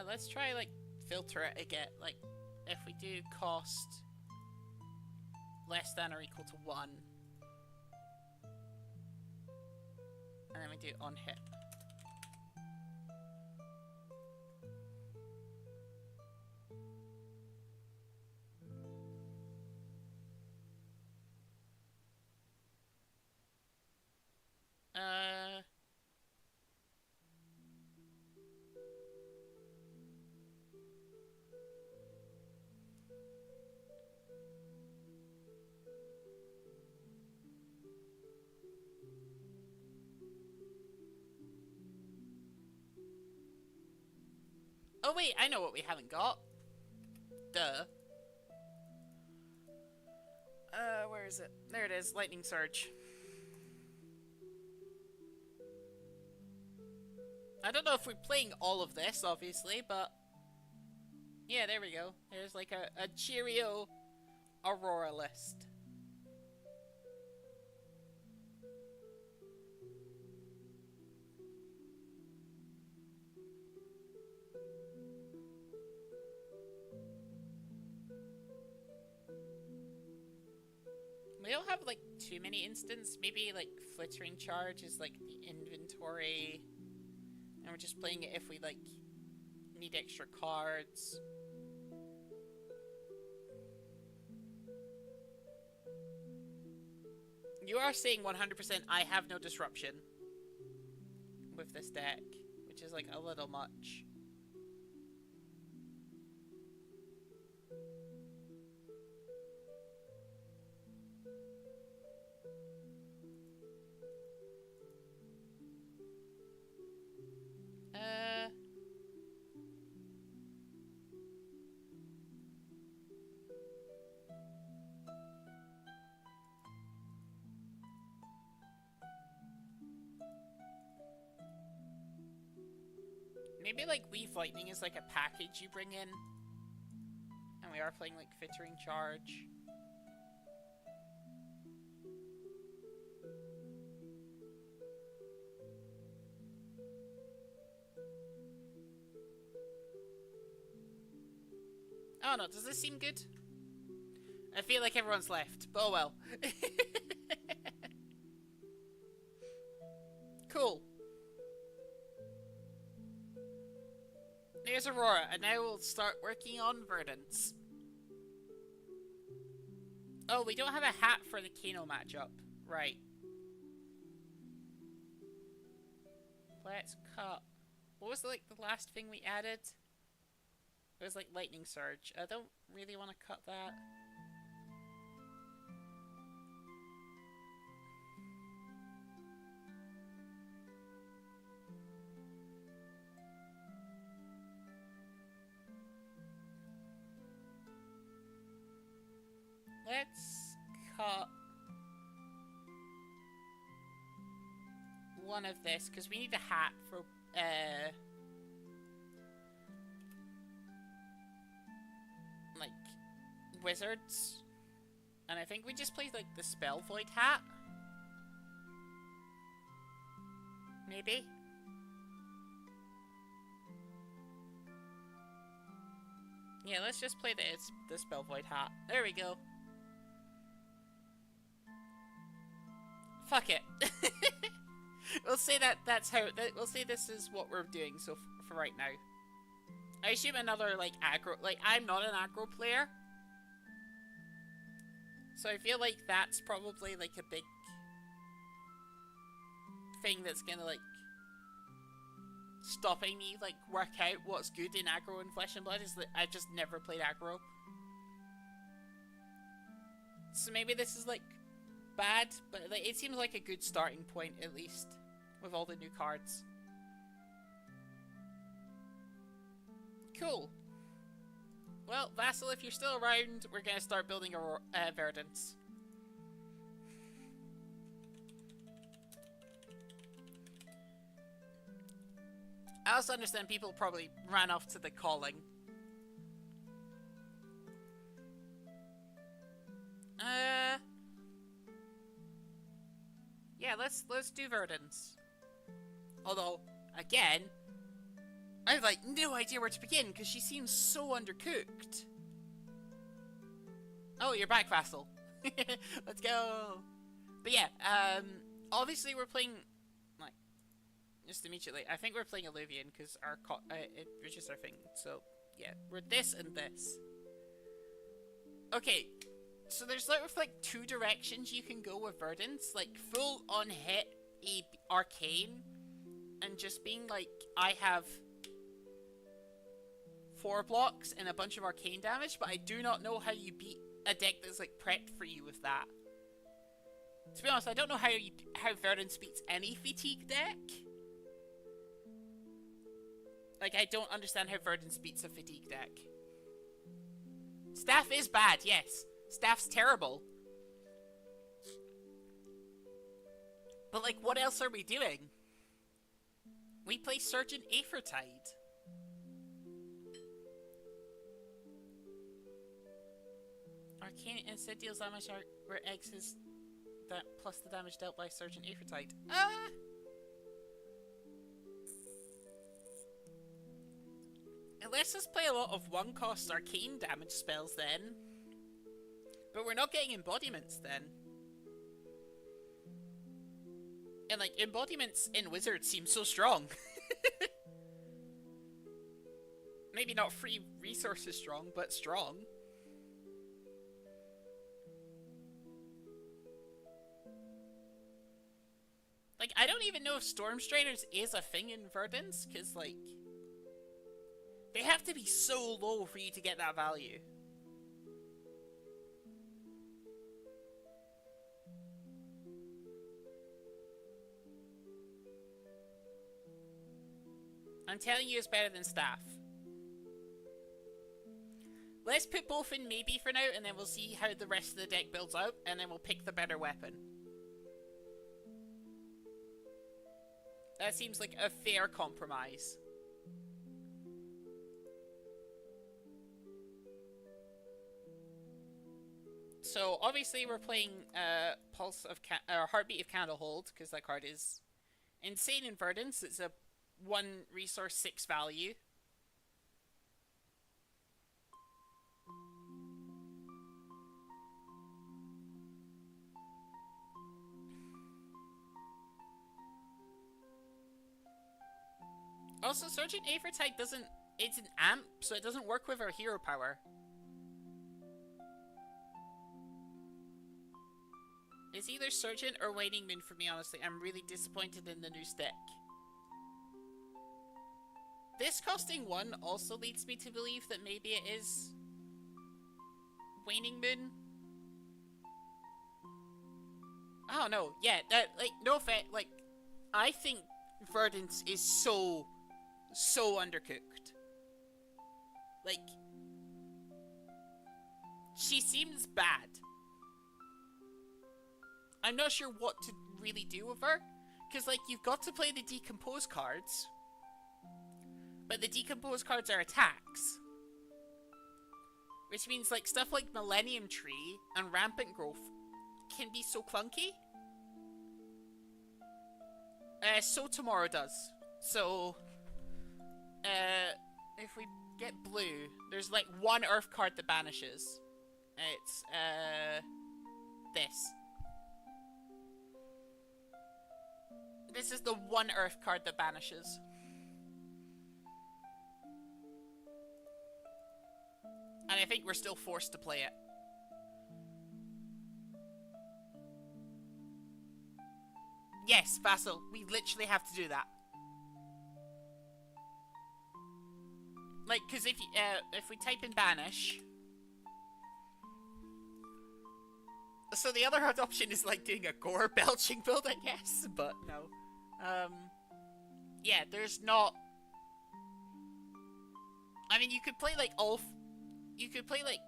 Let's try, like, filter it again. Like, if we do cost less than or equal to 1, and then we do on hit. Oh wait, I know what we haven't got. Duh. Where is it? There it is, Lightning Surge. I don't know if we're playing all of this, obviously, but... yeah, there we go. There's like a Cheerio Aurora list. We don't have, like, too many instances. Maybe, like, Flittering Charge is, like, the inventory. And we're just playing it if we, like, need extra cards. You are saying 100% I have no disruption with this deck, which is, like, a little much. 'Cause, like, I have, like, 2 mana instants. Maybe, like, Flittering Charge is, like, the inventory. And we're just playing it if we, like, need extra cards. You are saying 100% I have no disruption with this deck, which is, like, a little much. Maybe like Weave Lightning is like a package you bring in. And we are playing like Fittering Charge. Oh no, does this seem good? I feel like everyone's left, but oh well. Cool. There's Aurora, and now we'll start working on Verdance. Oh, we don't have a hat for the Kano matchup. Right. Let's cut. What was like the last thing we added? It was like Lightning Surge. I don't really want to cut that. Let's cut one of this, because we need a hat for, like, wizards. And I think we just played, like, the Spell Void hat. Maybe? Yeah, let's just play the Spell Void hat. There we go. Fuck it. We'll say that's how. We'll say this is what we're doing. So for right now, I assume another like aggro. Like I'm not an aggro player, so I feel like that's probably like a big thing that's gonna like stopping me like work out what's good in aggro and Flesh and Blood is that I've just never played aggro. So maybe this is like bad, but like, it seems like a good starting point at least with all the new cards. Cool. Well, Vassal, if you're still around, we're gonna start building a Verdance. I also understand people probably ran off to the calling. Yeah, let's do Verdance. Although, again, I have like no idea where to begin because she seems so undercooked. Oh, you're back, Vassal. Let's go. But yeah, obviously we're playing like just immediately. I think we're playing Illuvian because our it reaches our thing. So yeah, we're this and this. Okay. So there's sort of like two directions you can go with Verdance, like full on hit a arcane and just being like, I have 4 blocks and a bunch of arcane damage, but I do not know how you beat a deck that's like prepped for you with that. To be honest, I don't know how Verdance beats any fatigue deck. Like I don't understand how Verdance beats a fatigue deck. Staff is bad, yes. Staff's terrible. But, like, what else are we doing? We play Surgeon Aethertide. Arcane instead deals damage where X is that plus the damage dealt by Surgeon Aethertide. It lets us play a lot of 1-cost arcane damage spells then. But we're not getting embodiments then. And like, embodiments in Wizards seem so strong. Maybe not free resources strong, but strong. Like, I don't even know if Stormstrainers is a thing in Verdance, because like, they have to be so low for you to get that value. I'm telling you it's better than staff. Let's put both in maybe for now, and then we'll see how the rest of the deck builds out, and then we'll pick the better weapon. That seems like a fair compromise. So obviously we're playing Pulse of Heartbeat of Candlehold, because that card is insane in Verdance. It's a 1 resource 6 value. Also, Sergeant Avertide doesn't... It's an amp, so it doesn't work with our hero power. It's either Sergeant or Waning Moon for me, honestly. I'm really disappointed in the new stick. This costing 1 also leads me to believe that maybe it is Waning Moon. I don't know. Yeah, that, like, no offense, like, I think Verdance is so undercooked. Like, she seems bad. I'm not sure what to really do with her, because, like, you've got to play the Decompose cards, but the Decompose cards are attacks. Which means, like, stuff like Millennium Tree and Rampant Growth can be so clunky. So tomorrow does. So, if we get blue, there's, like, 1 Earth card that banishes. It's, this. This is the 1 Earth card that banishes. And I think we're still forced to play it. Yes, Vassal, we literally have to do that. Like, because if we type in banish... So the other option is, like, doing a gore belching build, I guess, but no. Yeah, there's not... I mean, you could play, like, you could play, like,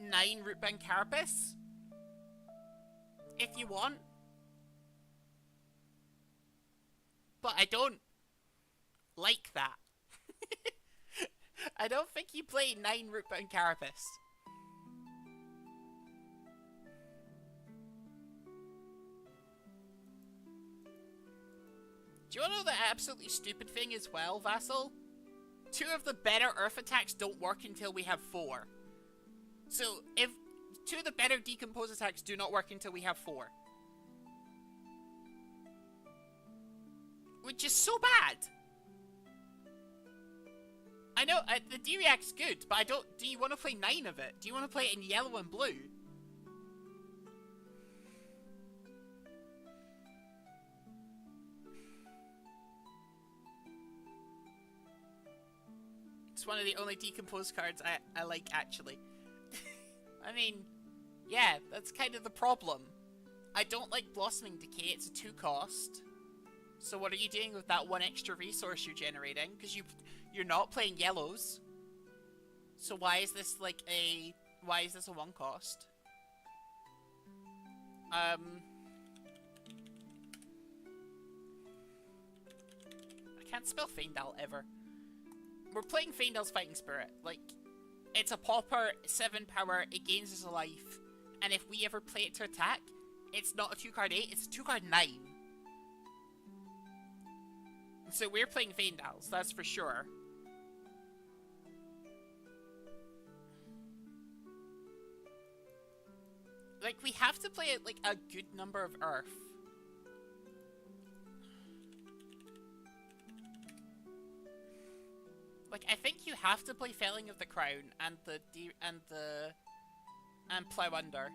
9 Rootbound Carapace, if you want. But I don't like that. I don't think you play 9 Rootbound Carapace. Do you want to know the absolutely stupid thing as well, Vassal? 2 of the better Earth attacks don't work until we have 4. So, if 2 of the better Decompose attacks do not work until we have 4. Which is so bad. I know, the D-React's good, but I don't... Do you want to play 9 of it? Do you want to play it in yellow and blue? It's one of the only Decompose cards I like, actually. I mean, yeah, that's kind of the problem. I don't like Blossoming Decay, it's a 2 cost. So what are you doing with that 1 extra resource you're generating? Because you're not playing yellows. So why is this like why is this a 1 cost? I can't spell Feindal ever. We're playing Feindal's Fighting Spirit. Like, it's a pauper, 7 power, it gains us a life. And if we ever play it to attack, it's not a 2 card 8, it's a 2 card 9. So we're playing Feindals, that's for sure. Like, we have to play it like a good number of Earth. Like, I think you have to play Felling of the Crown and Plow Under.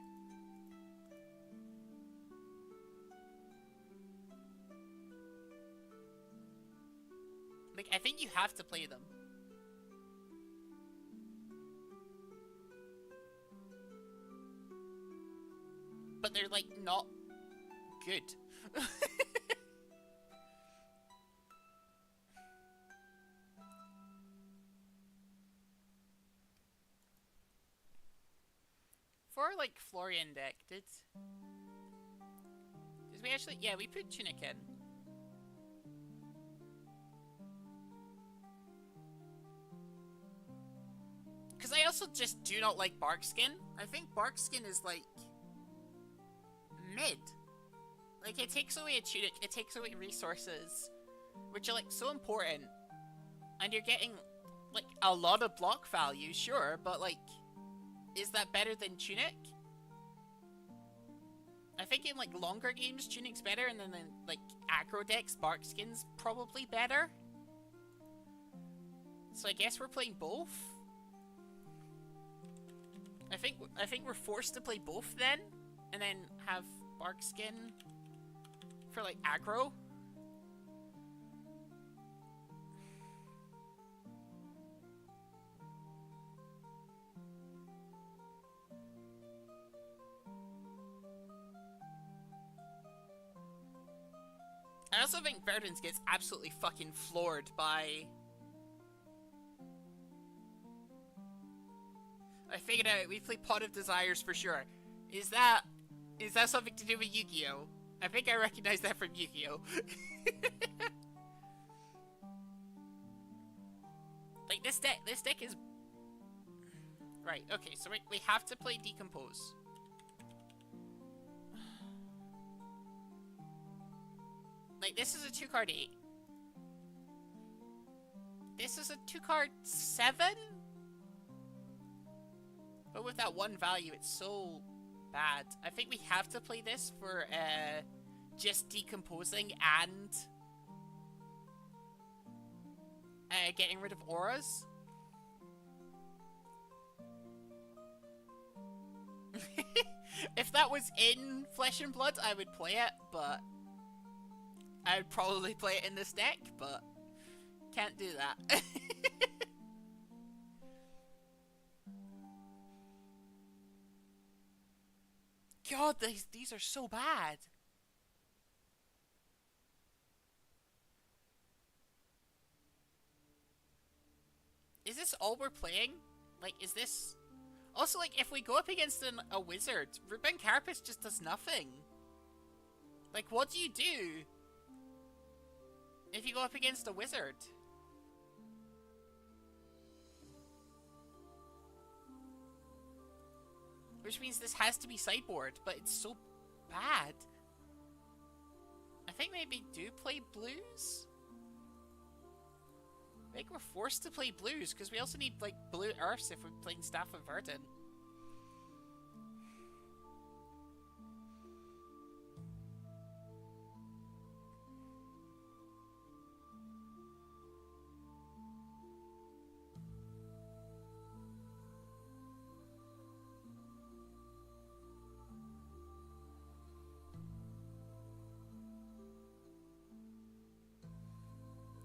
Like, I think you have to play them. But they're, like, not good. our, like, Florian deck, did we actually... Yeah, we put Tunic in. Because I also just do not like Barkskin. I think Barkskin is, like, mid. Like, it takes away a Tunic, it takes away resources, which are, like, so important. And you're getting, like, a lot of block value, sure, but, like, is that better than Tunic? I think in, like, longer games, Tunic's better, and then in, like, aggro decks, Barkskin's probably better. So I guess we're playing both. I think we're forced to play both then, and then have Barkskin for, like, aggro. I also think Verdance gets absolutely fucking floored by... I figured out, we play Pot of Desires for sure. Is that something to do with Yu-Gi-Oh? I think I recognize that from Yu-Gi-Oh. Like, this deck is... Right, okay, so we have to play Decompose. Like, this is a 2-card 8. This is a 2-card 7? But with that one value, it's so bad. I think we have to play this for, just decomposing and getting rid of auras. If that was in Flesh and Blood, I would play it, but I would probably play it in this deck, but can't do that. God, these are so bad. Is this all we're playing? Like, is this... Also, like, if we go up against a wizard, Ruben Carapace just does nothing. Like, what do you do if you go up against a wizard? Which means this has to be sideboard, but it's so bad. I think maybe do play blues? I think we're forced to play blues, because we also need, like, blue earths if we're playing Staff of Verdant.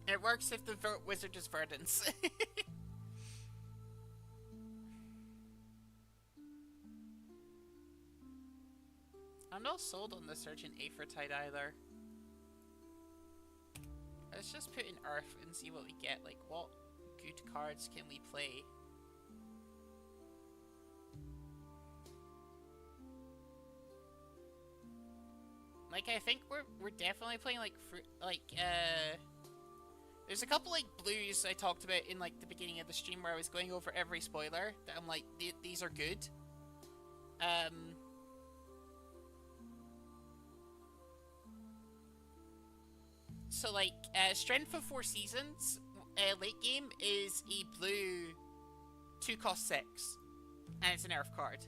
It works if the wizard is Verdance. I'm not sold on the Surgeon Aphrodite either. Let's just put in Earth and see what we get. Like, what good cards can we play? Like, I think we're definitely playing, like, there's a couple, like, blues I talked about in, like, the beginning of the stream where I was going over every spoiler that I'm like, these are good. So, like, Strength of 4 Seasons, late game, is a blue 2-cost 6. And it's an Earth card.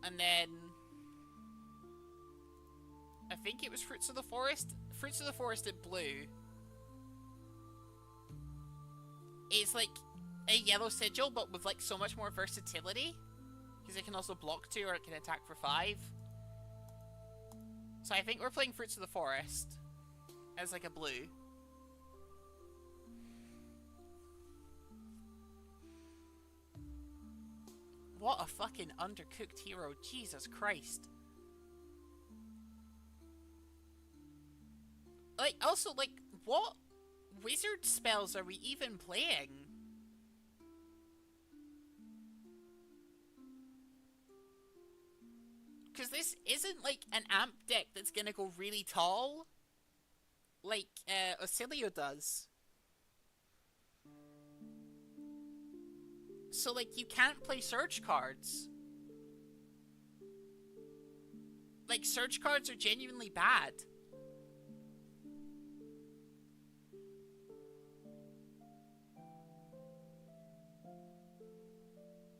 And then... I think it was Fruits of the Forest. Fruits of the Forest in blue is like a yellow sigil, but with like so much more versatility. Because it can also block 2 or it can attack for 5. So I think we're playing Fruits of the Forest as like a blue. What a fucking undercooked hero, Jesus Christ. Like, also, like, what wizard spells are we even playing? because this isn't like an amp deck that's gonna go really tall, like Oscillio does. So like you can't play surge cards. Like surge cards are genuinely bad.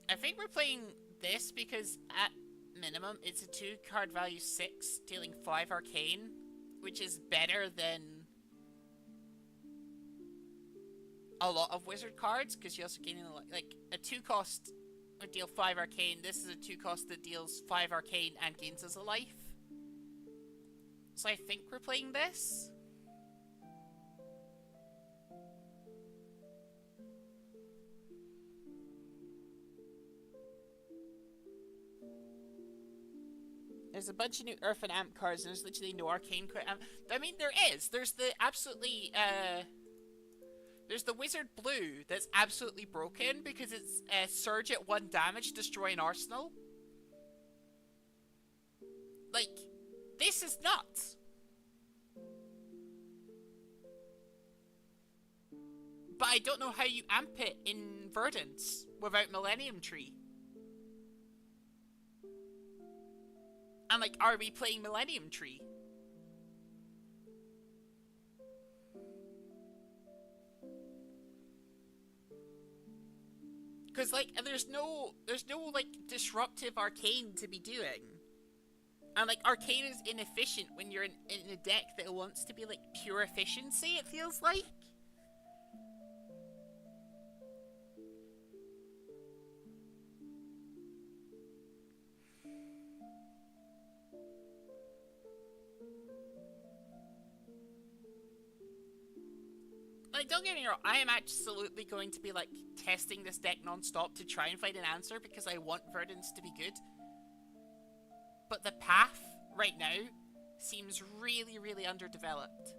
I think we're playing this because at minimum it's a 2-card value 6, dealing 5 arcane, which is better than a lot of wizard cards, because you also gain like a 2-cost would deal 5 arcane. This is a 2-cost that deals 5 arcane and gains us a life. So I think we're playing this. There's a bunch of new Earth and Amp cards, and there's literally no arcane card. I mean, there is. There's the absolutely, there's the Wizard Blue that's absolutely broken because it's Surge at 1 damage, destroy an arsenal. Like, this is nuts. But I don't know how you amp it in Verdance without Millennium Tree. And like, are we playing Millennium Tree? Because like, there's no like disruptive arcane to be doing. And like, arcane is inefficient when you're in a deck that wants to be like pure efficiency, it feels like. Like, don't get me wrong, I am absolutely going to be, like, testing this deck non-stop to try and find an answer because I want Verdance to be good. But the path, right now, seems really, really underdeveloped.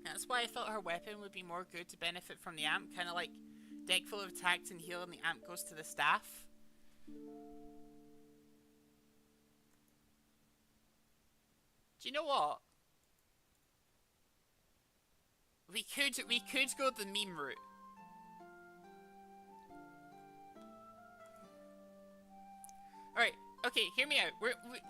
That's why I thought her weapon would be more good to benefit from the amp. Kind of like deck full of attacks and heal, and the amp goes to the staff. Do you know what? We could go the meme route. Alright, okay, hear me out.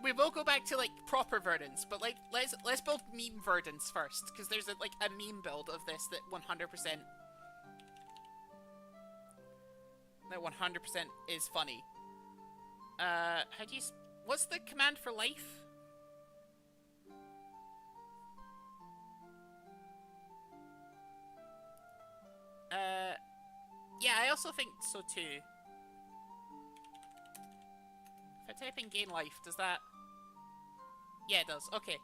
We will go back to like proper Verdance, but like let's build meme Verdance first, because there's a meme build of this that 100% is funny. How do you? What's the command for life? Yeah, I also think so too. If I type in gain life, does that? Yeah, it does. Okay.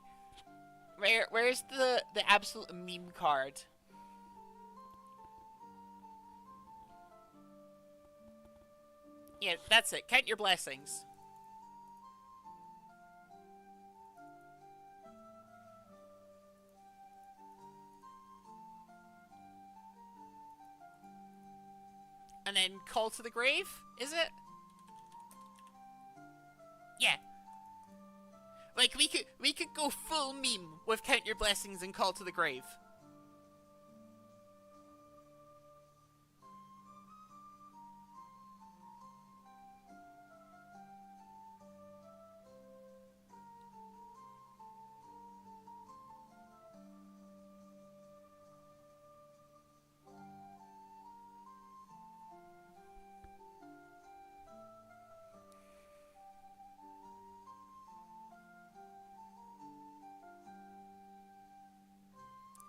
Where's the absolute meme card? Yeah, that's it. Count your blessings. And then call to the grave, is it? Yeah. Like, we could go full meme with count your blessings and call to the grave.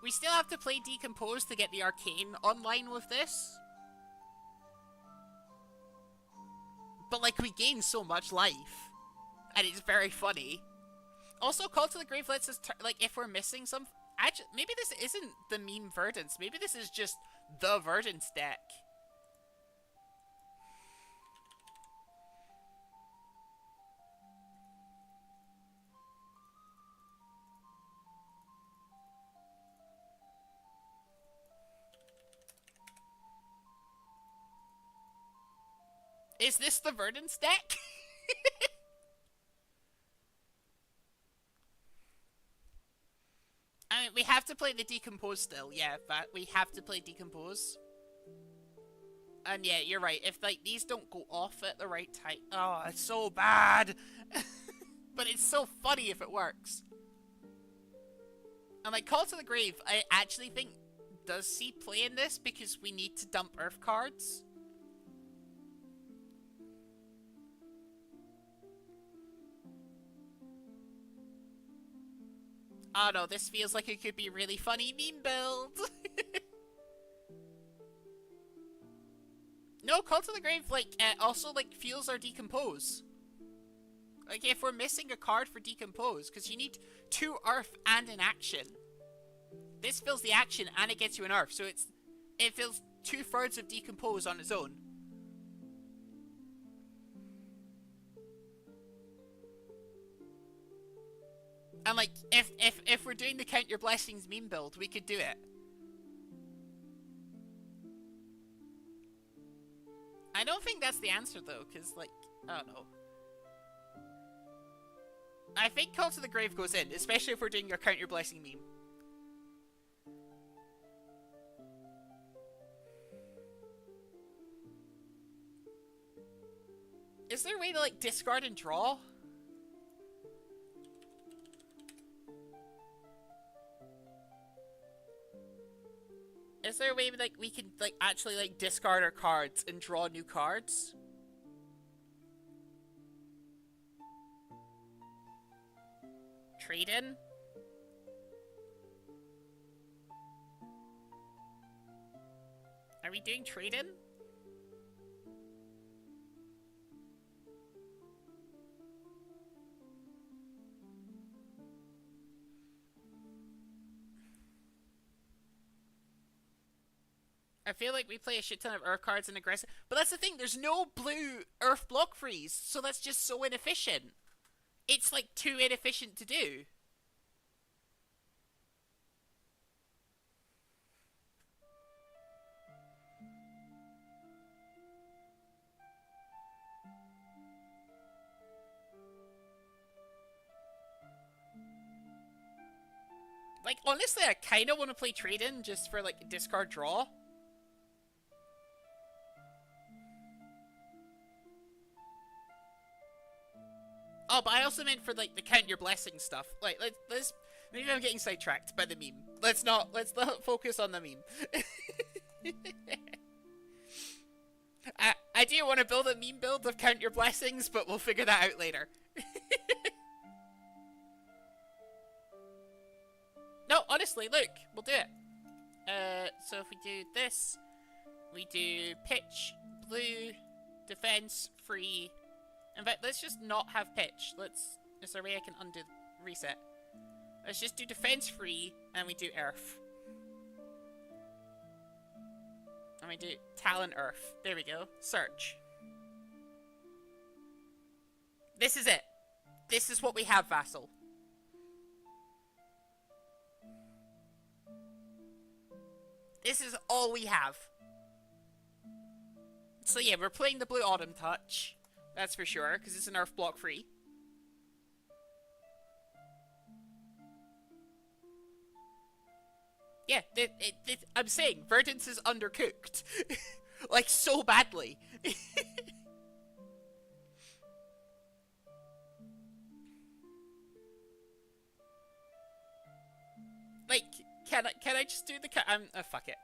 We still have to play Decompose to get the arcane online with this. But, like, we gain so much life. And it's very funny. Also, Call to the Grave lets us, like, if we're missing some Actually, maybe this isn't the meme Verdance. Maybe this is just the Verdance deck. Is this the Verdance deck? I mean, we have to play the Decompose still, yeah, but we have to play Decompose. And yeah, you're right, if like these don't go off at the right time, oh, it's so bad! But it's so funny if it works. And like, Call to the Grave, I actually think does see play in this because we need to dump Earth cards. Oh no, this feels like it could be a really funny meme build. No, Call to the Grave, like, also, like, fuels our Decompose. Like, if we're missing a card for Decompose, because you need 2 Earth and an action. This fills the action and it gets you an Earth, so it fills 2/3 of Decompose on its own. And like, if we're doing the Count Your Blessings meme build, we could do it. I don't think that's the answer though, because like, I don't know. I think Call to the Grave goes in, especially if we're doing your Count Your Blessing meme. Is there a way to like discard and draw? Is there a way like we can like actually like discard our cards and draw new cards? Trade in? Are we doing trade in? I feel like we play a shit ton of Earth cards and aggressive, but that's the thing, there's no blue Earth block freeze, so that's just so inefficient. It's like too inefficient to do. Like, honestly, I kind of want to play trade-in just for, like, discard draw. Oh, but I also meant for, like, the Count Your Blessings stuff. Like, let's maybe I'm getting sidetracked by the meme. Let's not focus on the meme. I do want to build a meme build of Count Your Blessings, but we'll figure that out later. No, honestly, look, we'll do it. So if we do this, we do pitch, blue, defense, free. In fact, let's just not have pitch. Is there a way I can undo reset? Let's just do defense free, and we do earth. And we do talent earth. There we go. Search. This is it. This is what we have, Vassal. This is all we have. So yeah, we're playing the Blue Autumn Touch. That's for sure, because it's an Earth block free. Yeah, I'm saying, Verdance is undercooked. Like, so badly. Like, can I just do the oh, fuck it.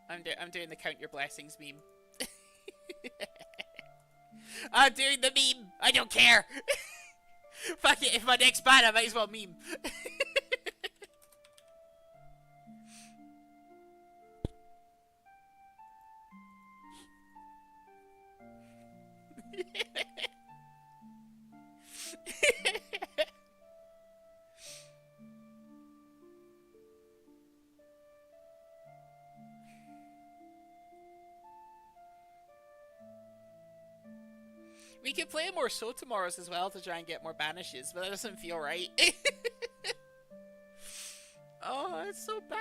I'm doing the Count Your Blessings meme. I'm doing the meme. I don't care. Fuck it. If my neck's bad, I might as well meme. We could play more So Tomorrows as well to try and get more banishes, but that doesn't feel right. Oh, it's so bad.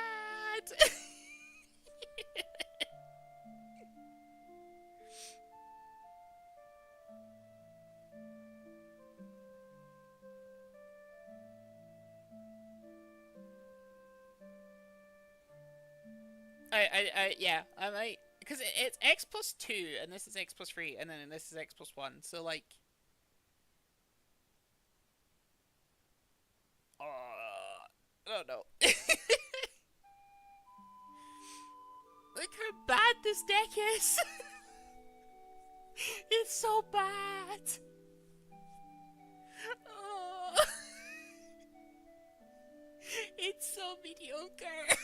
Yeah, I might, because it's X plus 2, and this is X plus 3, and then this is X plus 1, so like... I don't know. Look how bad this deck is! It's so bad! Oh. It's so mediocre!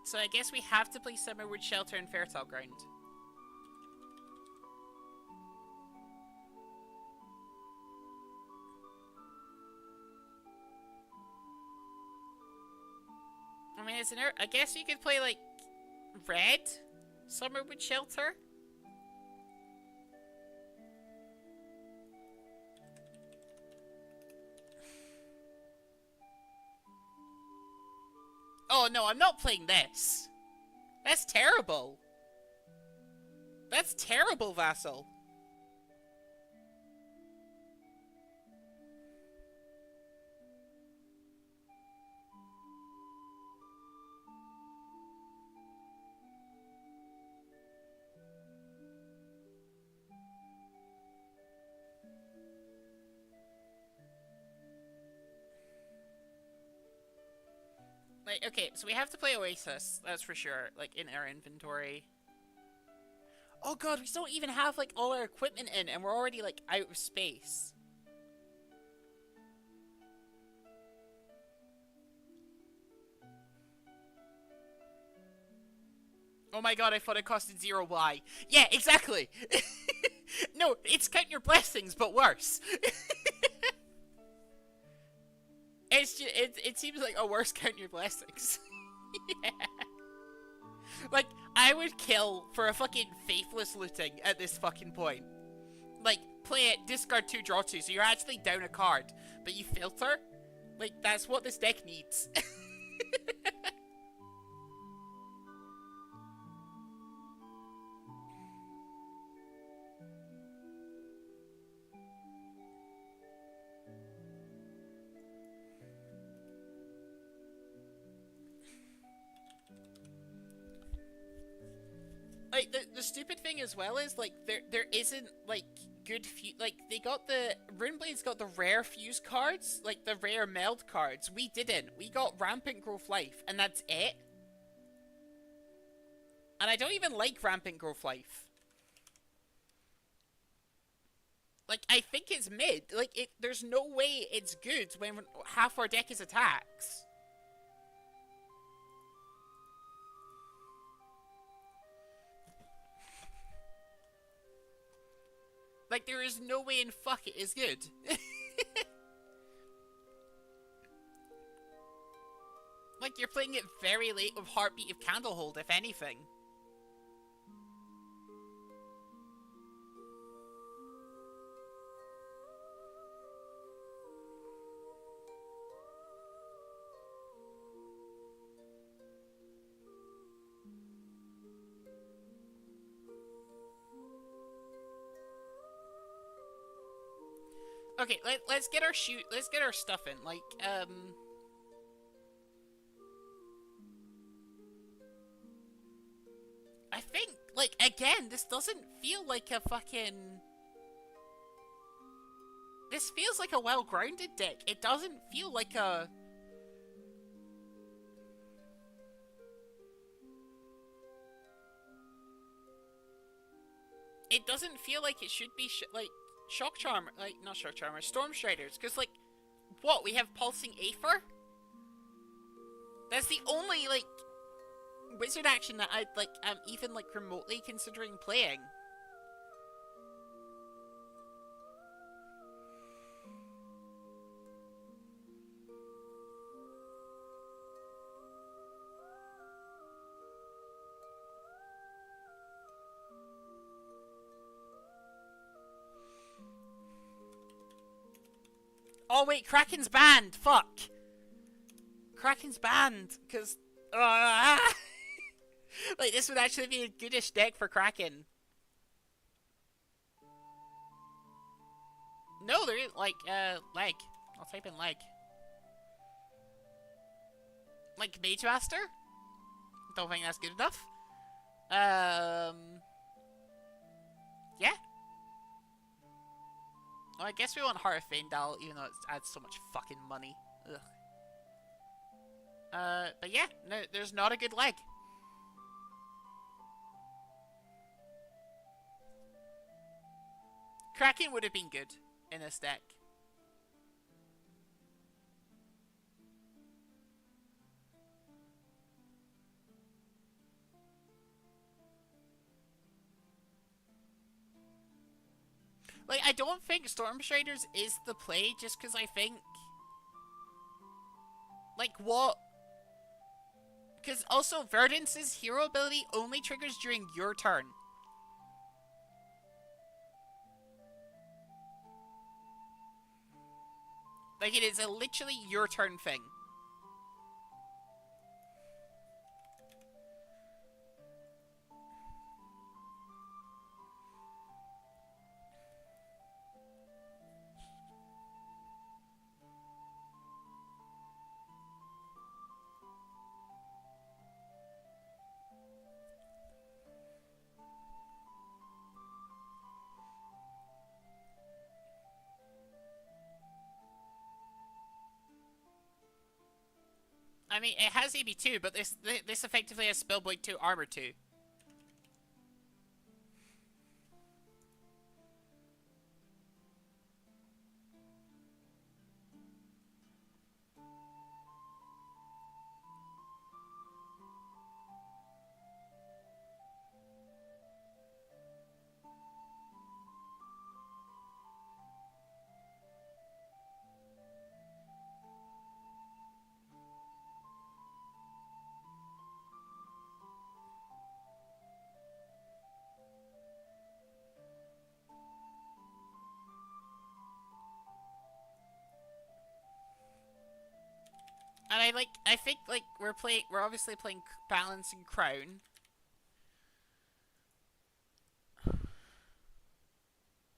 So I guess we have to play Summerwood Shelter and Fertile Ground. I mean, I guess you could play, like, Red Summerwood Shelter. Oh no, I'm not playing this. That's terrible. That's terrible, Vassal. Like, okay, so we have to play Oasis, that's for sure, like, in our inventory. Oh god, we don't even have, like, all our equipment in, and we're already, like, out of space. Oh my god, I thought it costed 0Y. Yeah, exactly! No, it's Count Your Blessings, but worse. It's just, it seems like a worse Count Your Blessings. Yeah. Like, I would kill for a fucking Faithless looting at this fucking point. Like, play it, discard 2, draw 2, so you're actually down a card, but you filter? Like, that's what this deck needs. Like, the stupid thing as well is, like, there isn't, like, good like, they got the... Runeblade's got the rare fuse cards, like, the rare meld cards. We didn't. We got Rampant Growth Life, and that's it. And I don't even like Rampant Growth Life. Like, I think it's mid. Like, there's no way it's good when half our deck is attacks. Like, there is no way in fuck it is good. Like, you're playing it very late with Heartbeat of Candlehold, if anything. Okay, let's get our stuff in. Like, I think, like, again, this doesn't feel like a fucking... This feels like a well-grounded deck. It doesn't feel like a... It doesn't feel like it should be, like... Shock Charmer, like, not Shock Charmer, Storm Striders, because, like, what, we have Pulsing Aether? That's the only, like, wizard action that I'm even like remotely considering playing. Oh wait, Kraken's banned! Fuck! Kraken's banned! Because... like, this would actually be a goodish deck for Kraken. No, there is, like, leg. I'll type in leg. Like, Mage Master? Don't think that's good enough. Yeah. Well, I guess we want Heart of Faendal, even though it adds so much fucking money. Ugh. But yeah, no, there's not a good leg. Kraken would have been good in this deck. Like, I don't think Stormstriders is the play, just because I think... Like, what? Because also, Verdance's hero ability only triggers during your turn. Like, it is a literally your turn thing. I mean, it has EB2, but this effectively has Spellblade 2, Armor 2. And I think, like, we're obviously playing Balance and Crown.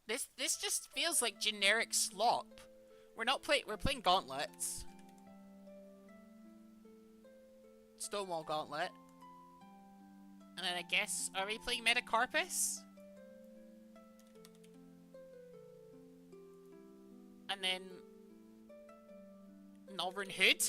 This just feels like generic slop. We're playing Gauntlets. Stonewall Gauntlet. And then I guess, are we playing Metacarpus? And then... Northern Hood?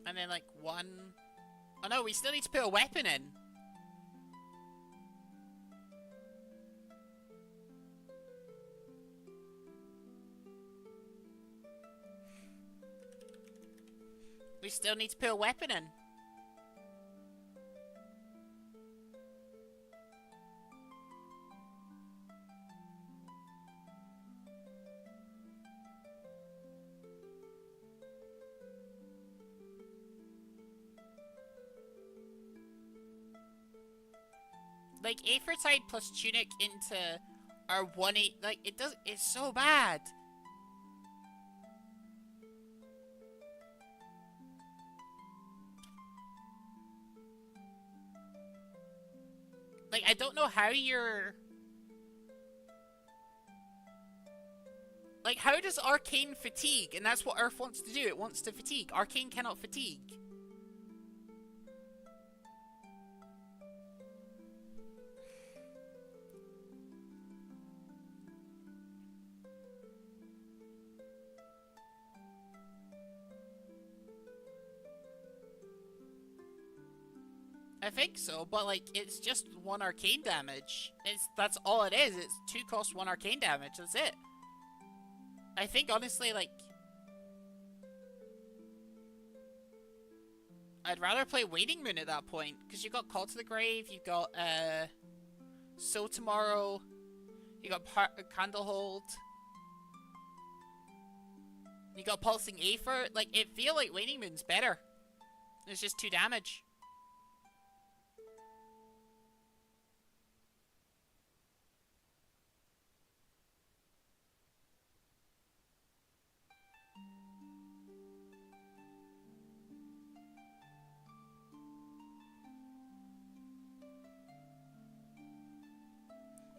And then, like, one... Oh no, we still need to put a weapon in. We still need to put a weapon in. Like, Aethertide plus Tunic into our 1-8, like, it's so bad. Like, I don't know how you're... Like, how does Arcane fatigue? And that's what Earth wants to do, it wants to fatigue. Arcane cannot fatigue. I think so, but like, it's just 1 arcane damage. That's all it is. It's 2 cost 1 arcane damage. That's it. I think honestly, like, I'd rather play Waning Moon at that point, because you've got Call to the Grave, you've got So Tomorrow, you got Candlehold, you got Pulsing Aether. Like, it feel like Waning Moon's better. It's just 2 damage.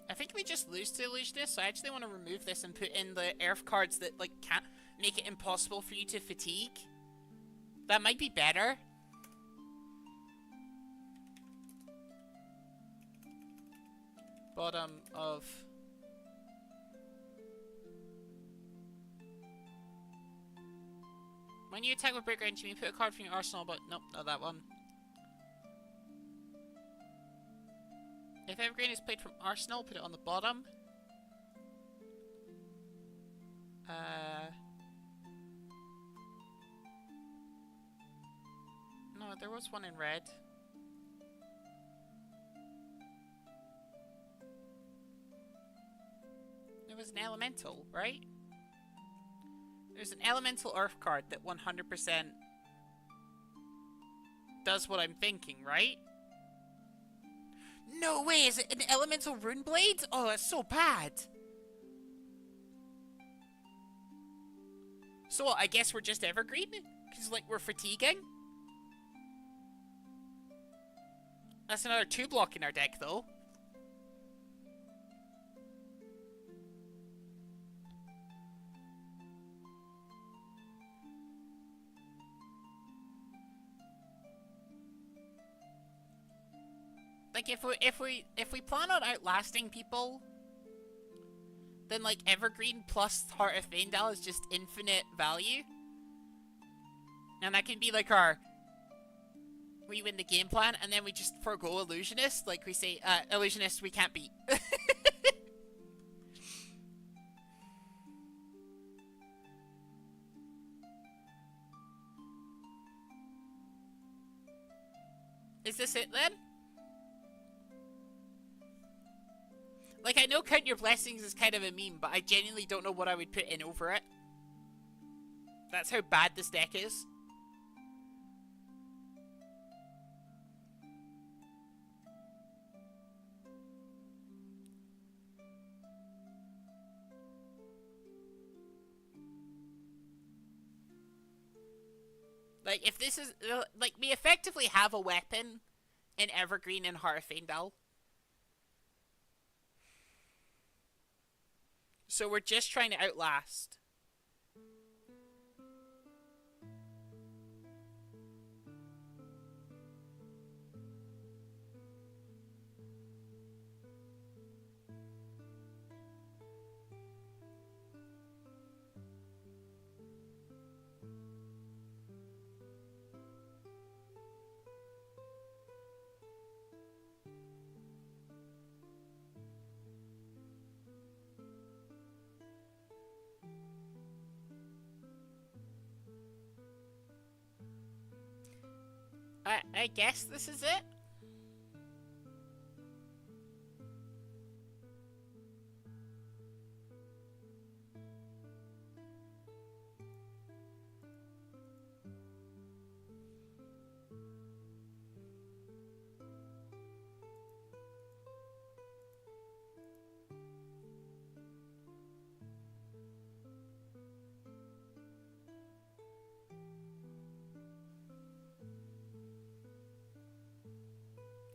I think we just lose to Illusionist, so I actually want to remove this and put in the Earth cards that, like, can't make it impossible for you to fatigue. That might be better. Bottom of... When you attack with Break Range, you may put a card from your arsenal, but nope, not that one. If Evergreen is played from Arsenal, put it on the bottom. No, there was one in red. It was an elemental, right? There's an elemental earth card that 100% does what I'm thinking, right? No way, is it an elemental rune blade? Oh, that's so bad. So what, I guess we're just evergreen? Because, like, we're fatiguing? That's another 2 block in our deck, though. Like, if we plan on outlasting people, then, like, Evergreen plus Heart of Vaindal is just infinite value. And that can be, like, our... We win the game plan, and then we just forgo Illusionist. Like, we say, Illusionist, we can't beat. Is this it, then? Like, I know Count Your Blessings is kind of a meme, but I genuinely don't know what I would put in over it. That's how bad this deck is. Like, if this is... Like, we effectively have a weapon in Evergreen and Heart of Faendal. So we're just trying to outlast. I guess this is it?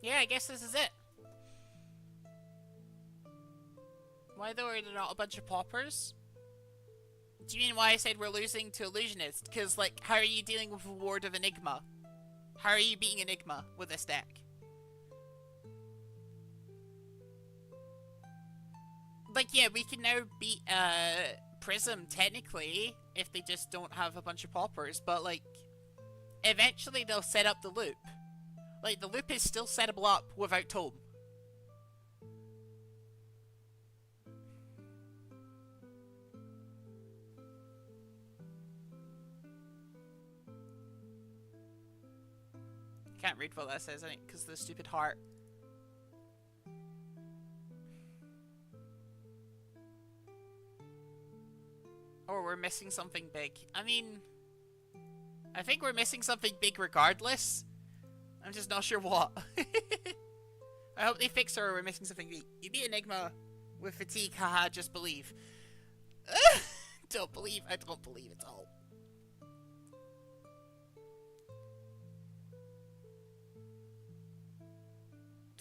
Yeah, I guess this is it. Why though are there not a bunch of poppers? Do you mean why I said we're losing to Illusionist? Because, like, how are you dealing with a Ward of Enigma? How are you beating Enigma with this deck? Like, yeah, we can now beat Prism, technically, if they just don't have a bunch of poppers, but, like, eventually they'll set up the loop. Like, the loop is still settable up without Tome. Can't read what that says, I think, because of the stupid heart. Or we're missing something big. I mean, I think we're missing something big regardless. I'm just not sure what. I hope they fix her or we're missing something big. You beat Enigma with fatigue, haha, just believe. Don't believe, I don't believe at all.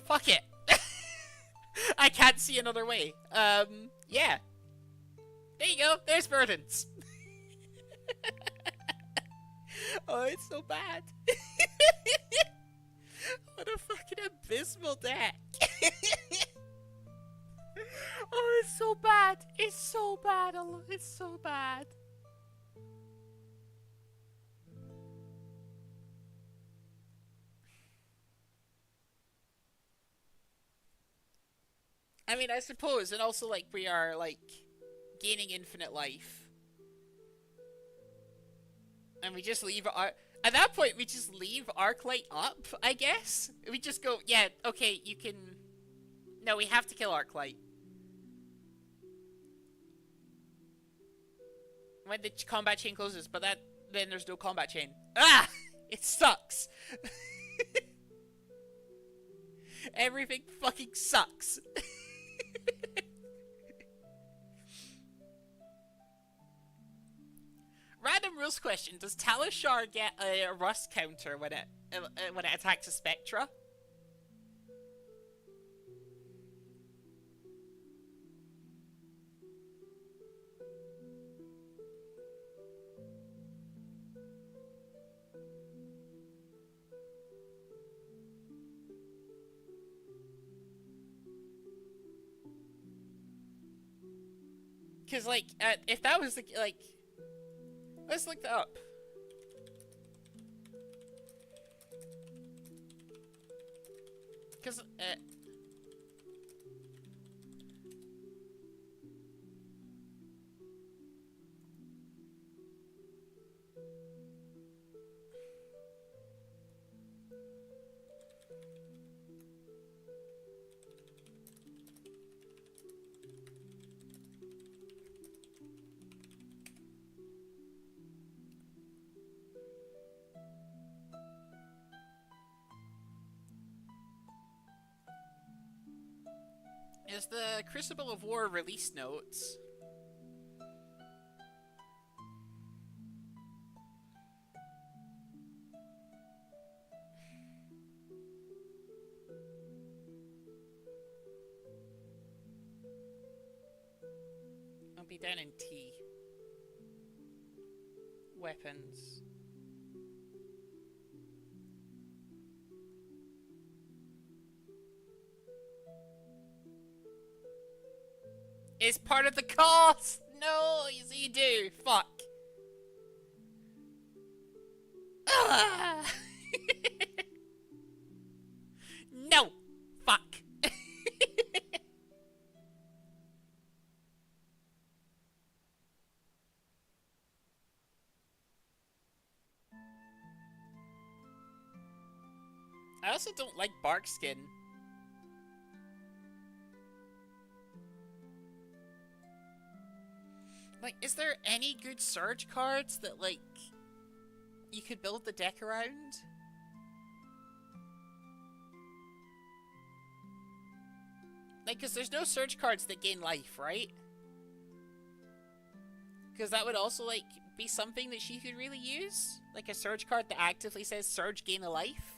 Fuck it. I can't see another way. Yeah. There you go, there's Verdance. Oh, it's so bad. What a fucking abysmal deck. Oh, it's so bad. It's so bad. It's so bad. I mean, I suppose, and also, like, we are, like, gaining infinite life. And we just leave our... At that point, we just leave Arclight up, I guess? We just go, yeah, okay, you can... No, we have to kill Arclight. When the combat chain closes, but then there's no combat chain. Ah! It sucks! Everything fucking sucks. Random rules question: does Talishar get a rust counter when it attacks a Spectra? Because, like, if that was the, like... Let's look that up. Because, is the Crucible of War release notes? I'll be down in T. Weapons. It's part of the cost! No, you do. Fuck. Ah! No! Fuck. I also don't like bark skin. Like, is there any good Surge cards that, like, you could build the deck around? Like, because there's no Surge cards that gain life, right? Because that would also, like, be something that she could really use? Like a Surge card that actively says Surge gain a life?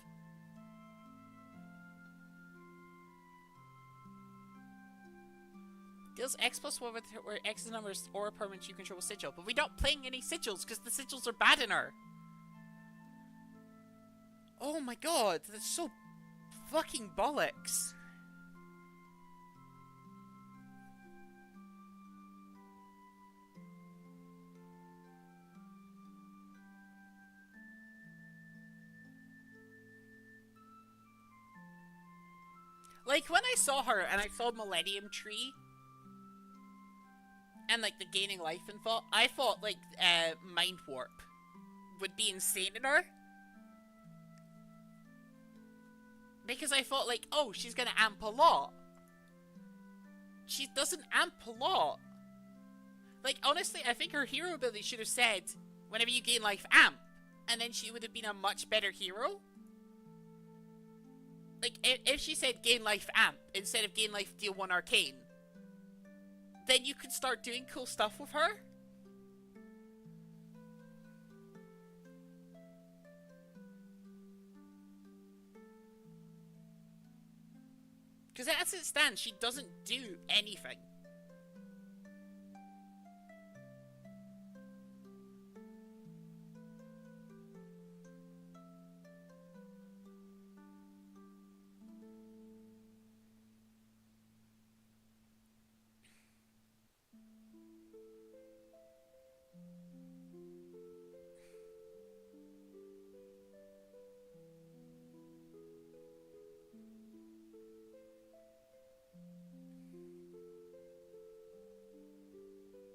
Deals X+1 with where X is the number of aura permanents you control with Sigil. But we're not playing any Sigils because the Sigils are bad in her. Oh my god, that's so fucking bollocks. Like, when I saw her and I saw Millennium Tree and, like, the gaining life and thought, I thought, like, Mind Warp would be insane in her. Because I thought, like, oh, she's gonna amp a lot. She doesn't amp a lot. Like, honestly, I think her hero ability should have said, whenever you gain life, amp. And then she would have been a much better hero. Like, if she said gain life, amp, instead of gain life, deal 1 arcane, then you could start doing cool stuff with her. Because as it stands, she doesn't do anything.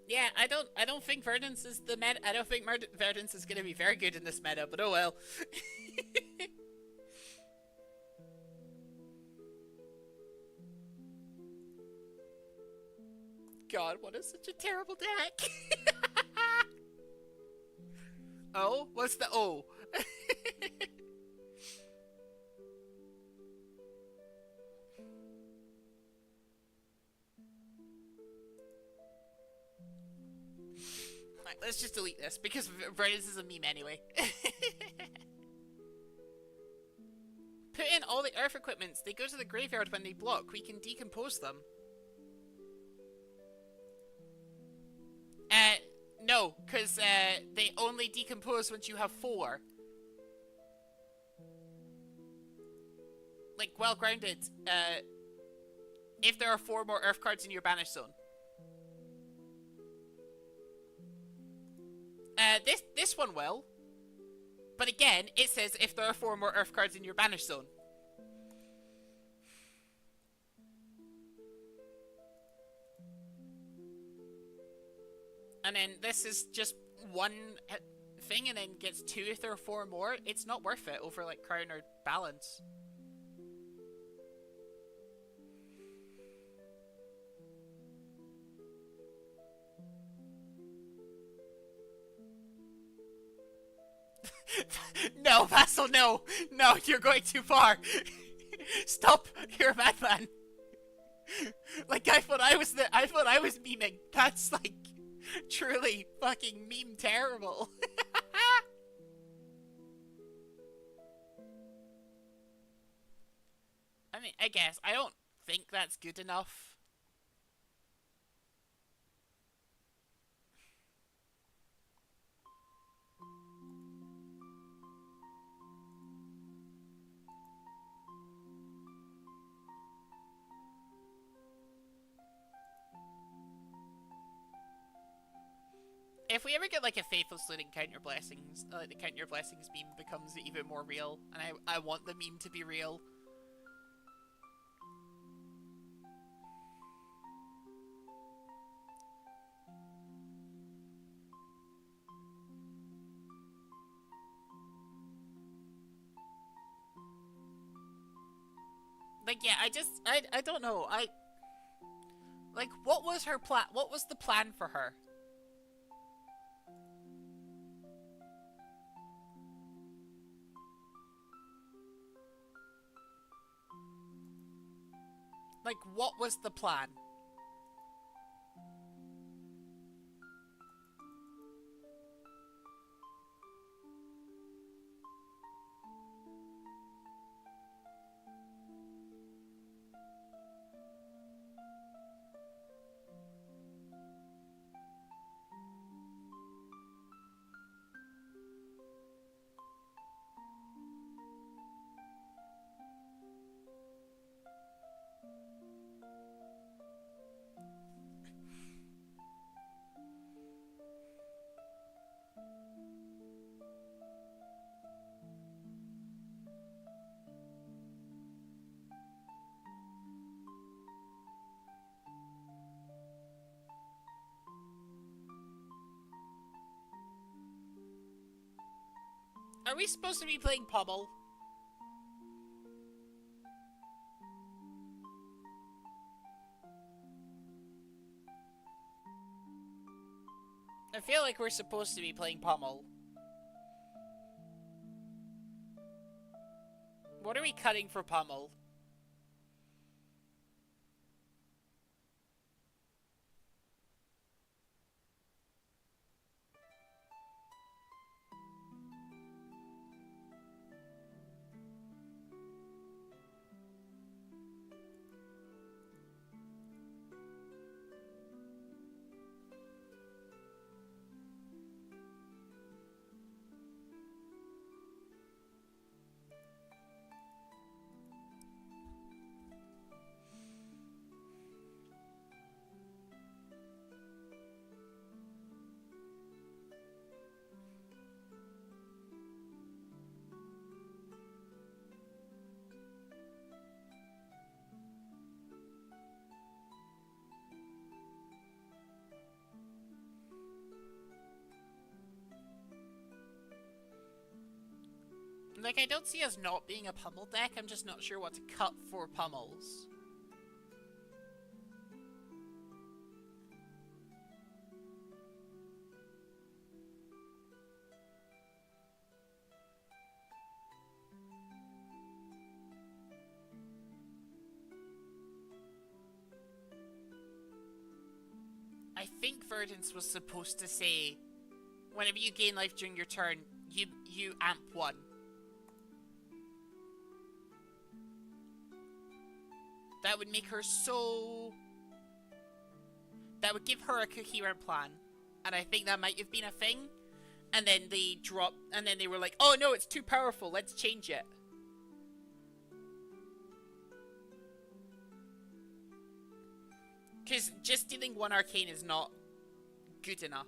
Yeah, I don't think Verdance is the meta. I don't think Verdance is going to be very good in this meta, but oh well. God, what is such a terrible deck? Oh, what's the O? Right, let's just delete this, because Verdance is a meme anyway. Put in all the earth equipments. They go to the graveyard when they block. We can decompose them. No, because they only decompose once you have 4. Like, well grounded. If there are 4 more earth cards in your banish zone. This one will. But again, it says if there are 4 more earth cards in your banish zone. And then this is just 1 thing and then gets 2 if there are 4 more. It's not worth it over, like, Crown or Balance. No, Vassal, no! No, you're going too far! Stop! You're a madman! Like, I thought I was memeing. That's, like, truly fucking meme terrible. I mean, I guess. I don't think that's good enough. If we ever get, like, a Faithful Slitting Count Your Blessings, like, the Count Your Blessings meme becomes even more real, and I want the meme to be real. Like, yeah, I don't know, like, what was her plan? What was the plan for her? Like, what was the plan? Are we supposed to be playing Pummel? I feel like we're supposed to be playing Pummel. What are we cutting for Pummel? Like, I don't see us not being a Pummel deck, I'm just not sure what to cut for Pummels. I think Verdance was supposed to say, whenever you gain life during your turn, you amp 1. That would make her so... That would give her a coherent plan. And I think that might have been a thing. And then they dropped... And then they were like, oh no, it's too powerful, let's change it. Because just dealing 1 arcane is not good enough.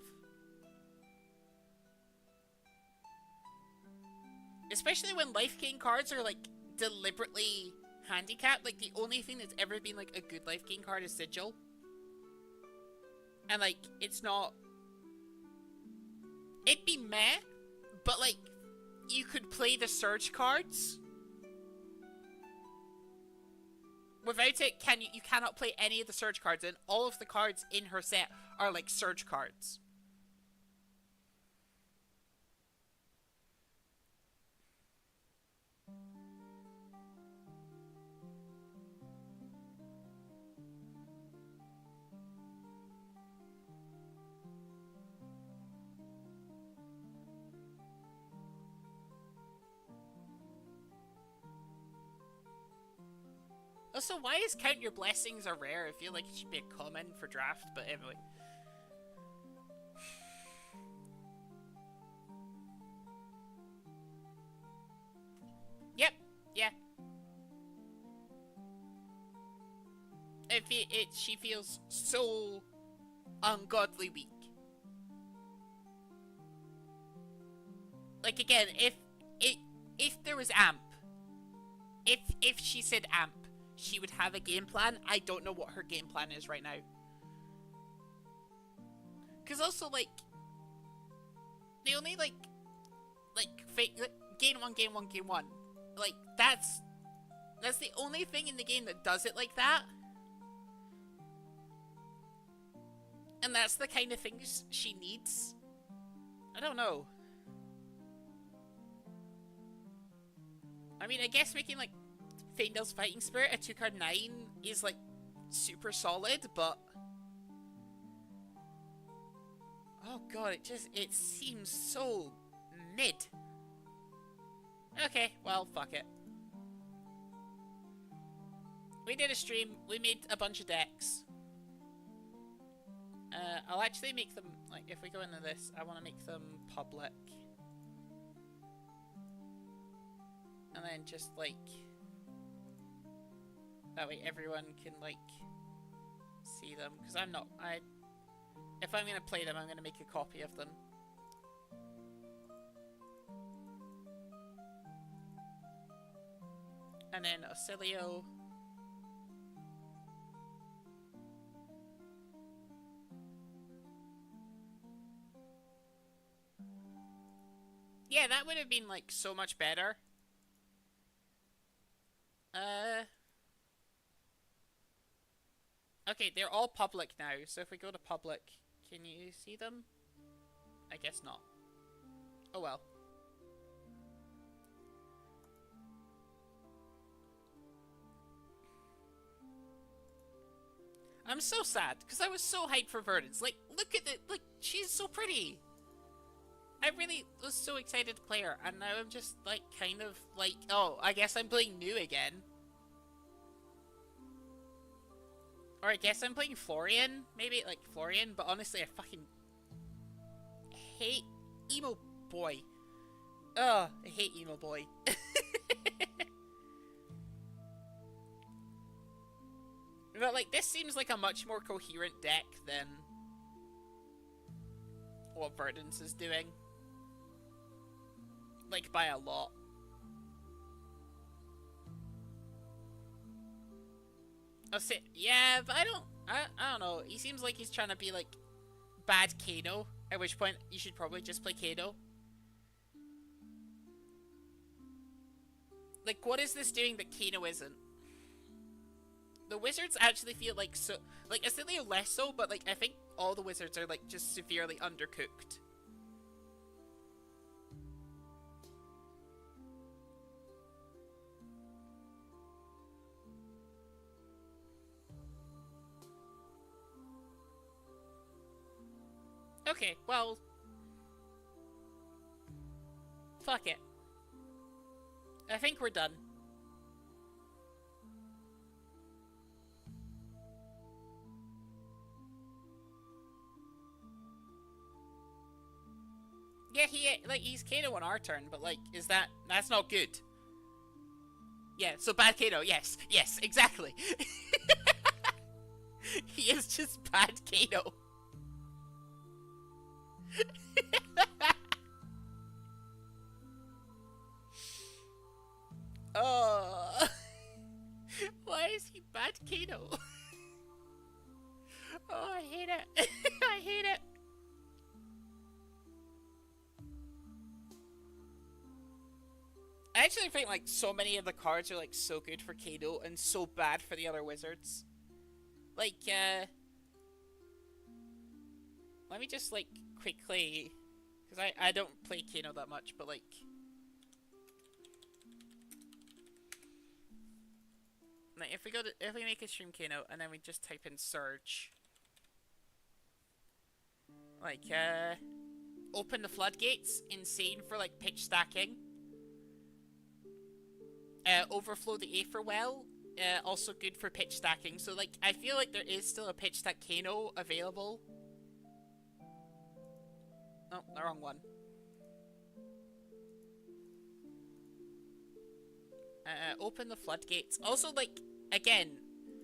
Especially when life gain cards are, like, deliberately handicapped. Like, the only thing that's ever been, like, a good life gain card is Sigil. And, like, it's not... It'd be meh, but, like, you could play the Surge cards. Without it, you cannot play any of the Surge cards, and all of the cards in her set are, like, Surge cards. Also, why is Count Your Blessings a rare? I feel like it should be a common for draft, but anyway. Yep, yeah. She feels so ungodly weak. Like, again, if there was amp, if she said amp, she would have a game plan. I don't know what her game plan is right now. Because also, like, they only, like gain 1, gain 1, gain 1. Like, that's the only thing in the game that does it like that. And that's the kind of things she needs. I don't know. I mean, I guess making, like, Faendal's Fighting Spirit, a 2-card 9, is, like, super solid, but... Oh god, it seems so mid. Okay, well, fuck it. We did a stream, we made a bunch of decks. I'll actually make them, like, if we go into this, I want to make them public. And then just, like... That way everyone can, like, see them. Because if I'm going to play them, I'm going to make a copy of them. And then Ocilio. Yeah, that would have been, like, so much better. Okay, they're all public now, so if we go to public, can you see them? I guess not. Oh well. I'm so sad, because I was so hyped for Verdance. Like, look at it, like, she's so pretty! I really was so excited to play her, and now I'm just, like, kind of, like, oh, I guess I'm playing new again. Or I guess I'm playing Florian, maybe, like, Florian, but honestly, I fucking hate Emo Boy. Ugh, I hate Emo Boy. But, like, this seems like a much more coherent deck than what Verdance is doing. Like, by a lot. Oh, yeah, but I don't know. He seems like he's trying to be, like, bad Kano, at which point you should probably just play Kano. Like, what is this doing that Kano isn't? The wizards actually feel like so, like, Astilio less so, but, like, I think all the wizards are, like, just severely undercooked. Okay, well, fuck it. I think we're done. Yeah, he's Kano on our turn, but, like, that's not good. Yeah, so bad Kano, yes, exactly. He is just bad Kano. Oh. Why is he bad Kano? Oh, I hate it. I hate it. I actually think, like, so many of the cards are, like, so good for Kano and so bad for the other wizards. Like, let me just, like, quickly, because I don't play Kano that much, but, like, if we make a stream Kano and then we just type in Surge, like, open the floodgates, insane for, like, pitch stacking. Overflow the Aether Well, also good for pitch stacking. So, like, I feel like there is still a pitch stack Kano available. Oh, the wrong one. Open the floodgates. Also, like, again,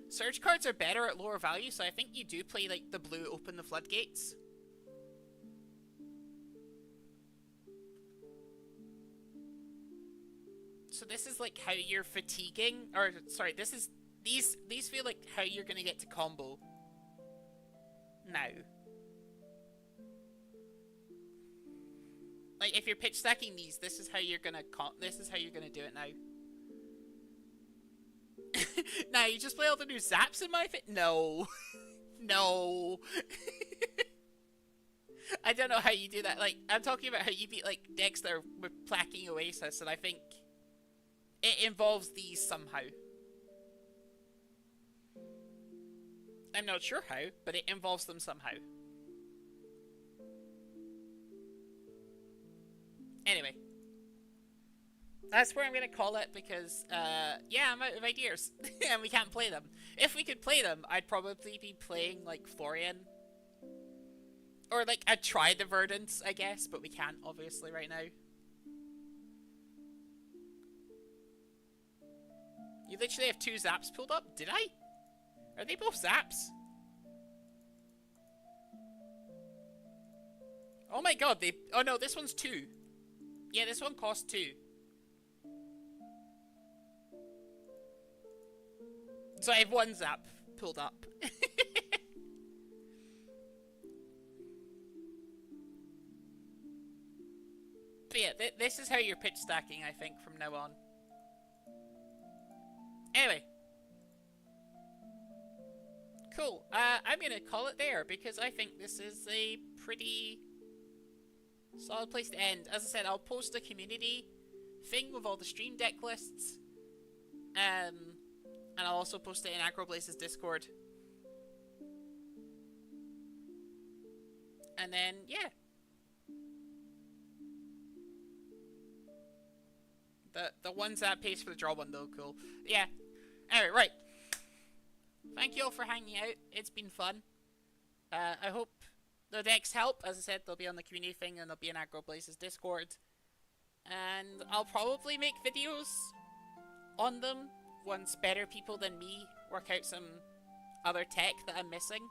Surge cards are better at lower value, so I think you do play, like, the blue Open the Floodgates. So this is, like, how you're fatiguing, or, sorry, this is, these feel like how you're gonna get to combo. Now. Like, if you're pitch stacking these, this is how you're gonna do it now. Now, you just play all the new zaps in my fit? No. No. I don't know how you do that. Like, I'm talking about how you beat, like, decks that are with placking Oasis, and I think it involves these somehow. I'm not sure how, but it involves them somehow. Anyway. That's where I'm going to call it because, yeah, I'm out of ideas. And we can't play them. If we could play them, I'd probably be playing, like, Florian. Or, like, I'd try the Verdance, I guess, but we can't, obviously, right now. You literally have 2 zaps pulled up? Did I? Are they both zaps? Oh my god, they... Oh no, this one's 2. Yeah, this one costs 2. So I have 1 zap pulled up. But yeah, this is how you're pitch stacking, I think, from now on. Anyway. Cool. I'm gonna call it there, because I think this is a pretty solid place to end. As I said, I'll post a community thing with all the stream deck lists. And I'll also post it in Agroblaze's Discord. And then, yeah. The ones that pays for the draw one, though, cool. Yeah. Anyway, right. Thank you all for hanging out. It's been fun. I hope the decks help. As I said, they'll be on the community thing and they'll be in Agroblaze's Discord. And I'll probably make videos on them once better people than me work out some other tech that I'm missing.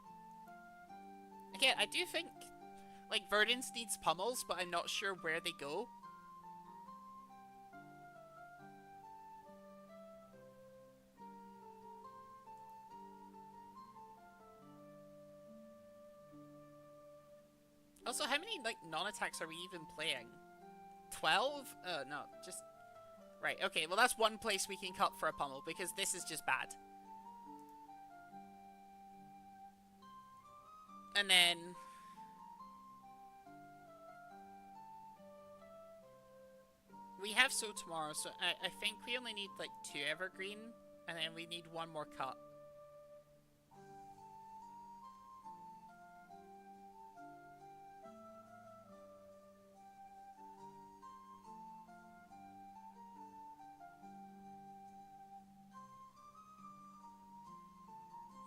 Again, I do think, like, Verdance needs pummels, but I'm not sure where they go. Also, how many, like, non-attacks are we even playing? 12? No, just... Right, okay, well that's one place we can cut for a pummel, because this is just bad. And then... We have so tomorrow, so I think we only need, like, 2 evergreen, and then we need 1 more cut.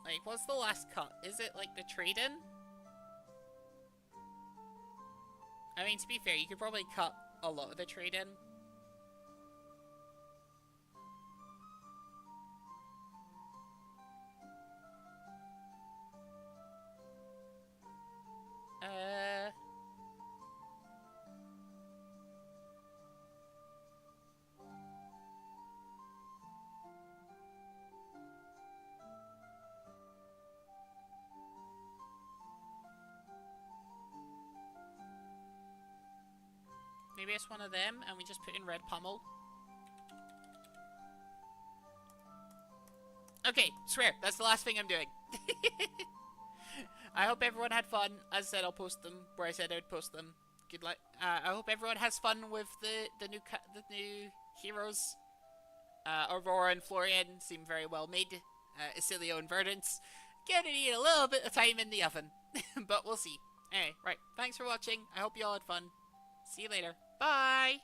Like, what's the last cut? Is it, like, the trade-in? I mean, to be fair, you could probably cut a lot of the trade-in. Maybe it's one of them, and we just put in red pummel. Okay, swear, that's the last thing I'm doing. I hope everyone had fun. As I said, I'll post them where I said I'd post them. Good luck. I hope everyone has fun with the new heroes. Aurora and Florian seem very well made. Isilio and Verdance gonna need a little bit of time in the oven, but we'll see. Anyway, right. Thanks for watching. I hope you all had fun. See you later. Bye!